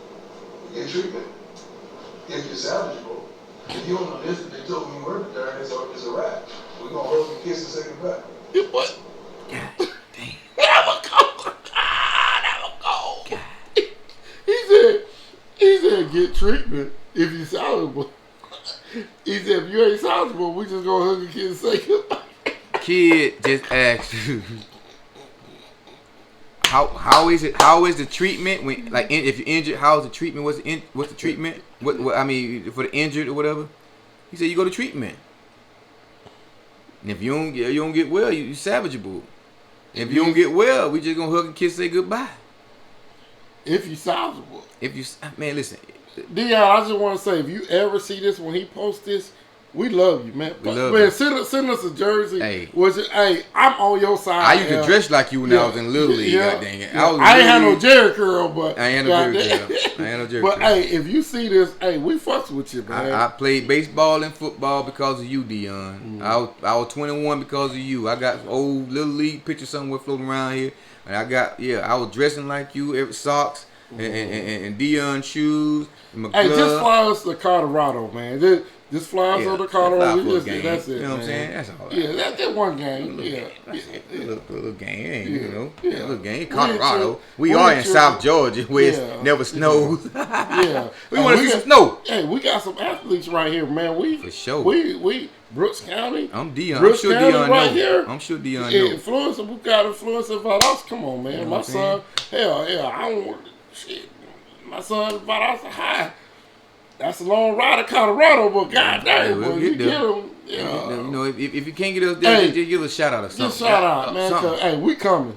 Get treatment. If you're salvageable. If you don't know this, they told me you weren't there, it's a wrap. We're gonna hug and kiss and say goodbye. What? God damn. Never go. Never go. He said, get treatment if you're salvageable. He said, if you ain't salvageable, we just gonna hug a kid and say goodbye. Kid just asked you. How is it? How is the treatment when like if you're injured? How is the treatment? What's the treatment? What I mean for the injured or whatever? He said you go to treatment. And if you don't get well, you salvageable. If you don't get well, we just gonna hug and kiss, say goodbye. If you salvageable. If you man, listen. Deion, I just want to say, if you ever see this when he posts this, we love you, man. We love man, you. Send us a jersey. Hey. Hey, I'm on your side. I used to dress like you when I was in Little League. Yeah. God dang it. Yeah. was I ain't had no Little Jerry curl, but I ain't no Jerry curl. I ain't no Jerry But curl. hey, if you see this, hey, we fucks with you, man. I played baseball and football because of you, Deion. I was 21 because of you. I got old Little League pictures somewhere floating around here. And I was dressing like you, every socks and Deion shoes and my Hey, glove. just fly us to Colorado, man. Just fly us to Colorado. That's it. You know what I'm man. saying? That's all. Yeah, that's one game. Little game, Yeah. you know. Yeah. Little game. We Colorado. ain't We sure- are we in ain't South sure- Georgia where Yeah. it never snows. Yeah. We want to see some snow. Hey, we got some athletes right here, man. For sure. We Brooks County. I'm Deion. I'm Brooks sure County Deion right know. here. I'm sure Deion Yeah, know. influencer. We got influencer about us. Come on, man. You know My what I'm son. Hell, I don't want shit. my son about, I said, hi. That's a long ride to Colorado, but goddamn, we'll you get get there. him. Yeah. You know, if you can't get us there, Hey, just give us a shout out or something. Just shout out, man. Something. Cause, hey, we coming.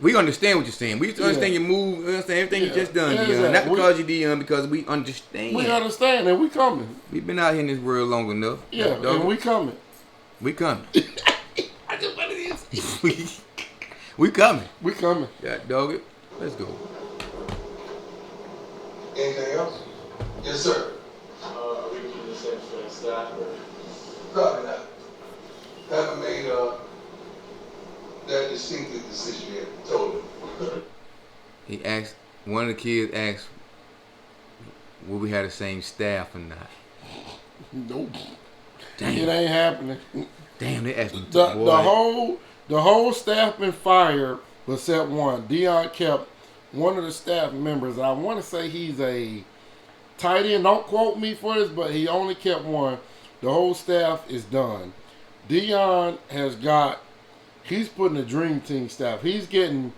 We understand what you're saying. We understand your move. We understand everything you just done, Deion. Not because you're Deion, because we understand. We understand, and we coming. We've been out here in this world long enough. Yeah, and we coming. We coming. I just what it is. We coming. We coming. God dog it. Let's go. Anything else? Yes, sir. Are we keeping the same for the staff or? Probably not. Haven't made that distinctive decision yet. Totally. He asked, one of the kids asked, will we have the same staff or not? Nope. Damn. It ain't happening. Damn, they asked me. The whole staff been fired except one. Deion kept one of the staff members. I want to say he's a tight end. Don't quote me for this, but he only kept one. The whole staff is done. Deion he's putting a dream team staff. He's getting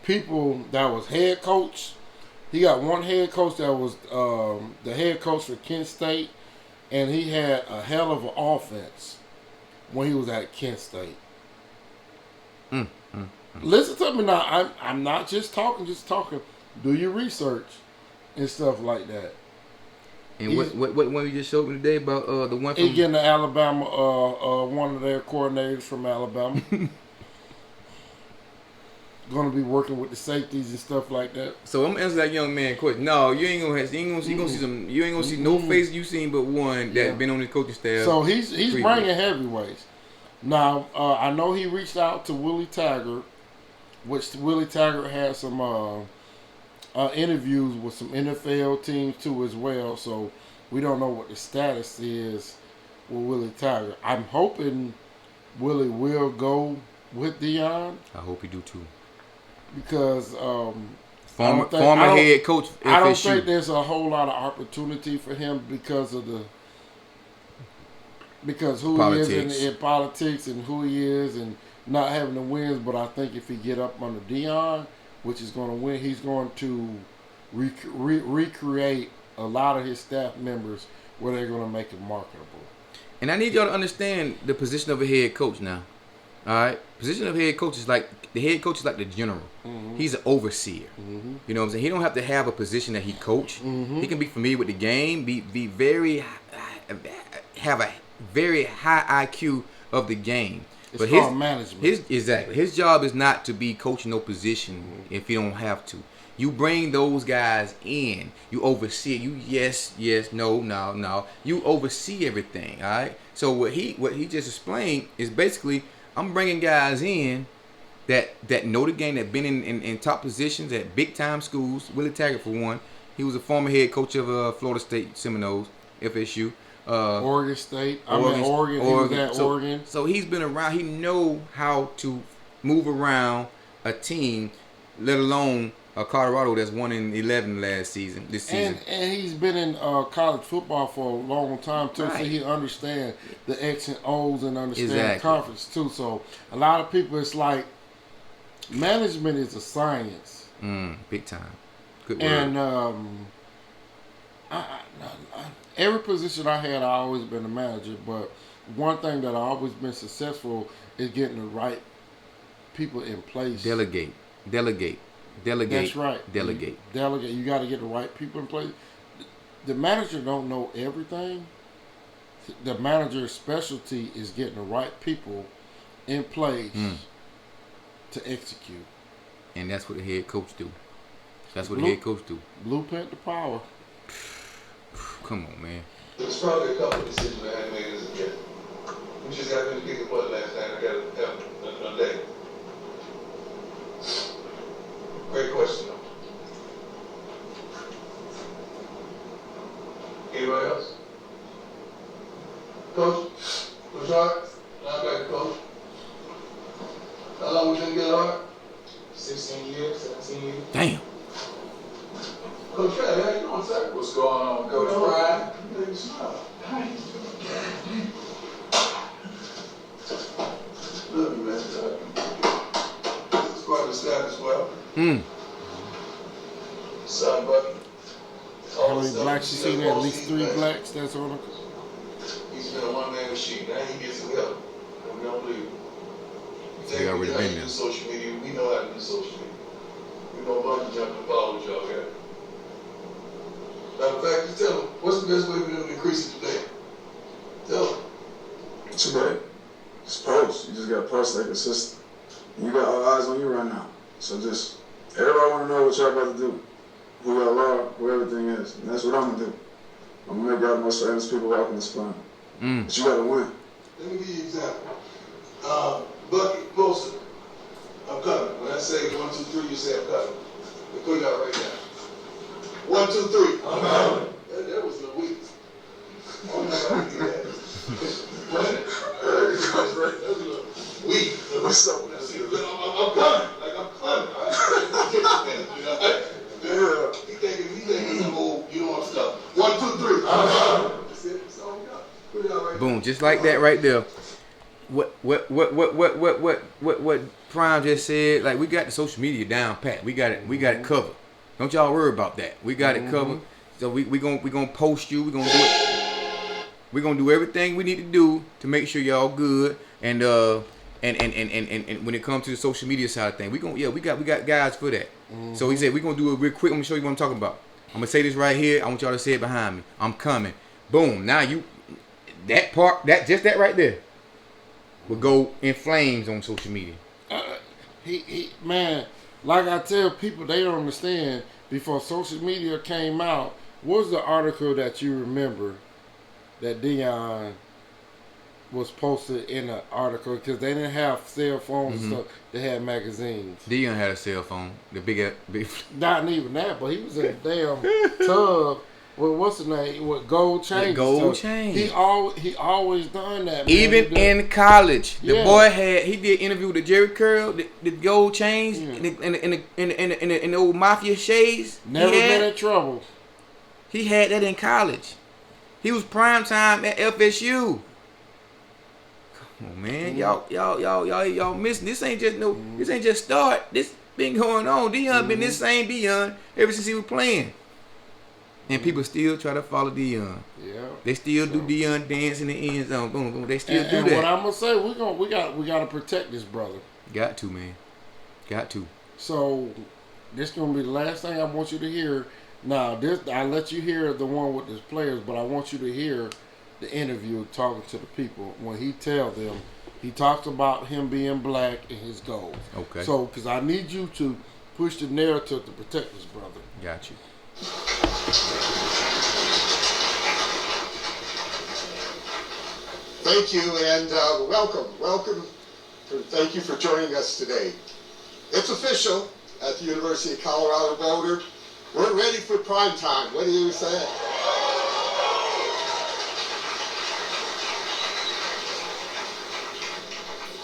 people that was head coach. He got one head coach that was the head coach for Kent State, and he had a hell of an offense when he was at Kent State. Listen to me now. I'm not just talking. Do your research and stuff like that. And what one you just showed me today about the one from... He getting to Alabama, one of their coordinators from Alabama. Going to be working with the safeties and stuff like that. So I'm gonna answer that young man question. No, you ain't gonna see no face you seen but one that been on the coaching staff. So he's bringing heavyweights. Now I know he reached out to Willie Taggart, which Willie Taggart had some interviews with some NFL teams too as well. So we don't know what the status is with Willie Taggart. I'm hoping Willie will go with Deion. I hope he do too. Because former head coach FSU. I don't think there's a whole lot of opportunity for him because who politics. he is in politics and who he is and not having the wins. But I think if he get up under Deion, which is going to win, he's going to recreate a lot of his staff members where they're going to make it marketable. And I need y'all to understand the position of a head coach now. All right, position of head coach is like the head coach is like the general. Mm-hmm. He's an overseer. Mm-hmm. You know what I'm saying? He don't have to have a position that he coach. Mm-hmm. He can be familiar with the game, have a very high IQ of the game. It's called management. His job is not to be coaching no position if he don't have to. You bring those guys in. You oversee it. You yes, no. You oversee everything. All right. So what he just explained is basically, I'm bringing guys in that know the game, that been in top positions at big time schools. Willie Taggart for one. He was a former head coach of Florida State Seminoles, FSU. Oregon State. Oregon. He was at Oregon. So he's been around. He know how to move around a team, let alone Colorado that's 1-11 this season. And he's been in college football for a long time too, right. So he understands the X and O's and understands the conference too. So a lot of people, it's like management is a science. Big time. Good word. And every position I had, I always been a manager. But one thing that I always been successful is getting the right people in place. Delegate. That's right. Delegate. You got to get the right people in place. The manager don't know everything. The manager's specialty is getting the right people in place to execute. And that's what the head coach do. Blueprint to power. Come on, man. There's probably a couple of decisions I had made as a kid. We just got to kick the butt last night. I got to have another day. Great question, though. Anybody else? Coach? Coach Hart? Linebacker coach? How long we been together, Hart? 16 years, 17 years. Damn. Coach Fred, how you doing, sir? What's going on, Coach Fry? Love you, man. It's part of the staff as well. Son, buddy. How many blacks you seen there? At least 3 blacks that's on it. He's been a one-man machine. Now he gets some help. And we don't believe him. He already been there. Social media. We know how to do social media. We know about to jump and follow what y'all got. Matter of fact, just tell them, what's the best way for them to increase it today? Tell them. Today, just post. You just got to post like consistent. You got all eyes on you right now. So just, everybody want to know what y'all about to do. Who y'all are, who everything is. And that's what I'm going to do. I'm going to make y'all the most famous people walking this planet. But you got to win. Let me give you an example. Bucket, closer. I'm coming. When I say 1, 2, 3, you say I'm coming. We put it out right now. 1, 2, 3. I'm coming. That was a week. I'm not going to do that. Weak. What's up? I'm coming. Like I'm coming. Right? Yeah. He thinking some old, you know what stuff. 1, 2, 3. I'm coming. That's it. That's all we got. Put it out right Boom, just like that right there. What Prime just said, like we got the social media down pat. We got it covered. Don't y'all worry about that. We got it covered. So we gonna post you. We gonna do it. We gonna do everything we need to do to make sure y'all good. And when it comes to the social media side of things, we got guys for that. So he said we gonna do it real quick. I'm gonna show you what I'm talking about. I'm gonna say this right here. I want y'all to say it behind me. I'm coming. Boom. Now that part, that right there will go in flames on social media. Man, like I tell people, they don't understand. Before social media came out, what was the article that you remember that Deion was posted in an article? Because they didn't have cell phones and stuff. They had magazines. Deion had a cell phone. The big. Not even that, but he was in a damn tub. Well, what's the name? With gold chains. With gold chains. He always done that. Man. Even in college, the boy he did interview with the Jerry Curl, the gold chains, in the old mafia shades. Never been in trouble. He had that in college. He was PrimeTime at FSU. Come on, man, y'all missing. This ain't just start. This been going on. Deion been this same Deion ever since he was playing. And people still try to follow Deion. Yeah. They still do Deion dance in the end zone. Boom, boom. They still do that. What I'm gonna say, we gotta protect this brother. Got to, man. Got to. So this gonna be the last thing I want you to hear. Now I let you hear the one with the players, but I want you to hear the interview talking to the people when he tells them. He talks about him being black and his goals. Okay. So, because I need you to push the narrative to protect this brother. Got you. Thank you and welcome. Thank you for joining us today. It's official at the University of Colorado Boulder. We're ready for prime time. What do you say?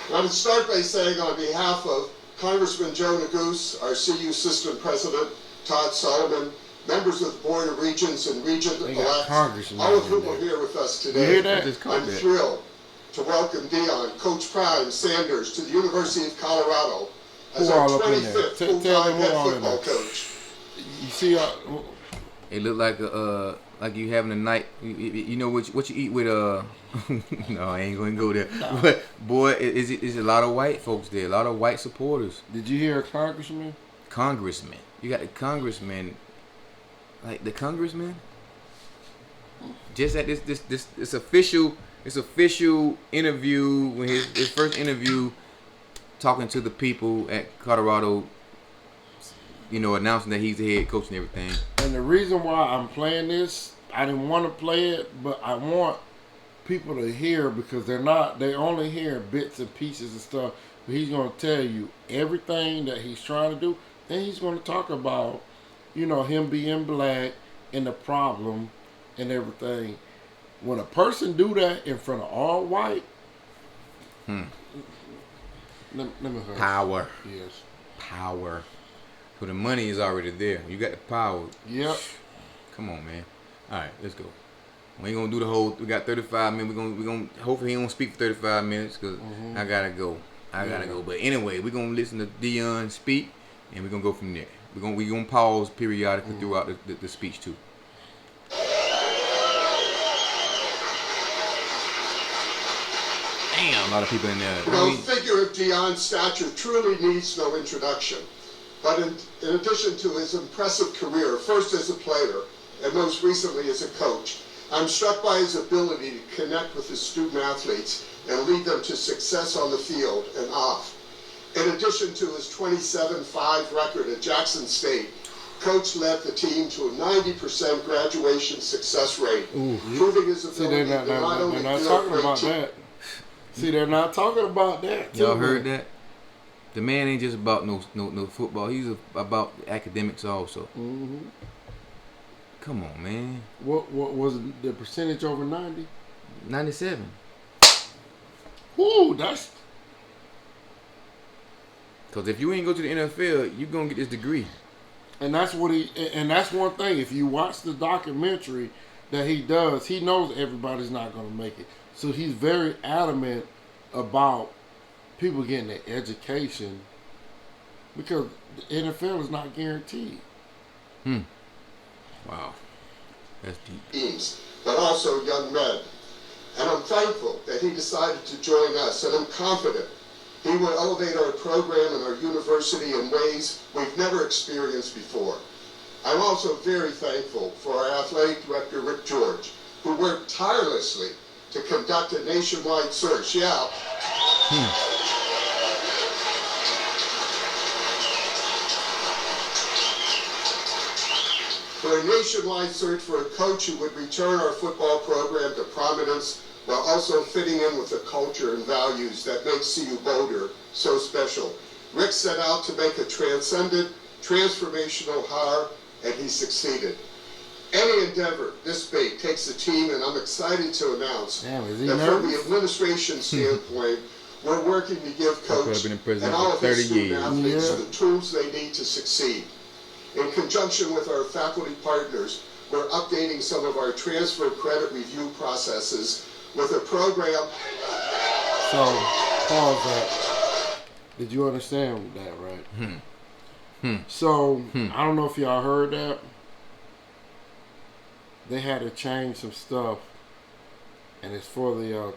I want to start by saying on behalf of Congressman Joe Neguse, our CU System President, Todd Solomon, members of the Board of Regents and Regent-elects, all of whom are here with us today. I'm thrilled to welcome Deion, Coach Prime Sanders to the University of Colorado as our 25th full-time head football coach. You see, it looked like you having a night. You know what you eat with No, I ain't gonna go there. No. But boy, is a lot of white folks there. A lot of white supporters. Did you hear a congressman? Congressman. You got the congressman. Like the congressman. Just at this official interview, when his first interview, talking to the people at Colorado. You know, announcing that he's the head coach and everything. And the reason why I'm playing this, I didn't want to play it, but I want people to hear because they only hear bits and pieces and stuff. But he's going to tell you everything that he's trying to do. Then he's going to talk about, him being black and the problem and everything. When a person do that in front of all white, let me hurry. Power. Yes. Power. So the money is already there. You got the power. Yep. Come on, man. All right, let's go. We ain't gonna do the whole. We got 35 minutes. We gonna. Hopefully he don't speak for 35 minutes because I gotta go. I gotta go. But anyway, we gonna listen to Deion speak, and we gonna go from there. We gonna pause periodically throughout the speech too. bam, a lot of people in there. No figure of Deion's stature truly needs no introduction. But in addition to his impressive career, first as a player and most recently as a coach, I'm struck by his ability to connect with his student athletes and lead them to success on the field and off. In addition to his 27-5 record at Jackson State, Coach led the team to a 90% graduation success rate, proving his ability to not only build great teams. See, they're not talking about that. Y'all heard that? The man ain't just about no football. He's about academics also. Mm-hmm. Come on, man. What was the percentage over 90? 97. Ooh, that's. Because if you ain't go to the NFL, you gonna get this degree. And that's what and that's one thing. If you watch the documentary that he does, he knows everybody's not gonna make it. So he's very adamant about people getting their education because the NFL is not guaranteed. Wow. That's deep. Teams, but also young men. And I'm thankful that he decided to join us, and I'm confident he will elevate our program and our university in ways we've never experienced before. I'm also very thankful for our athletic director, Rick George, who worked tirelessly to conduct a nationwide search. For a nationwide search for a coach who would return our football program to prominence while also fitting in with the culture and values that make CU Boulder so special. Rick set out to make a transcendent, transformational hire, and he succeeded. Any endeavor this big takes a team, and I'm excited to announce that from the administration standpoint, we're working to give Coach and all of his student athletes the tools they need to succeed. In conjunction with our faculty partners, we're updating some of our transfer credit review processes with a program. So, pause that. Did you understand that, right? So, I don't know if y'all heard that. They had to change some stuff, and it's for the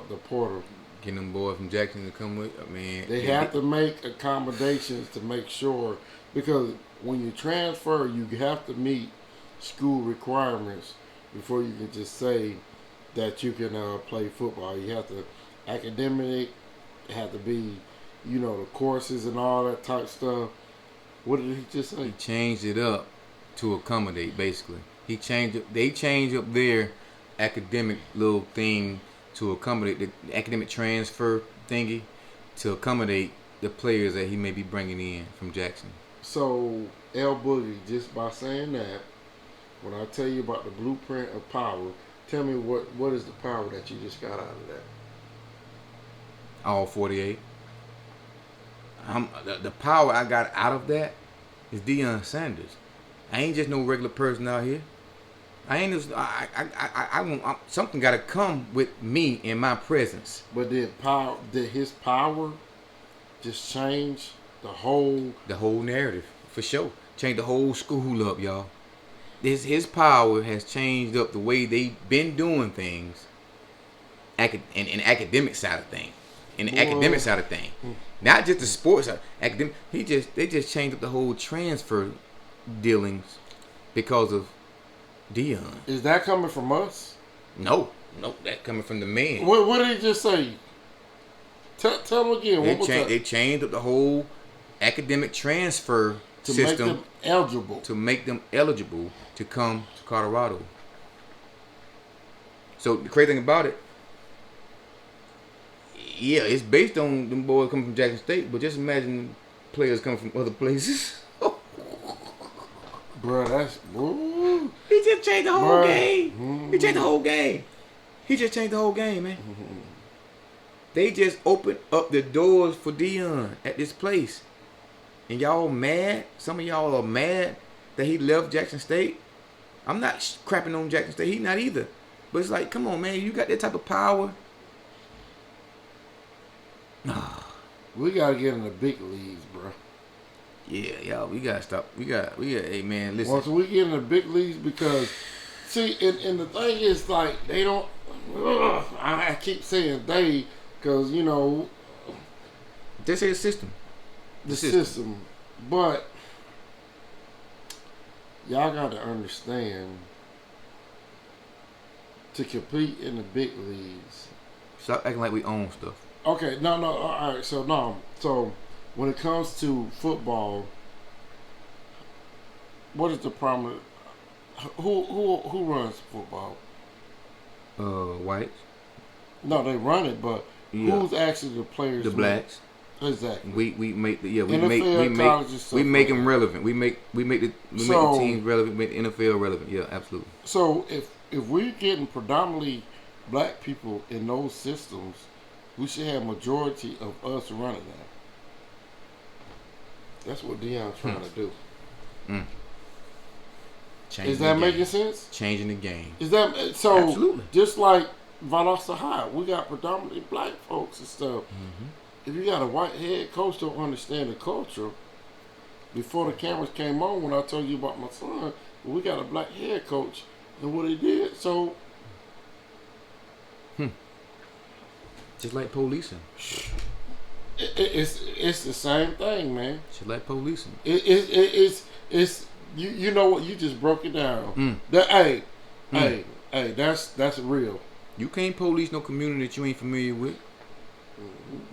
the portal. Getting them boys from Jackson to come with. I mean, they have to make accommodations to make sure, because when you transfer, you have to meet school requirements before you can just say that you can play football. You have to academic, it have to be, the courses and all that type stuff. What did he just say? He changed it up to accommodate, basically. They changed up their academic little thing to accommodate the academic transfer thingy to accommodate the players that he may be bringing in from Jackson. So, L Boogie, just by saying that, when I tell you about the blueprint of power, tell me what is the power that you just got out of that? All 48. The power I got out of that is Deion Sanders. I ain't just no regular person out here. I ain't just, something got to come with me in my presence. But did his power just change the whole narrative, for sure? Change the whole school up, y'all. His power has changed up the way they been doing things, in academic side of things. Academic side of things, not just the sports side. Academic. They just changed up the whole transfer dealings because of Deion. Is that coming from us? No, that coming from the man. What did he just say? Tell him again. They changed up the whole academic transfer system make them eligible. To make them eligible to come to Colorado. So the crazy thing about it, yeah, it's based on them boys coming from Jackson State, but just imagine players coming from other places. Bro, that's... Ooh. He just changed the whole game. He changed the whole game. He just changed the whole game, man. They just opened up the doors for Deion at this place. And y'all mad? Some of y'all are mad that he left Jackson State. I'm not crapping on Jackson State. He not either. But it's like, come on, man. You got that type of power. We got to get in the big leagues, bro. Yeah, y'all, we gotta stop. We got. Hey, man, listen. Once we get in the big leagues, because see, and the thing is, like, they don't. I keep saying they because you know they say the system. The system. But y'all got to understand, to compete in the big leagues. Stop acting like we own stuff. Okay, no, all right. So when it comes to football, what is the prominent? Who runs football? Whites. No, they run it, but who's actually the players? The blacks. Exactly. We make the NFL, we make them relevant. We make the teams relevant. Make the NFL relevant. Yeah, absolutely. So if we're getting predominantly black people in those systems, we should have majority of us running that. That's what Deion's trying to do. Is that making sense? Changing the game. Is that so? Absolutely. Just like Valdosta High, we got predominantly black folks and stuff. Mm-hmm. If you got a white head coach don't understand the culture, before the cameras came on, when I told you about my son, we got a black head coach and what he did. So, just like policing. It's the same thing, man. Just like policing. It's you know what, you just broke it down. Hey, that's real. You can't police no community that you ain't familiar with.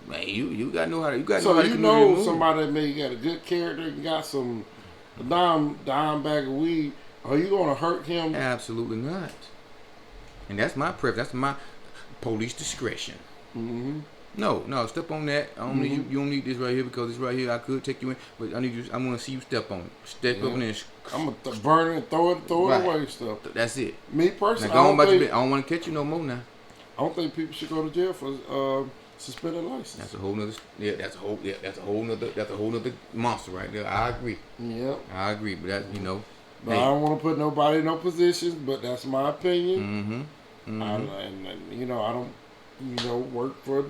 Man, you gotta know how to. So you know somebody that may got a good character and got some dime bag of weed. Are you gonna hurt him? Absolutely not. And that's my preference. That's my police discretion. Mm-hmm. No, step on that. I don't need you. You don't need this right here because this right here I could take you in, but I need you. I want to see you step on it. Step up in there. I'm gonna burn it and throw it away stuff. That's it. Me personally, now, I don't want to catch you no more now. I don't think people should go to jail for suspended license. That's a whole nother. That's a whole nother monster right there. I agree. Yep. I agree, but that But I don't want to put nobody in no positions. But that's my opinion. Mm-hmm. And I don't work for. I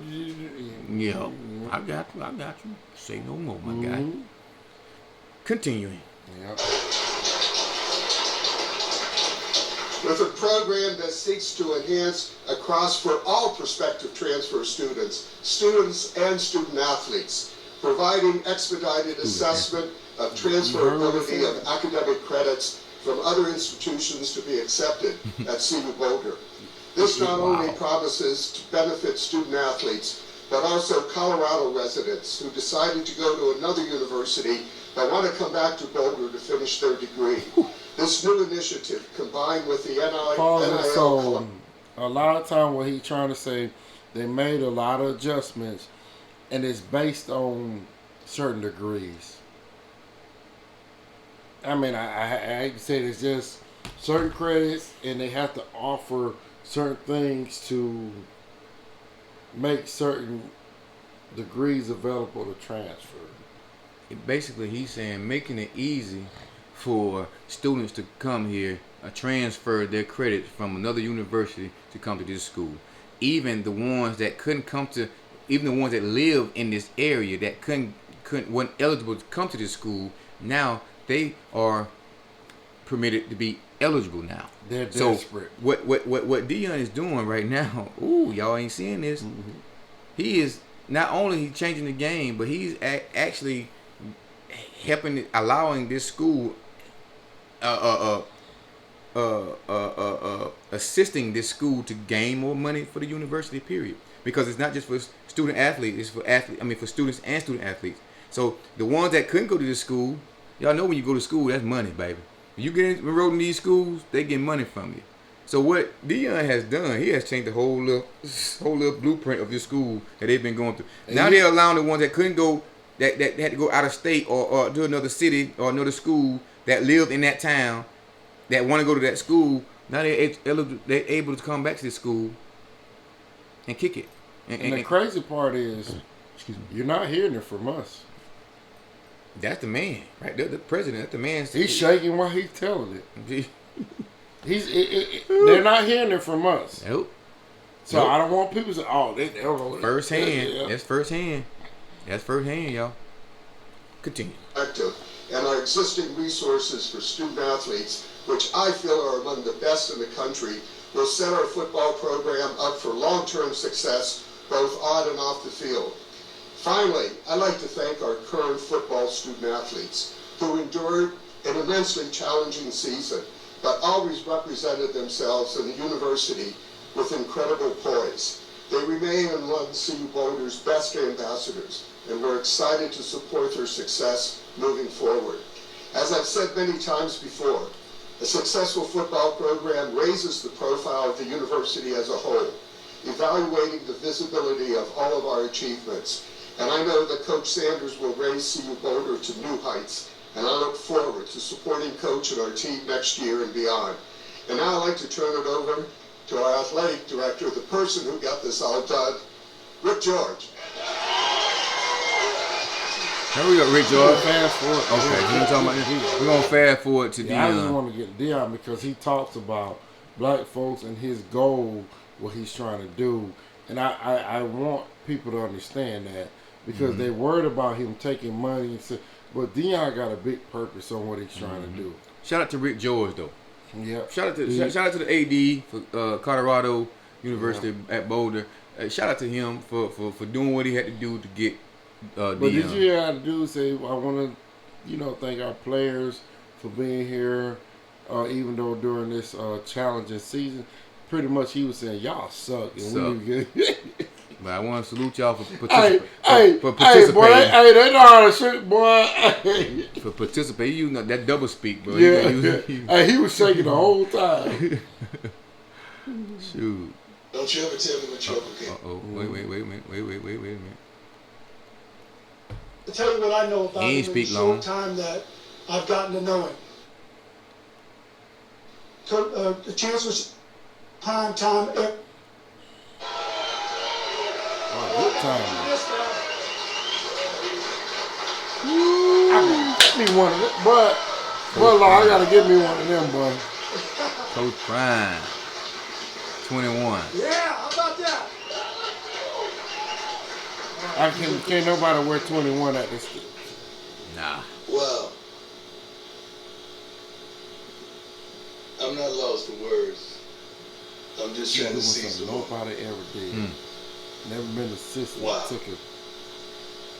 got you. Say no more, my guy. Continuing. Yep. With a program that seeks to enhance across for all prospective transfer students and student athletes, providing expedited assessment of transferability of academic credits from other institutions to be accepted at CU Boulder. This not only promises to benefit student athletes, but also Colorado residents who decided to go to another university but want to come back to Boulder to finish their degree. This new initiative, combined with the NIL... So, a lot of time what he's trying to say, they made a lot of adjustments, and it's based on certain degrees. I mean, I hate to say it, it's just certain credits, and they have to offer certain things to make certain degrees available to transfer. Basically, he's saying making it easy for students to come here, transfer their credits from another university to come to this school. Even the ones that even the ones that live in this area that weren't eligible to come to this school, now they are permitted to be eligible now. They're desperate. So what Deion is doing right now, y'all ain't seeing this. Mm-hmm. He is not only changing the game, but he's actually allowing this school, assisting this school to gain more money for the university. Period. Because it's not just for student athletes; it's for students and student athletes. So the ones that couldn't go to this school, y'all know when you go to school, that's money, baby. When you get enrolled in these schools, they get money from you. So what Deion has done, he has changed the whole little blueprint of this school that they've been going through. Now they're allowing the ones that couldn't go, that had to go out of state or to another city or another school that lived in that town, that want to go to that school. Now they're able to come back to this school and kick it. And the crazy part is, you're not hearing it from us. That's the man, right? The president. That's the man. He's shaking while he's telling it. They're not hearing it from us. Nope. So I don't want people to say, they don't know. First hand. Yeah. That's first hand. That's first hand, y'all. Continue. And our existing resources for student athletes which I feel are among the best in the country, will set our football program up for long-term success, both on and off the field. Finally, I'd like to thank our current football student athletes who endured an immensely challenging season, but always represented themselves in the university with incredible poise. They remain among CU Boulder's best ambassadors, and we're excited to support their success moving forward. As I've said many times before, a successful football program raises the profile of the university as a whole, evaluating the visibility of all of our achievements. And I know that Coach Sanders will raise CU Boulder to new heights, and I look forward to supporting Coach and our team next year and beyond. And now I'd like to turn it over to our athletic director, the person who got this all done, Rick George. Now we got Rick George. Fast forward. Okay, we're going to fast forward to Deion. I just want to get Deion because he talks about black folks and his goal, what he's trying to do. And I want people to understand that because they're worried about him taking money. But Deion got a big purpose on what he's trying to do. Shout out to Rick George, though. Yep. Shout out to the AD for Colorado University at Boulder. Shout out to him for doing what he had to do to get Deion. But did you hear how the dude say, I want to, thank our players for being here, even though during this challenging season, pretty much he was saying, y'all suck. And we good. But I want to salute y'all for participating. Hey, boy, they know how to shoot, boy. For participating. You know, that double speak, bro. Yeah. Hey, he was shaking the whole time. Shoot. Don't you ever tell me what you're up against. Wait a minute. To tell you what I know about him in the short time that I've gotten to know him. The chance was PrimeTime. Good time. Give me one of them, but I gotta give me one of them, boy. Coach Prime, 21. Yeah, how about that? Can't nobody wear 21 at this. Nah. Well, I'm not lost for words. I'm just trying to see some. Nobody ever did. Never been assistant. Wow. Took it.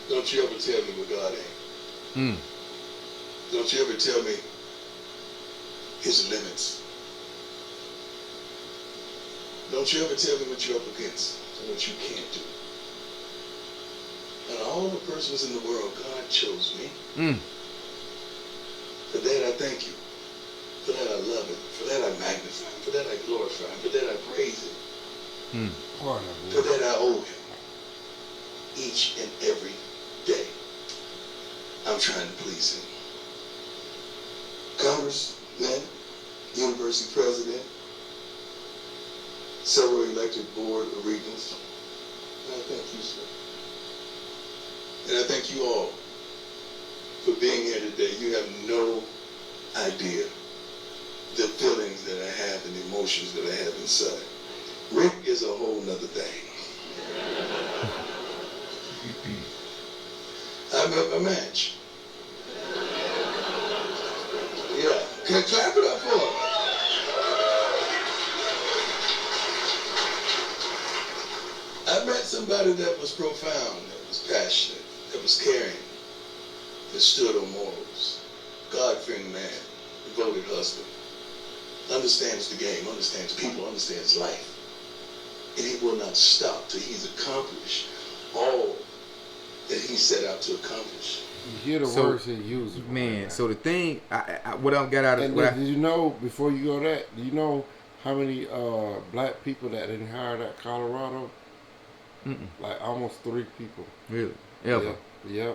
Don't you ever tell me what God ain't. Don't you ever tell me his limits. Don't you ever tell me what you're up against and what you can't do. And all the persons in the world, God chose me. For that I thank you. For that I love him. For that I magnify him. For that I glorify him. For that I praise him. For that I owe him. Each and every day. I'm trying to please him. Congressman, university president, several elected board of regents. I thank you, sir. And I thank you all for being here today. You have no idea the feelings that I have and the emotions that I have inside. Rick is a whole nother thing. I'm a match. Yeah. Can clap it up for him. I met somebody that was profound, that was passionate, that was caring, that stood on morals. God-fearing man, devoted husband. Understands the game, understands people, understands life. And he will not stop till he's accomplished all that he set out to accomplish. You hear the words he uses. Man, right? So the thing, what I got out of it. Did you know, before you go that, do you know how many black people that didn't hire at Colorado? Like almost 3 people. Really? Ever? Yeah.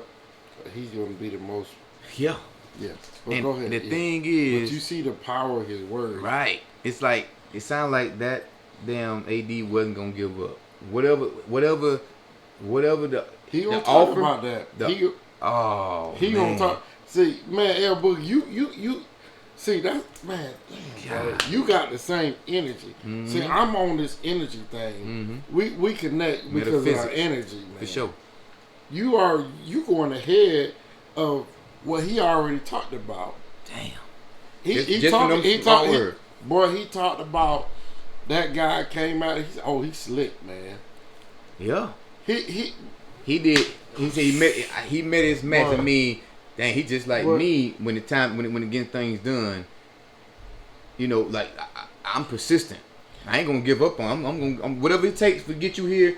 He's going to be the most. Yeah. Yeah. Well, go ahead. The thing is. But you see the power of his words. Right. It's like, it sounds like that damn AD wasn't going to give up. Whatever the. He gonna talk about that. He man. Gonna talk. See, man, L Boogie, you see that, man. Bro, you got the same energy. See, I'm on this energy thing. We connect because of our energy, man. For sure. You going ahead of what he already talked about. Damn. He talked about that guy came out. He's slick, man. Yeah. He did. He said he met his match. I mean, dang, he just like me when getting things done. You know, like I'm persistent. I ain't gonna give up on. I'm whatever it takes to get you here.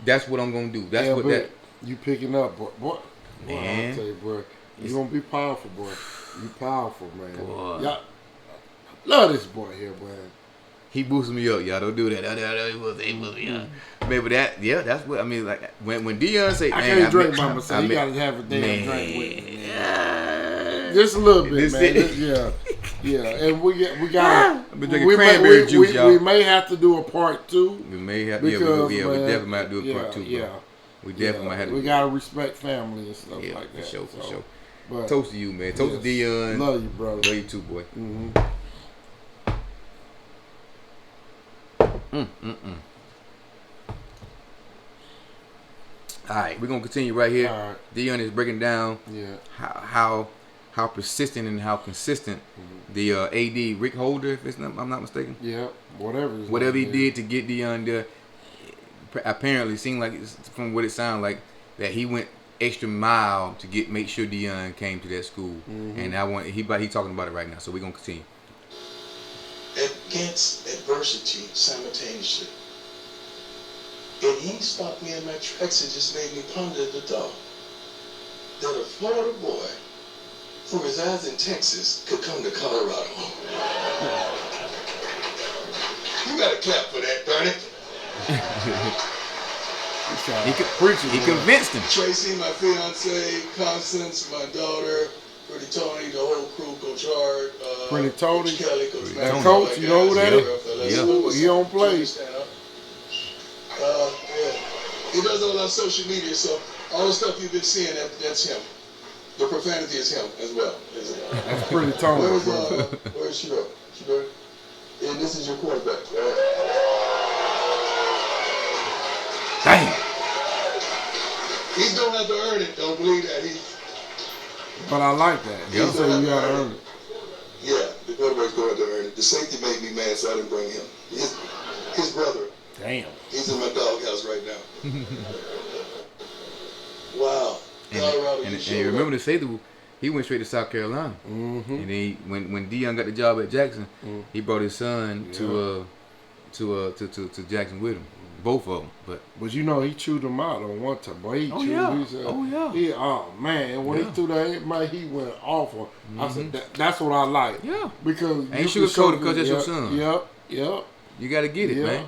That's what I'm gonna do. That's what that. You picking up, boy. Man, I tell you, bro, you gonna be powerful, boy. You powerful, man. Boy. Y'all, love this boy here, man. He boosted me up, y'all. Don't do that. He boosted me up. Man, but that's what I mean. Like when Deion say, I can't drink by myself. You gotta have a damn drink with me, man. Just a little bit, man. Yeah. And we got. I've been drinking cranberry juice, y'all. We may have to do a part 2. We may have. We definitely might do a part 2. Yeah. We definitely might have to. We gotta respect family and stuff like that. For sure. But, toast to you, man. Toast to Deion. Love you, brother. Love you too, boy. All right, we're gonna continue right here. All right. Deion is breaking down how persistent and how consistent the AD Rick Holder, if I'm not mistaken. Yeah, whatever he did to get Deion there. Apparently, seemed like from what it sounded like that he went extra mile to make sure Deion came to that school, and he talking about it right now. So we're gonna continue. Against adversity simultaneously. And he stopped me in my tracks and just made me ponder the thought that a Florida boy who resides in Texas could come to Colorado. You gotta clap for that, Bernie. He convinced him. Tracy, my fiance, Constance, my daughter, Pretty Tony, the whole crew, Coach Hart, Pretty Tony, Coach Kelly, Coach Matt, Coach, you know who that is? Yeah. He don't play. He does it on our social media, so all the stuff you've been seeing, that's him. The profanity is him as well. That's Pretty Tony. Where's Shiro? Shiro? And this is your quarterback. Dang. He's gonna have to earn it. Don't believe that. But I like that. Yeah. So you gotta earn it. Yeah, the quarterback's going to earn it. The safety made me mad, so I didn't bring him. His brother. Damn. He's in my doghouse right now. Wow. And you remember the safety, he went straight to South Carolina. And then when Deion got the job at Jackson, he brought his son to Jackson with him. Both of them, but you know he chewed him out on one time. Boy, he he threw that, man, he went off on. I said that's what I like. Yeah, because ain't sugarcoated because that's your son. Yep. You got to get it, man.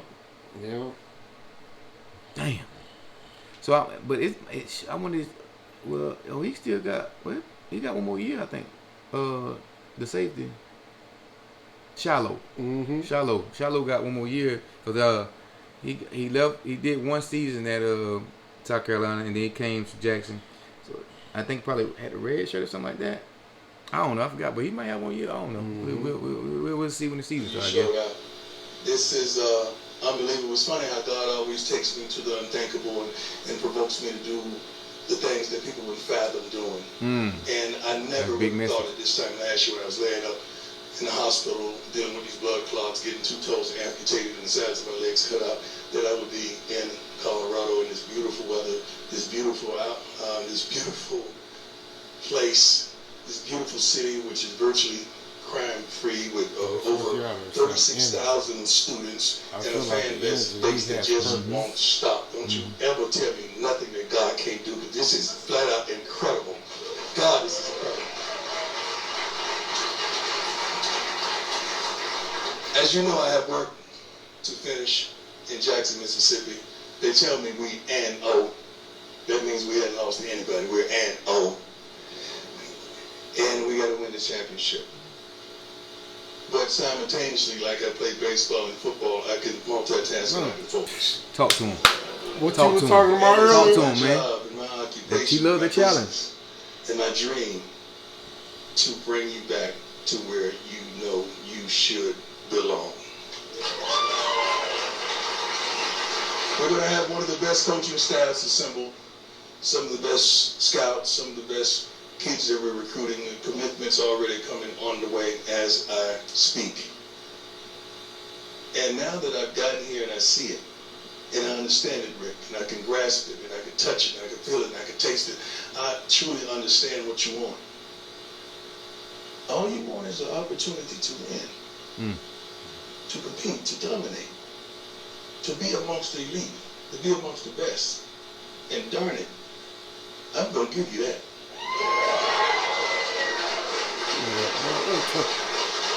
Yeah. Damn. So, I wonder. Well, he still got. Well, he got one more year, I think. The safety. Shallow. Shallow got one more year because he left. He did one season at South Carolina, and then he came to Jackson. So I think probably had a red shirt or something like that. I don't know. I forgot, but he might have 1 year. I don't know. We'll see when the season starts. This is unbelievable. It's funny how God always takes me to the unthinkable and provokes me to do the things that people would fathom doing. And I never thought at this time last year when I was laying up in the hospital dealing with these blood clots, getting 2 toes amputated and the sides of my legs cut out, that I would be in Colorado in this beautiful weather, this beautiful place, this beautiful city, which is virtually crime-free with over 36,000 students and a fan base that just won't stop. Don't you ever tell me nothing that God can't do, because this is flat out incredible. God, this is incredible. As you know, I have work to finish in Jackson, Mississippi. They tell me we and O. That means we hadn't lost to anybody. We're and O. And we got to win the championship. But simultaneously, like I play baseball and football, I can multitask and I can focus. Talk to him. What you were talking about earlier? Talk to him, man. That he loved the challenge. And my dream to bring you back to where you know you should belong. We're going to have one of the best coaching staffs assembled, some of the best scouts, some of the best kids that we're recruiting. The commitments already coming on the way as I speak. And now that I've gotten here and I see it, and I understand it, Rick, and I can grasp it, and I can touch it, and I can feel it, and I can taste it, I truly understand what you want. All you want is an opportunity to win, to compete, to dominate, to be amongst the elite, to be amongst the best. And darn it, I'm going to give you that.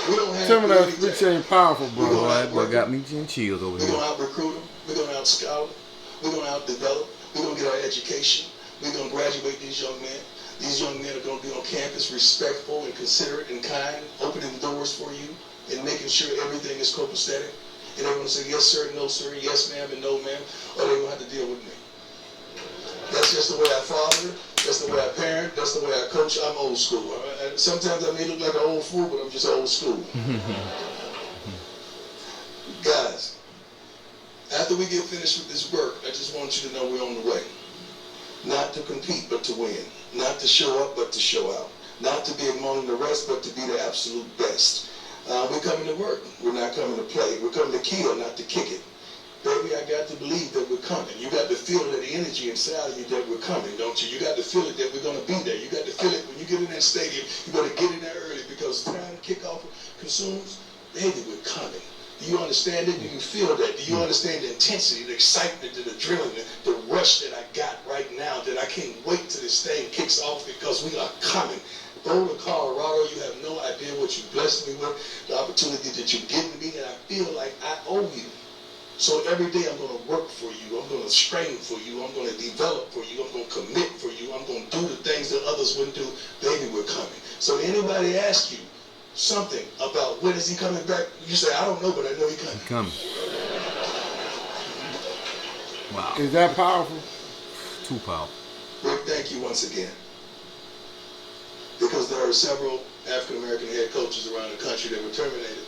We don't have Tell me to that speech ain't powerful, bro. That boy got me getting chills over We're here. going to out-recruit them. We're going to out-scout them. We're going to out-develop. We're going to get our education. We're going to graduate these young men. These young men are going to be on campus respectful and considerate and kind, opening doors for you and making sure everything is copacetic. And they're going to say, yes, sir, no, sir, yes, ma'am, and no, ma'am, or they're going to have to deal with me. That's just the way I father. That's the way I parent. That's the way I coach. I'm old school. Sometimes I may look like an old fool, but I'm just old school. Guys, after we get finished with this work, I just want you to know we're on the way. Not to compete, but to win. Not to show up, but to show out. Not to be among the rest, but to be the absolute best. We're coming to work. We're not coming to play. We're coming to kill, not to kick it. Baby, I got to believe that we're coming. You got to feel that energy inside of you that we're coming, don't you? You got to feel it that we're going to be there. You got to feel it when you get in that stadium. You got to get in there early because time kickoff consumes. Baby, we're coming. Do you understand it? Do you feel that? Do you understand the intensity, the excitement, the adrenaline, the rush that I got right now that I can't wait till this thing kicks off because we are coming. Boulder, Colorado, you have no idea what you blessed me with, the opportunity that you've given me, and I feel like I owe you. So every day I'm going to work for you. I'm going to strain for you. I'm going to develop for you. I'm going to commit for you. I'm going to do the things that others wouldn't do. Baby, we're coming. So anybody ask you something about when is he coming back, you say, I don't know, but I know he's coming. He's coming. Wow. Is that powerful? Too powerful. Rick, thank you once again. Because there are several African-American head coaches around the country that were terminated.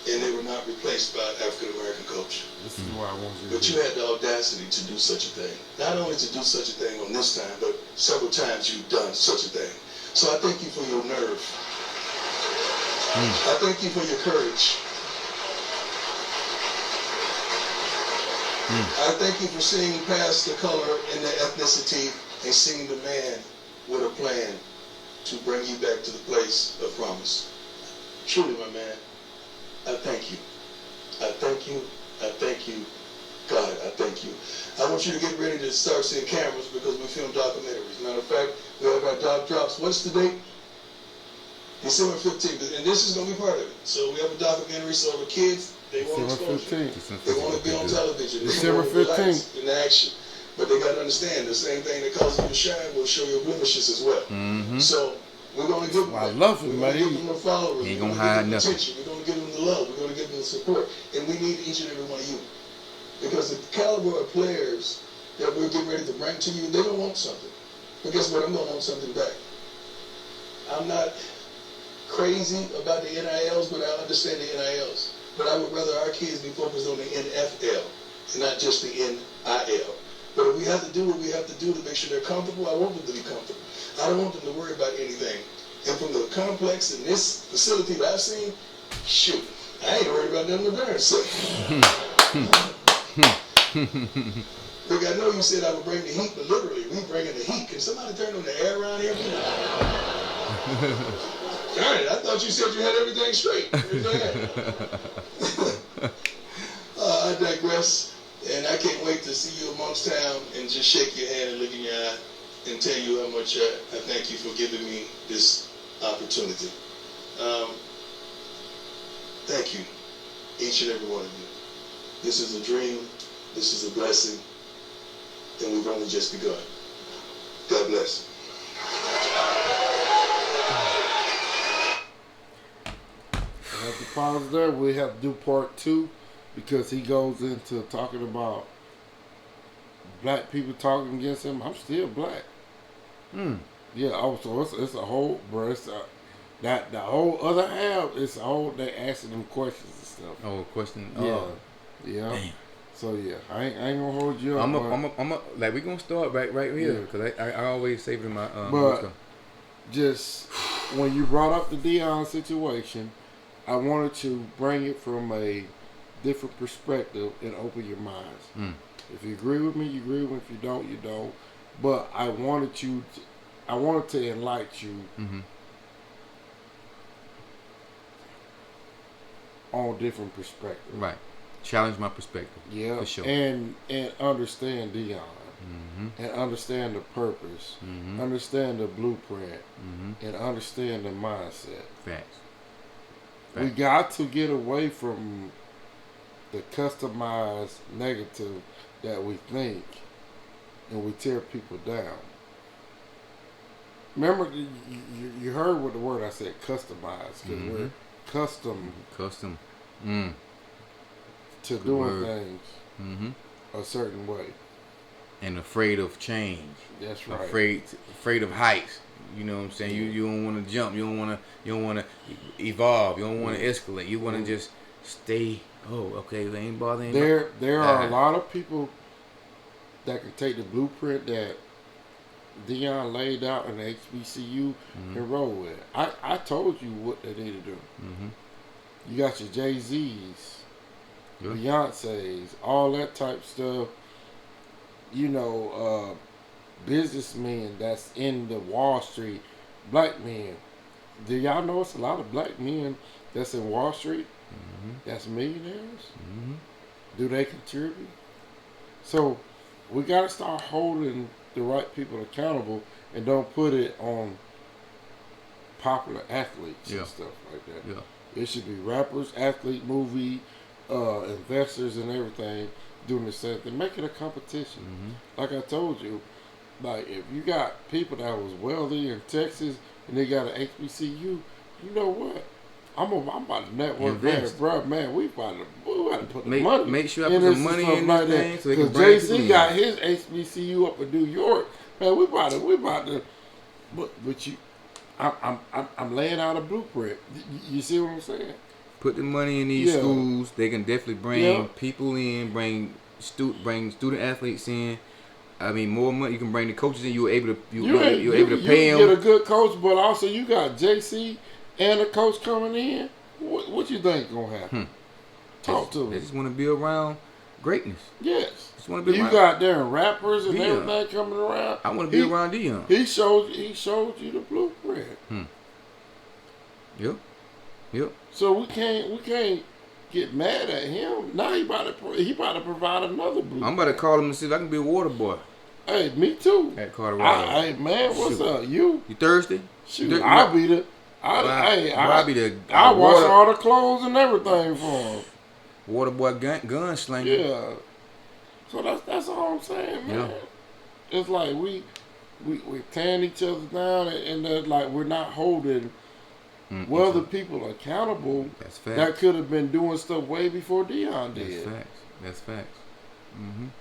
And they were not replaced by an African-American coach. This is why I want you to But you had the audacity to do such a thing. Not only to do such a thing on this time, but several times you've done such a thing. So I thank you for your nerve. I thank you for your courage. I thank you for seeing past the color and the ethnicity and seeing the man with a plan to bring you back to the place of promise. Truly, my man, I thank you. I thank you. I thank you. God, I thank you. I want you to get ready to start seeing cameras because we film documentaries. Matter of fact, we have our doc drops. What's the date? December 15th. And this is going to be part of it. So we have a documentary so the kids, they want exposure. They want to be on television. December 15th. In action. But they got to understand the same thing that causes you to shine will show your blemishes as well. So we're going to give them I love it, man. We're going to give them the followers. He ain't We're gonna going to hide give them nothing. attention. We're going to give them the love. We're going to give them the support. And we need each and every one of you. Because the caliber of players that we're getting ready to bring to you, they don't want something. But guess what? I'm going to want something back. I'm not crazy about the NILs, but I understand the NILs. But I would rather our kids be focused on the NFL and not just the NIL. But if we have to do what we have to do to make sure they're comfortable, I want them to be comfortable. I don't want them to worry about anything. And from the complex in this facility that I've seen, shoot, I ain't worried about nothing the parents say. Look, I know you said I would bring the heat, but literally, we bringing the heat. Can somebody turn on the air around here? Darn it, I thought you said you had everything straight. I digress. And I can't wait to see you amongst town and just shake your hand and look in your eye and tell you how much I thank you for giving me this opportunity. Thank you, each and every one of you. This is a dream. This is a blessing. And we've only just begun. God bless. I have to pause there. We have to do part 2 because he goes into talking about black people talking against him. I'm still black. Yeah, also it's a whole, bro. It's that the whole other half. It's a whole. They asking them questions and stuff. Oh, question. Yeah, Oh. yeah. Damn. So yeah, I ain't gonna hold you up. I'm like we gonna start right here because I always save it in my but just when you brought up the Deion situation, I wanted to bring it from a different perspective and open your minds. If you agree with me, you agree with me. If you don't, you don't. But I wanted to enlighten you on different perspectives. Right. Challenge my perspective. Yeah. For sure. And understand Deion. And understand the purpose. Understand the blueprint. And understand the mindset. Facts. We got to get away from the customized negative that we think, and we tear people down. Remember, you heard what the word I said, customized, because we're custom to doing things a certain way, and afraid of change. That's right. Afraid of heights. You know what I'm saying? You don't want to jump. You don't want to evolve. You don't want to escalate. You want to just stay. Oh, okay. They ain't bothering. There are a lot of people that can take the blueprint that Deion laid out in the HBCU and roll with it. I told you what they need to do. You got your Jay-Z's, Beyonce's, all that type stuff. You know, businessmen that's in the Wall Street, black men. Do y'all know it's a lot of black men that's in Wall Street? That's millionaires. Do they contribute? So we got to start holding the right people accountable and don't put it on popular athletes and stuff like that. It should be rappers, athlete, movie, investors, and everything doing the same thing. Make it a competition. Like I told you, like if you got people that was wealthy in Texas and they got an HBCU, you know what? I'm about to network, bro. Man, we about to put the money. Make sure I put some money in like this thing so they because can bring JC got his HBCU up in New York. Man, we about to. But you, I'm laying out a blueprint. You see what I'm saying? Put the money in these schools. They can definitely bring people in, bring student athletes in. I mean, more money. You can bring the coaches in. You're able to pay them. You get a good coach, but also you got JC and a coach coming in. What you think gonna happen? Talk to me. They just want to be around greatness. Yes. Just want to be you around. Got there rappers and everything coming around. I want to be around Deion. He showed you the blueprint. Yep. So we can't get mad at him. Now he about to provide another blueprint. I'm about to call him and see if I can be a water boy. Hey, me too. At Colorado. Hey man, what's up? You thirsty? Shoot, I'll be the. I wash all the clothes and everything for him. Water boy gunslinger. Yeah. So that's all I'm saying, man. It's like we're tearing each other down, and that like we're not holding the people accountable. That's facts. That could have been doing stuff way before Deion did. That's facts.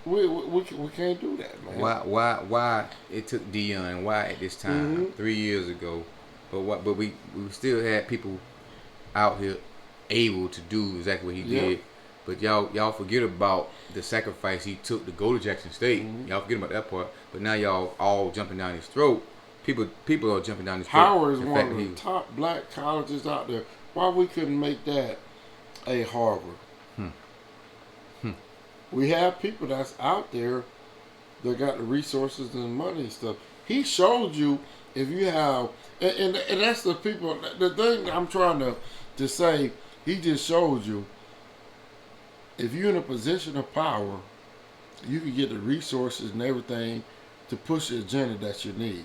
We can't do that, man. Why it took Deion? Why at this time 3 years ago? But we still had people out here able to do exactly what he did. But y'all forget about the sacrifice he took to go to Jackson State. Y'all forget about that part. But now y'all all jumping down his throat. People are jumping down his throat. Howard is one of the top black colleges out there. Why we couldn't make that a Harvard? We have people that's out there that got the resources and money and stuff. He showed you if you have, and that's the people. The thing I'm trying to say, he just showed you. If you're in a position of power, you can get the resources and everything to push the agenda that you need.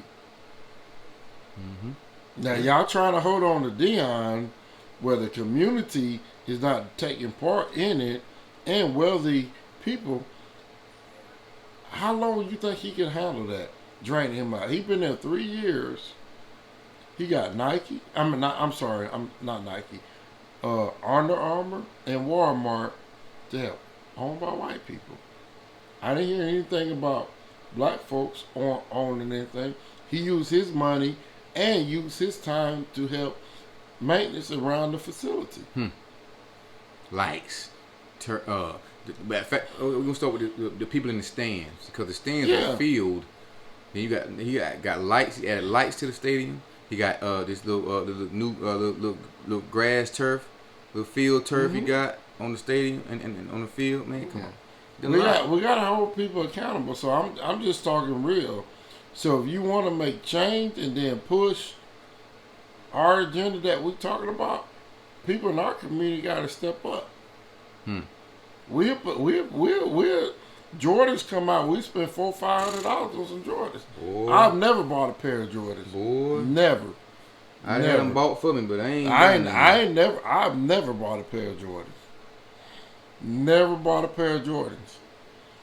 Now, y'all trying to hold on to Deion, where the community is not taking part in it, and wealthy people. How long do you think he can handle that? Drain him out. He's been there 3 years. He got Nike. I'm not Nike. Under Armour and Walmart to help, owned by white people. I didn't hear anything about black folks owning anything. He used his money and used his time to help maintenance around the facility. Lights, Matter of fact, we're gonna start with the people in the stands because the stands are filled. Then he got lights. He added lights to the stadium. He got this little little grass turf, little field turf he got on the stadium and on the field. Man, come on. We gotta hold people accountable. So I'm just talking real. So if you want to make change and then push our agenda that we're talking about, people in our community gotta step up. We're Jordans come out. We spent $400-500 on some Jordans. Boy. I've never bought a pair of Jordans. Boy, never. I had them bought for me, but I've never bought a pair of Jordans. Never bought a pair of Jordans.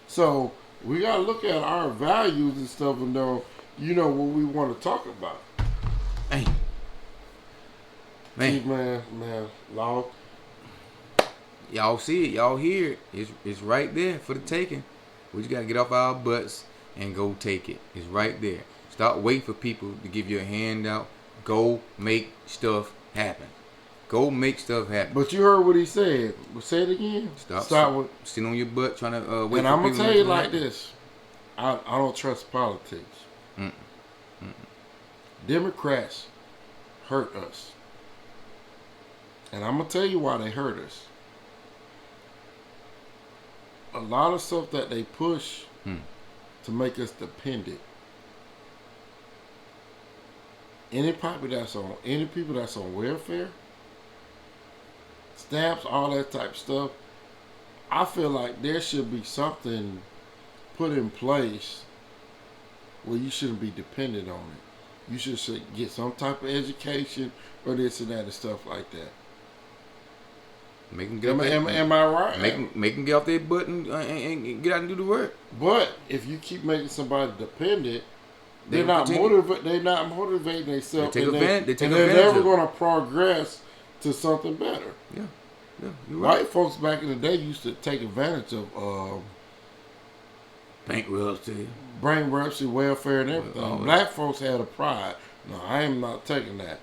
So we gotta look at our values and stuff and know, what we want to talk about. Man, Lord. Y'all see it, y'all hear it. It's right there for the taking. We just gotta get off our butts and go take it. It's right there. Stop waiting for people to give you a handout. Go make stuff happen. Go make stuff happen. But you heard what he said. Say it again. Stop sitting on your butt trying to wait. And I'm gonna tell you like this. I don't trust politics. Democrats hurt us. And I'm gonna tell you why they hurt us. A lot of stuff that they push to make us dependent. Any people that's on welfare, stamps, all that type of stuff, I feel like there should be something put in place where you shouldn't be dependent on it. You should get some type of education or this and that and stuff like that. Make them get am I right? Make them get off their butt and get out and do the work. But if you keep making somebody dependent, they're not motivating themselves. They take advantage. They're never going to progress to something better. Yeah, you're right. White folks back in the day used to take advantage of bankruptcy, welfare, and everything. Black folks had a pride. No, I am not taking that.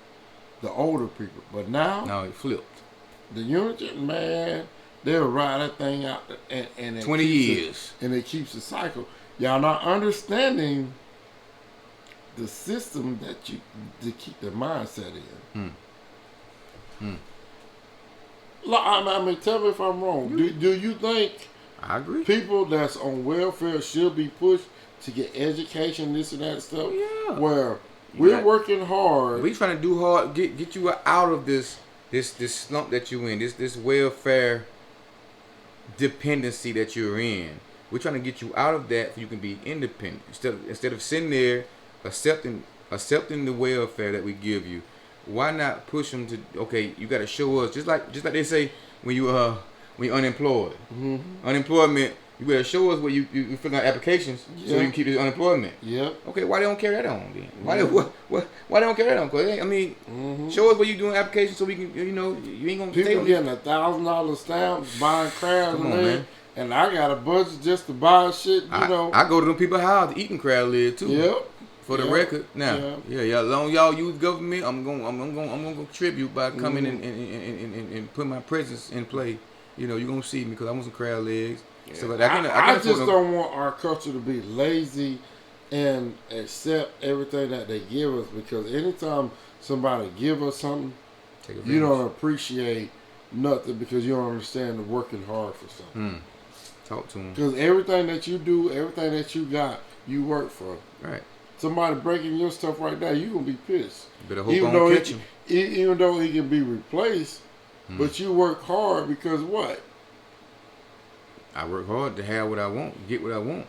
The older people, but now it flipped. The unity, man, they'll ride that thing out and 20 years. And it keeps the cycle. Y'all not understanding the system that you to keep the mindset in. I mean, tell me if I'm wrong. Do you think I agree. People that's on welfare should be pushed to get education, this and that stuff? Yeah. Where we're working hard. We trying to do hard, get you out of this slump that you're in, this welfare dependency that you're in. We're trying to get you out of that so you can be independent. Instead of sitting there accepting the welfare that we give you, why not push them to, okay, you got to show us, just like they say when you're unemployed. Unemployment, you better show us where you fill out applications so you can keep this unemployment. Yep. Okay, why they don't carry that on then? Why they don't carry that on? Cause show us where you doing applications so we can, you ain't gonna. People getting $1,000 stamps, buying crabs and I got a budget just to buy shit. I go to them people's house eating crab legs too. Yep. For the record, now, as long as y'all use government, I'm gonna contribute by coming and put my presence in play. You're gonna see me because I want some crab legs. Yeah. So I just don't want our culture to be lazy and accept everything that they give us, because anytime somebody give us something, you don't appreciate nothing because you don't understand the working hard for something. Talk to them. Because everything that you do, everything that you got, you work for. Right. Somebody breaking your stuff right now, you're going to be pissed. You better hope I don't catch him. Even though he can be replaced, but you work hard because what? I work hard to have what I want, get what I want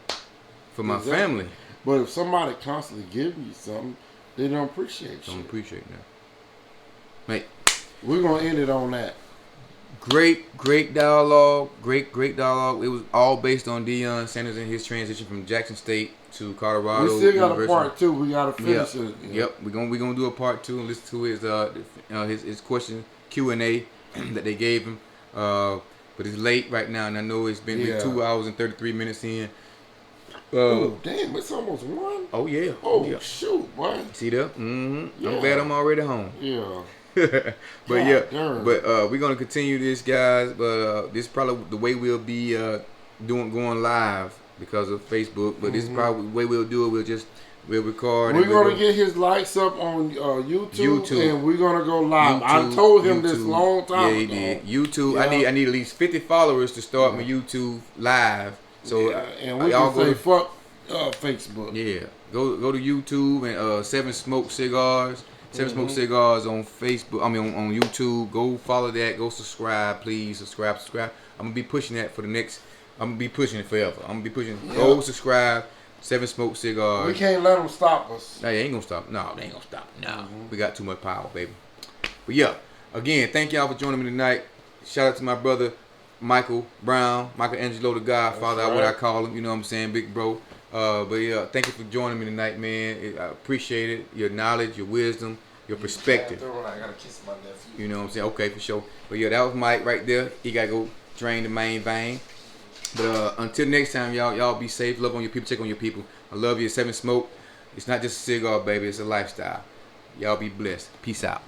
for my family. But if somebody constantly gives you something, they don't appreciate you. Don't appreciate that. Mate, we're going to end it on that. Great dialogue. Great dialogue. It was all based on Deion Sanders and his transition from Jackson State to Colorado. We still got a part 2. We got to finish it. Yep. We're gonna do a part 2 and listen to his question Q&A that they gave him. But it's late right now, and I know it's been 2 hours and 33 minutes in. Oh damn! It's almost 1. Oh yeah. Oh shoot, boy. See that? I'm glad I'm already home. Yeah. But darn. we're gonna continue this, guys. But this is probably the way we'll be going live because of Facebook. But this is probably the way we'll do it. We'll record. We're gonna get his likes up on YouTube, and we're gonna go live. I told him this long time ago. Yeah, he did. YouTube. Yeah. I need at least 50 followers to start my YouTube live. So and we y'all can say go fuck Facebook. Yeah, go to YouTube and Seven Smoke Cigars. Seven Smoke Cigars on Facebook. I mean on YouTube. Go follow that. Go subscribe, please. Subscribe. I'm gonna be pushing that for the next. I'm gonna be pushing it forever. I'm gonna be pushing. Yeah. Go subscribe. Seven Smoke Cigars. We can't let them stop us. Nah, they ain't gonna stop. No, they ain't gonna stop. No, we got too much power, baby. But yeah, again, thank y'all for joining me tonight. Shout out to my brother Michael Brown, Michelangelo the Godfather, what I call him. You know what I'm saying, big bro. But yeah, thank you for joining me tonight, man. I appreciate it. Your knowledge, your wisdom, your perspective. I gotta kiss my nephew. You know what I'm saying? Okay, for sure. But yeah, that was Mike right there. He gotta go drain the main vein. But until next time, y'all be safe. Love on your people. Check on your people. I love you. Seven Smoke. It's not just a cigar, baby. It's a lifestyle. Y'all be blessed. Peace out.